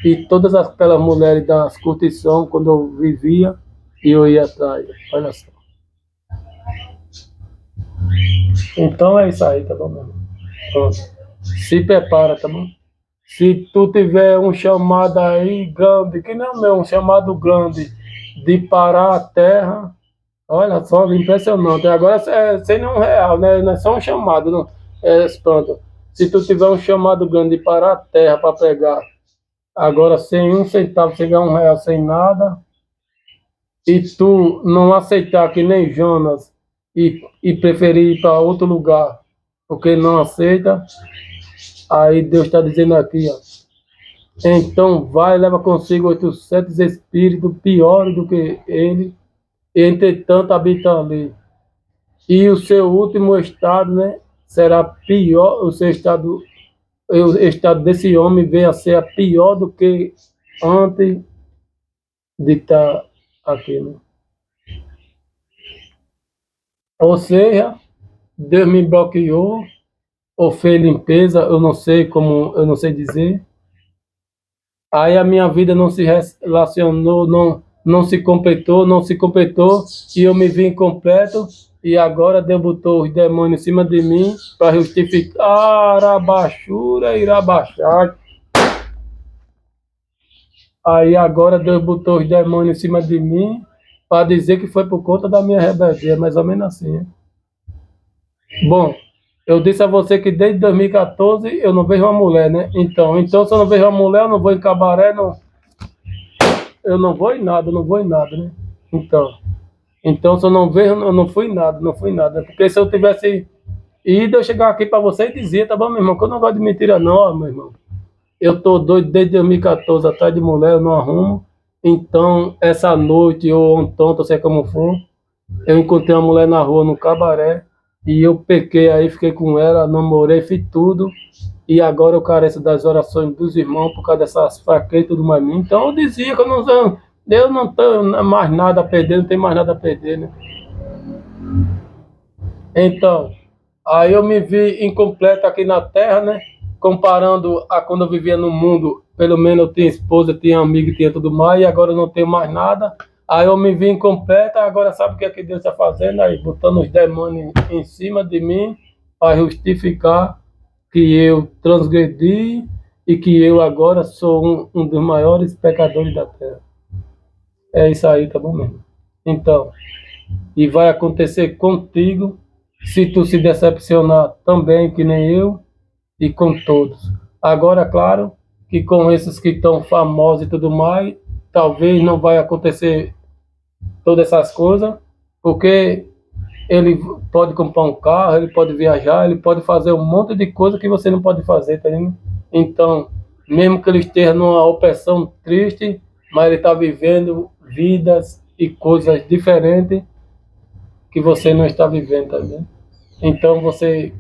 e todas aquelas mulheres das curtição, quando eu vivia e eu ia atrás. Olha só. Então é isso aí, tá bom, meu irmão? Pronto. Se prepara, tá bom? Se tu tiver um chamado aí grande, que não é o meu, um chamado grande de parar a terra, olha só, impressionante. Agora é sem nenhum real, né? Não é só um chamado, não. Pronto. Se tu tiver um chamado grande de parar a terra para pregar, agora sem um centavo, sem ganhar R$ 1, sem nada, e tu não aceitar que nem Jonas e preferir ir para outro lugar, porque não aceita, aí Deus está dizendo aqui, ó. Então vai, leva consigo outros 7 espíritos piores do que ele, e entretanto habitam ali. E o seu último estado, né, será pior, o estado desse homem vem a ser pior do que antes de estar aqui, né? Ou seja, Deus me bloqueou, ou fez limpeza, eu não sei como, eu não sei dizer. Aí a minha vida não se relacionou, não se completou, e eu me vi incompleto, e agora Deus botou os demônios em cima de mim para justificar a baixura, irá baixar. Aí agora Deus botou os demônios em cima de mim para dizer que foi por conta da minha rebeldia, mais ou menos assim. Né? Bom, eu disse a você que desde 2014 eu não vejo uma mulher, né? Então se eu não vejo uma mulher, eu não vou em cabaré, não, eu não vou em nada, eu não vou em nada, né? Então se eu não vejo, eu não fui em nada, não fui em nada. Porque se eu tivesse ido, eu chegava aqui para você e dizia, tá bom, meu irmão, que eu não gosto de mentira não, ó, meu irmão. eu tô doido desde 2014 atrás de mulher, eu não arrumo. Então, essa noite, ou ontem, não sei como for, eu encontrei uma mulher na rua, no cabaré, e eu pequei aí, fiquei com ela, namorei, fiz tudo, e agora eu careço das orações dos irmãos por causa dessas fraquezas e tudo mais. Então eu dizia que eu não tenho mais nada a perder, não tenho mais nada a perder, né? Então, aí eu me vi incompleto aqui na Terra, né? Comparando a quando eu vivia no mundo, pelo menos eu tinha esposa, tinha amigo, tinha tudo mais, e agora eu não tenho mais nada. Aí eu me vi incompleto, agora sabe o que é que Deus está fazendo? Aí botando os demônios em cima de mim para justificar que eu transgredi e que eu agora sou um dos maiores pecadores da Terra. É isso aí, tá bom mesmo? Então, e vai acontecer contigo se tu se decepcionar também, que nem eu, e com todos. Agora, claro, que com esses que estão famosos e tudo mais, talvez não vai acontecer todas essas coisas, porque ele pode comprar um carro, ele pode viajar, ele pode fazer um monte de coisa que você não pode fazer, tá entendendo? Então, mesmo que ele esteja numa opressão triste, mas ele está vivendo vidas e coisas diferentes que você não está vivendo, tá vendo? Então você,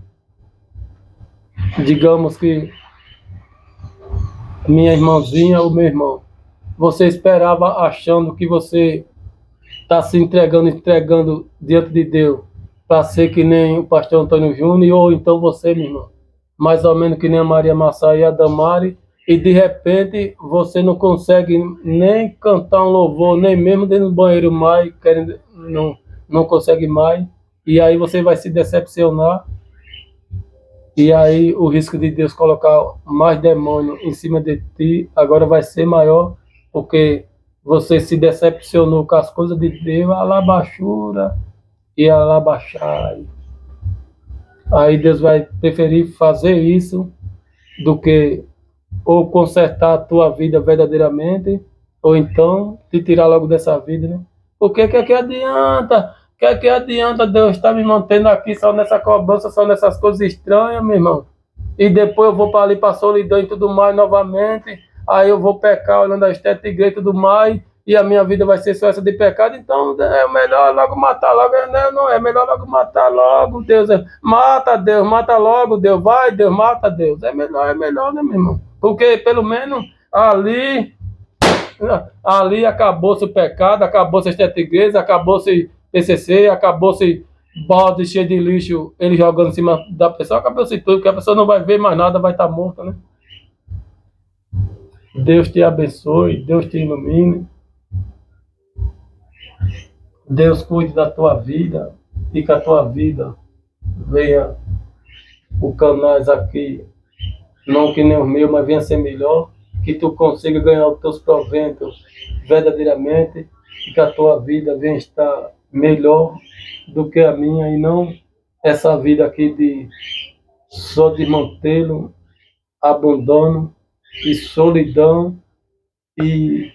digamos que minha irmãzinha ou meu irmão, você esperava achando que você está se entregando diante de Deus para ser que nem o pastor Antônio Júnior, ou então você, meu irmão, mais ou menos que nem a Maria Massá e a Damari, e de repente você não consegue nem cantar um louvor, nem mesmo dentro do banheiro mais, querendo, não consegue mais, e aí você vai se decepcionar, e aí o risco de Deus colocar mais demônio em cima de ti agora vai ser maior, porque você se decepcionou com as coisas de Deus, alabachura e alabaxai. Aí Deus vai preferir fazer isso do que ou consertar a tua vida verdadeiramente, ou então te tirar logo dessa vida, né? Porque que adianta? Que adianta Deus estar me mantendo aqui só nessa cobrança, só nessas coisas estranhas, meu irmão? E depois eu vou para ali para a solidão e tudo mais novamente, aí eu vou pecar olhando a estética igreja e tudo mais, e a minha vida vai ser só essa de pecado, então é melhor logo matar logo, não, é melhor logo matar logo, Deus, mata Deus, mata logo, Deus, vai, Deus, mata Deus, é melhor, né, meu irmão? Porque pelo menos ali acabou-se o pecado, acabou-se a estética igreja, acabou-se PCC, acabou-se balde cheio de lixo, ele jogando em cima da pessoa, acabou-se tudo, porque a pessoa não vai ver mais nada, vai estar morta, né? Deus te abençoe, Deus te ilumine, Deus cuide da tua vida e que a tua vida venha o canais aqui, não que nem o meu, mas venha ser melhor, que tu consiga ganhar os teus proventos verdadeiramente e que a tua vida venha estar melhor do que a minha e não essa vida aqui de só desmantelo, abandono e solidão e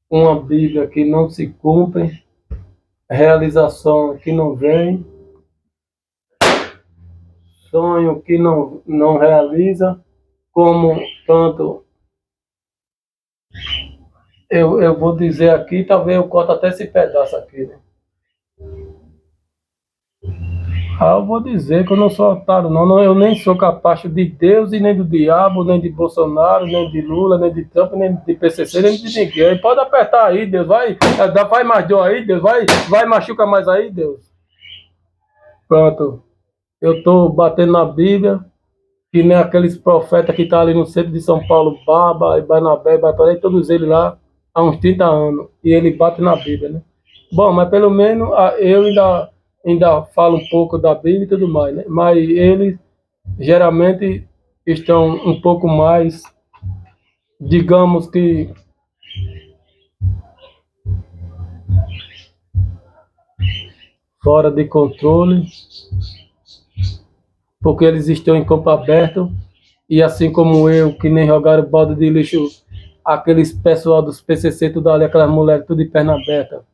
uma Bíblia que não se cumpre, realização que não vem, sonho que não realiza, como tanto eu vou dizer aqui, talvez eu corte até esse pedaço aqui, né? Ah, eu vou dizer que eu não sou otário, não, eu nem sou capaz de Deus e nem do diabo, nem de Bolsonaro, nem de Lula, nem de Trump, nem de PCC, nem de ninguém. Pode apertar aí, Deus, vai mais dor aí, Deus, vai machuca mais aí, Deus. Pronto, eu estou batendo na Bíblia, que nem aqueles profetas que estão ali no centro de São Paulo, Baba, e Barnabé, Batoré, todos eles lá, há uns 30 anos, e ele bate na Bíblia, né? Bom, mas pelo menos eu ainda falo um pouco da Bíblia e tudo mais, né? Mas eles geralmente estão um pouco mais, digamos que, fora de controle, porque eles estão em campo aberto, e assim como eu, que nem jogaram balde de lixo, aqueles pessoal dos PCC, tudo ali, aquelas mulheres tudo de perna aberta,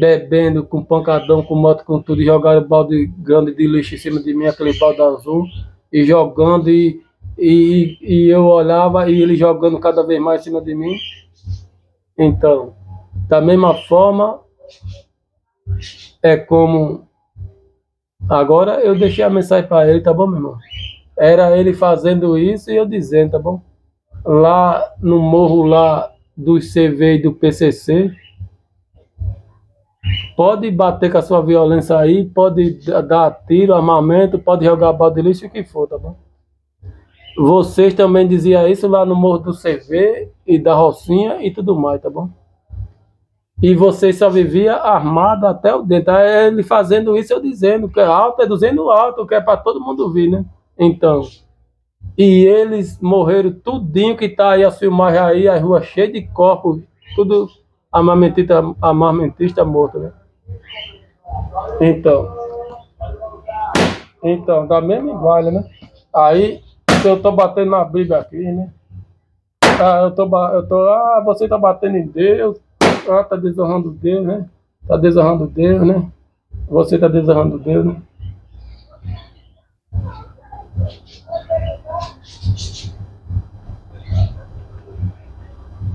bebendo com pancadão, com moto, com tudo, e jogaram balde grande de lixo em cima de mim, aquele balde azul, e jogando, e eu olhava e ele jogando cada vez mais em cima de mim. Então, da mesma forma, é como agora eu deixei a mensagem para ele, tá bom, meu irmão? Era ele fazendo isso e eu dizendo, tá bom? Lá no morro lá do CV e do PCC, pode bater com a sua violência aí, pode dar tiro, armamento, pode jogar balde de lixo, o que for, tá bom? Vocês também diziam isso lá no morro do CV e da Rocinha e tudo mais, tá bom? E vocês só viviam armado até o dentro. Aí ele fazendo isso, eu dizendo que é alto, é dizendo alto, que é para todo mundo ouvir, né? Então, e eles morreram tudinho que tá aí as filmagens aí, as ruas cheias de corpos, tudo armamentista morto, né? Então, então, da mesma igual, né? Aí eu tô batendo na Bíblia aqui, né? Você tá batendo em Deus, tá desonrando Deus, né? Tá desonrando Deus, né? Você tá desonrando Deus, né?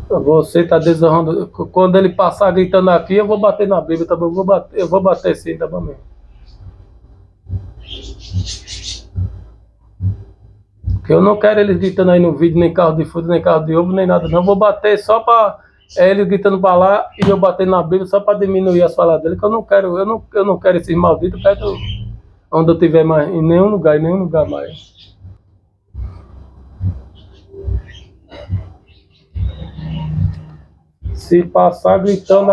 Você tá desonrando. Quando ele passar gritando aqui, eu vou bater na Bíblia, tá bom? Eu vou bater sim, tá bom mesmo? Porque eu não quero eles gritando aí no vídeo, nem carro de fruta, nem carro de ovo, nem nada, não. Eu vou bater só pra eles gritando pra lá e eu bater na Bíblia só pra diminuir as falas dele, que eu não quero, eu não quero esses malditos perto onde eu tiver mais, em nenhum lugar mais. Se passar gritando,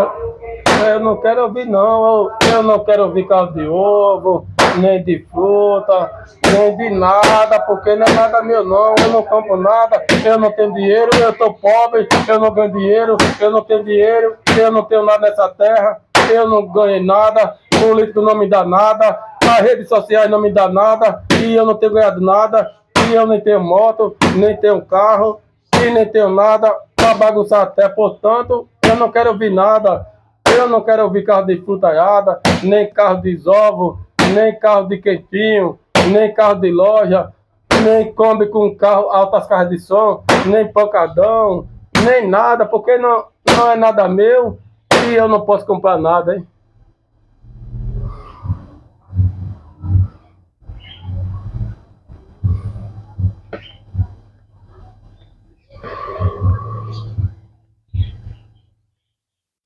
eu não quero ouvir não, eu não quero ouvir carro de ovo, nem de fruta, nem de nada, porque não é nada meu não, eu não compro nada, eu não tenho dinheiro, eu estou pobre, eu não ganho dinheiro, eu não tenho dinheiro, eu não tenho nada nessa terra, eu não ganhei nada, político não me dá nada, as redes sociais não me dá nada, e eu não tenho ganhado nada, e eu nem tenho moto, nem tenho carro, e nem tenho nada para bagunçar até, portanto, eu não quero ouvir nada. Eu não quero ouvir carro de frutaiada, nem carro de isovo, nem carro de quentinho, nem carro de loja, nem Kombi com carro, altas carros de som, nem pancadão, nem nada, porque não é nada meu e eu não posso comprar nada, hein?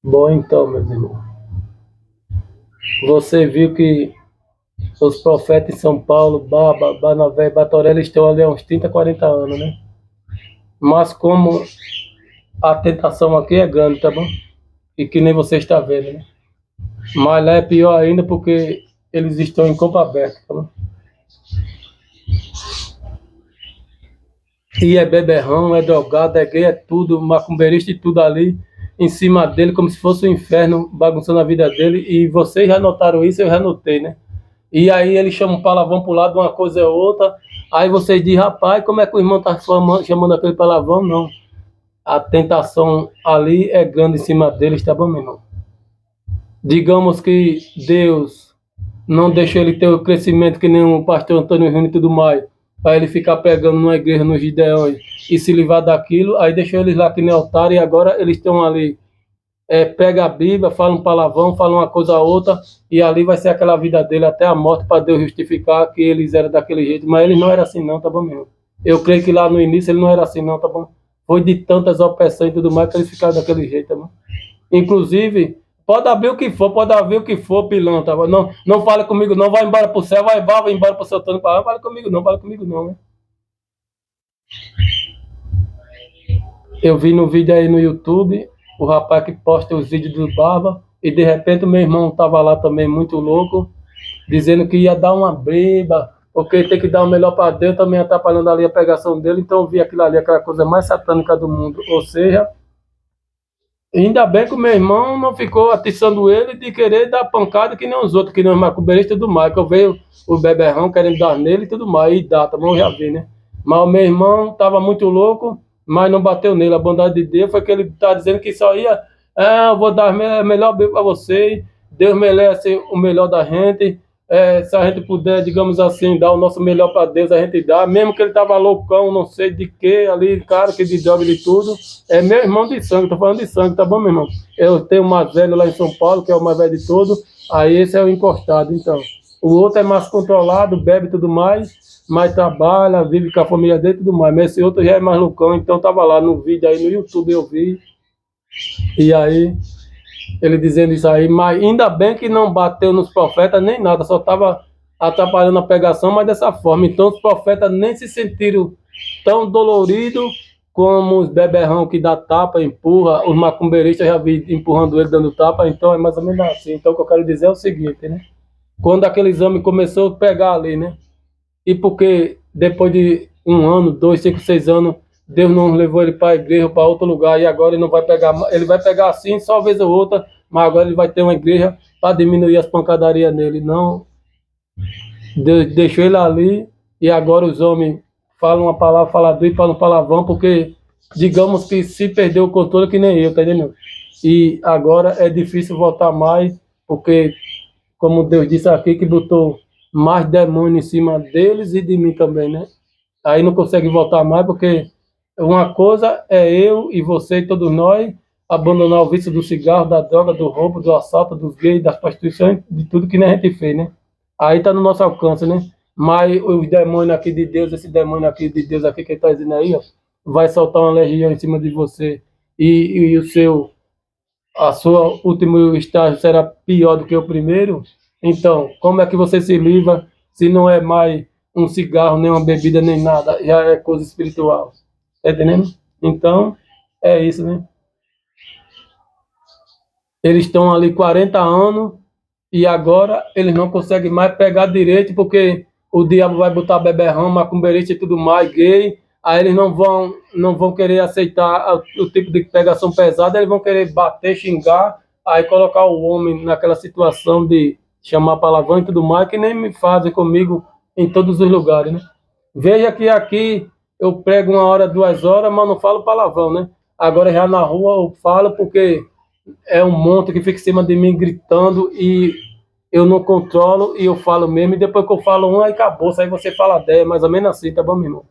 Bom, então, meus irmãos, você viu que os profetas em São Paulo, Baba, Banavé e Batoré, eles estão ali há uns 30, 40 anos, né? Mas como a tentação aqui é grande, tá bom? E que nem você está vendo, né? Mas lá é pior ainda porque eles estão em campo aberto, tá bom? E é beberrão, é drogado, é gay, é tudo, macumbeirista e tudo ali em cima dele, como se fosse o um inferno, bagunçando a vida dele. E vocês já notaram isso, eu já notei, né? E aí eles chamam palavrão pro lado, uma coisa é outra. Aí vocês dizem, rapaz, como é que o irmão tá chamando aquele palavrão? Não. A tentação ali é grande em cima deles, tá bom, meu irmão? Digamos que Deus não deixou ele ter o crescimento que nem o pastor Antônio Júnior e tudo mais, para ele ficar pegando numa igreja nos Gideões e se livrar daquilo, aí deixou eles lá que nem altar e agora eles estão ali, pega a Bíblia, fala um palavrão, fala uma coisa a outra e ali vai ser aquela vida dele até a morte para Deus justificar que eles eram daquele jeito, mas eles não eram assim não, tá bom mesmo? Eu creio que lá no início ele não era assim não, tá bom? Foi de tantas opressões e tudo mais que eles ficaram daquele jeito, tá bom? Inclusive, pode abrir o que for, pode abrir o que for, pilantra. Não, não fala comigo, não. Vai embora pro céu, vai embora pro seu Tony. Não fala comigo, não. Né? Eu vi no vídeo aí no YouTube, o rapaz que posta os vídeos do Barba, e de repente o meu irmão tava lá também, muito louco, dizendo que ia dar uma briga, porque tem que dar o melhor para Deus, também atrapalhando ali a pregação dele. Então eu vi aquilo ali, aquela coisa mais satânica do mundo. Ou seja, ainda bem que o meu irmão não ficou atiçando ele de querer dar pancada que nem os outros, que nem os macumbeiristas e tudo mais. Que eu vejo o beberrão querendo dar nele e tudo mais, e dá, tá bom? Eu já vi, né? Mas o meu irmão estava muito louco, mas não bateu nele. A bondade de Deus foi que ele está dizendo que só ia, eu vou dar a melhor bem para você, Deus merece o melhor da gente, Se a gente puder, digamos assim, dar o nosso melhor para Deus, a gente dá, mesmo que ele estava loucão, não sei de que, ali, cara, que de droga de tudo, é meu irmão de sangue, tô falando de sangue, tá bom, meu irmão? Eu tenho um mais velho lá em São Paulo, que é o mais velho de todo, aí esse é o encostado, então. O outro é mais controlado, bebe e tudo mais, mas trabalha, vive com a família dele e tudo mais, mas esse outro já é mais loucão, então tava lá no vídeo aí no YouTube, eu vi, e aí ele dizendo isso aí, mas ainda bem que não bateu nos profetas nem nada, só estava atrapalhando a pregação, mas dessa forma. Então os profetas nem se sentiram tão doloridos como os beberrão que dá tapa, empurra, os macumbeiristas já vi empurrando ele, dando tapa, então é mais ou menos assim. Então o que eu quero dizer é o seguinte, né? Quando aquele exame começou a pegar ali, né? E porque depois de um ano, 2, 5, 6 anos, Deus não levou ele para a igreja, para outro lugar, e agora ele não vai pegar, ele vai pegar assim, só uma vez ou outra, mas agora ele vai ter uma igreja para diminuir as pancadarias nele. Não, Deus deixou ele ali, e agora os homens falam uma palavra falador e falam palavrão, porque digamos que se perdeu o controle, que nem eu, tá entendendo? E agora é difícil voltar mais, porque como Deus disse aqui, que botou mais demônio em cima deles e de mim também, né? Aí não consegue voltar mais, porque uma coisa é eu e você e todos nós abandonar o vício do cigarro, da droga, do roubo, do assalto, dos gays, das prostituições, de tudo que nem a gente fez, né? Aí tá no nosso alcance, né? Mas os demônios aqui de Deus, esse demônio aqui de Deus aqui que ele tá dizendo aí, ó, vai soltar uma legião em cima de você e o seu a sua último estágio será pior do que o primeiro, então, como é que você se livra se não é mais um cigarro, nem uma bebida, nem nada, já é coisa espiritual? Tá entendendo? Então, é isso, né? Eles estão ali 40 anos e agora eles não conseguem mais pegar direito porque o diabo vai botar beberrão, macumbeirista e tudo mais, gay, aí eles não vão querer aceitar o tipo de pegação pesada, eles vão querer bater, xingar, aí colocar o homem naquela situação de chamar palavrão e tudo mais, que nem me fazem comigo em todos os lugares, né? Veja que aqui eu prego 1 hora, 2 horas, mas não falo palavrão, né? Agora já na rua eu falo porque é um monte que fica em cima de mim gritando e eu não controlo e eu falo mesmo, e depois que eu falo um, aí acabou, aí você fala 10, mais ou menos assim, tá bom, meu irmão?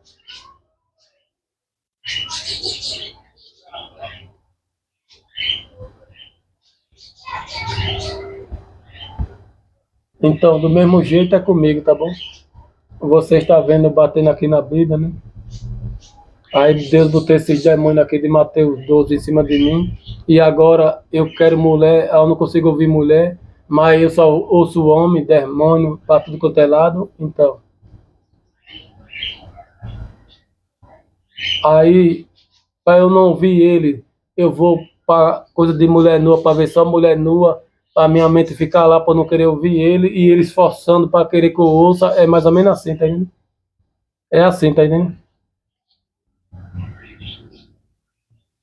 Então, do mesmo jeito é comigo, tá bom? Você está vendo batendo aqui na Bíblia, né? Aí Deus botou esses demônios aqui de Mateus 12 em cima de mim, e agora eu quero mulher, eu não consigo ouvir mulher, mas eu só ouço homem, demônio, para tudo quanto é lado, então. Aí para eu não ouvir ele, eu vou para coisa de mulher nua, para ver só mulher nua, para minha mente ficar lá, para não querer ouvir ele, e ele esforçando para querer que eu ouça, é mais ou menos assim, tá entendendo? É assim, tá entendendo?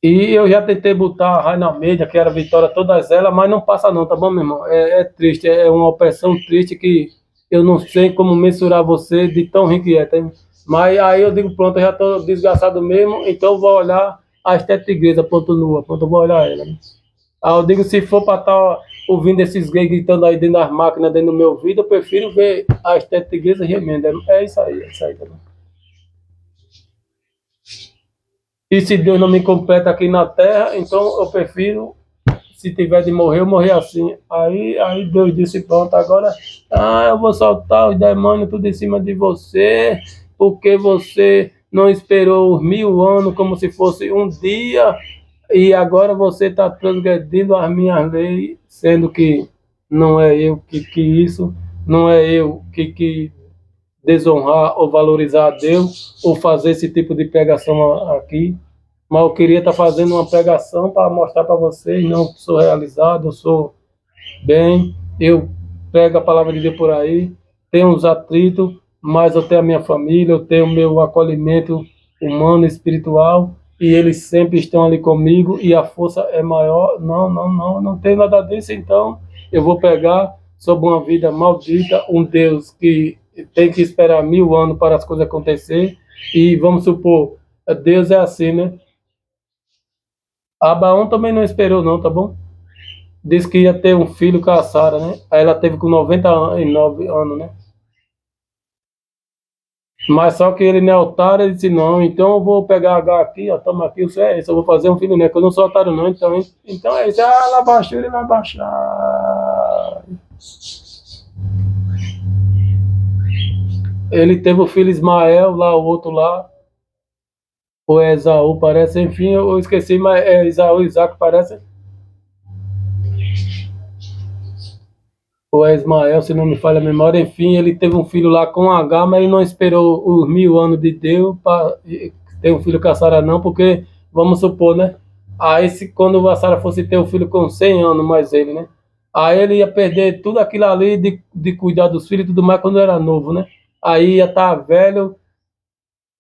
E eu já tentei botar a Raina Almeida, que era a Vitória, todas elas, mas não passa não, tá bom, meu irmão? É triste, é uma opressão triste que eu não sei como mensurar você de tão rico que é, tá entendendo? Mas aí eu digo, pronto, eu já estou desgastado mesmo, então eu vou olhar a estética igreja, ponto nua, pronto, eu vou olhar ela, né? Aí eu digo, se for para estar ouvindo esses gays gritando aí dentro das máquinas, dentro do meu ouvido, eu prefiro ver a estética igreja gemendo. É isso aí, é isso aí também. E se Deus não me completa aqui na terra, então eu prefiro, se tiver de morrer, eu morrer assim. Aí Deus disse, pronto, agora eu vou soltar os demônios tudo em cima de você, porque você não esperou os 1000 anos como se fosse um dia, e agora você está transgredindo as minhas leis, sendo que não é eu que isso, não é eu que desonrar ou valorizar a Deus, ou fazer esse tipo de pregação aqui. Mas eu queria estar fazendo uma pregação para mostrar para vocês, não que sou realizado, eu sou bem, eu prego a palavra de Deus por aí, tenho uns atritos, mas eu tenho a minha família, eu tenho o meu acolhimento humano e espiritual, e eles sempre estão ali comigo, e a força é maior. Não, não, não, não tem nada disso, então eu vou pregar sobre uma vida maldita, um Deus que tem que esperar 1000 anos para as coisas acontecer, e vamos supor, Deus é assim, né? Abraão também não esperou não, tá bom? disse que ia ter um filho com a Sara, né? Aí ela teve com 99 anos, né? Mas só que ele não é otário, ele disse, não, então eu vou pegar H aqui, ó, toma aqui, isso é isso, eu vou fazer um filho, né? Que eu não sou otário não, então é isso, lá baixou, ele vai baixar. Ele teve o filho Ismael, lá o outro lá, ou é Esaú, parece, enfim, eu esqueci, mas é Esaú, Isaac, parece, ou é Ismael, se não me falha a memória, enfim, ele teve um filho lá com H, mas ele não esperou os 1000 anos de Deus para ter um filho com a Sara não, porque, vamos supor, né, aí se, quando a Sara fosse ter um filho com 100 anos, mais ele, né, aí ele ia perder tudo aquilo ali de cuidar dos filhos e tudo mais quando era novo, né, aí ia estar velho,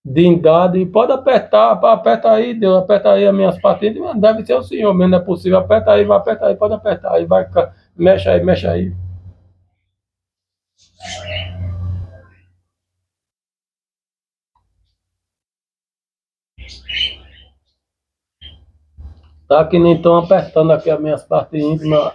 de idade, e pode apertar, aperta aí, Deus, aperta aí as minhas patentes, mas deve ser o senhor mesmo, não é possível, aperta aí, vai, aperta aí, pode apertar, aí vai, mexe aí, mexe aí. Tá que nem estão apertando aqui as minhas partes íntimas,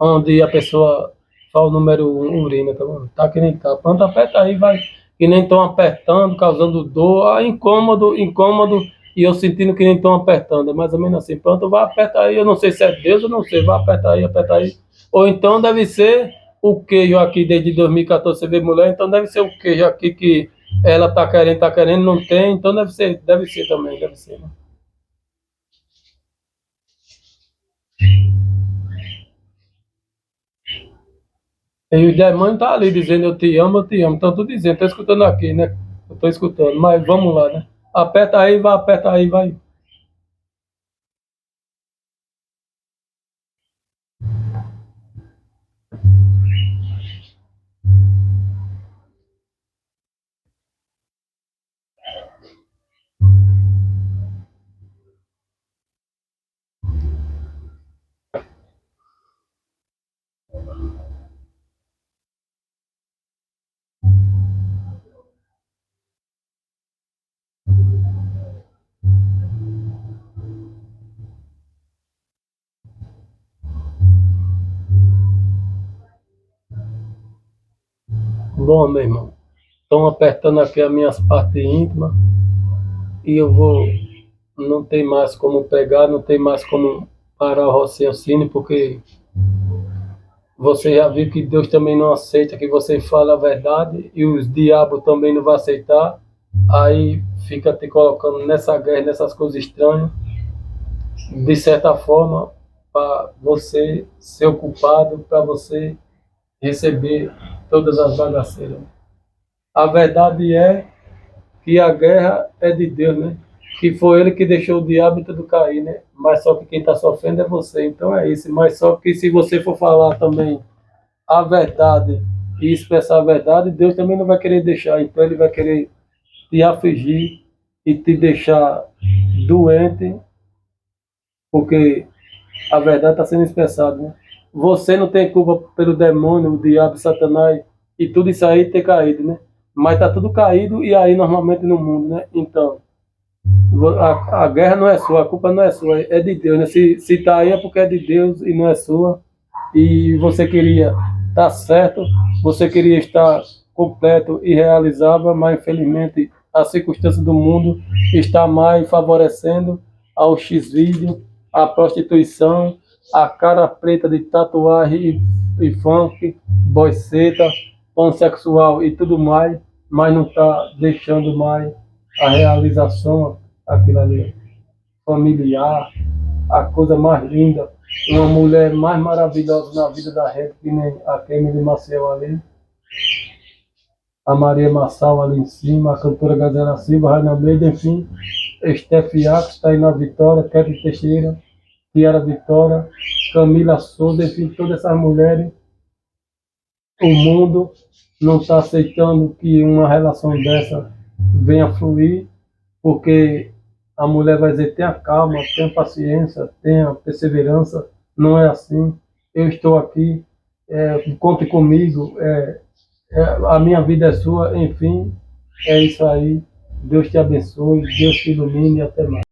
onde a pessoa faz o número 1 urina, tá bom? Tá que nem tá. Pronto, aperta aí, vai. Que nem estão apertando, causando dor, incômodo, incômodo, e eu sentindo que nem estão apertando. É mais ou menos assim. Pronto, vai, aperta aí. Eu não sei se é Deus, eu não sei. Vai, aperta aí, aperta aí. Ou então deve ser o queijo aqui desde 2014, você vê mulher, então deve ser o queijo aqui que ela tá querendo, não tem, então deve ser também, deve ser, né? E o demônio tá ali dizendo eu te amo. Então, tô dizendo, tô escutando aqui, né? Eu tô escutando, mas vamos lá, né? Aperta aí, vai. Bom, meu irmão, estão apertando aqui as minhas partes íntimas e eu vou. Não tem mais como pegar, não tem mais como parar o raciocínio, porque você já viu que Deus também não aceita que você fale a verdade e os diabos também não vão aceitar. Aí fica te colocando nessa guerra, nessas coisas estranhas, de certa forma, para você ser o culpado, para você receber todas as bagaceiras. A verdade é que a guerra é de Deus, né? Que foi ele que deixou o diabo e tudo cair, né? Mas só que quem está sofrendo é você. Então é isso. Mas só que se você for falar também a verdade e expressar a verdade, Deus também não vai querer deixar. Então ele vai querer te afligir e te deixar doente, porque a verdade está sendo expressada, né? Você não tem culpa pelo demônio, o diabo, Satanás e tudo isso aí ter caído, né? Mas tá tudo caído e aí normalmente no mundo, né? Então, a guerra não é sua, a culpa não é sua, é de Deus, né? Se tá aí é porque é de Deus e não é sua. E você queria estar certo, você queria estar completo e realizável, mas infelizmente a circunstância do mundo está mais favorecendo ao X-vídeo, à prostituição, a cara preta de tatuagem e funk, boiceta, pansexual e tudo mais, mas não está deixando mais a realização, aquilo ali, familiar, a coisa mais linda, uma mulher mais maravilhosa na vida da gente, que nem a Kemily Maciel ali, a Maria Massal ali em cima, a cantora Gazela Silva, Raina Meida, enfim, Steph Iaco está aí na Vitória, Kevin Teixeira, Tiara Vitória, Camila Souza, enfim, todas essas mulheres, o mundo não está aceitando que uma relação dessa venha fluir, porque a mulher vai dizer, tenha calma, tenha paciência, tenha perseverança, não é assim, eu estou aqui, conte comigo, a minha vida é sua, enfim, é isso aí, Deus te abençoe, Deus te ilumine e até mais.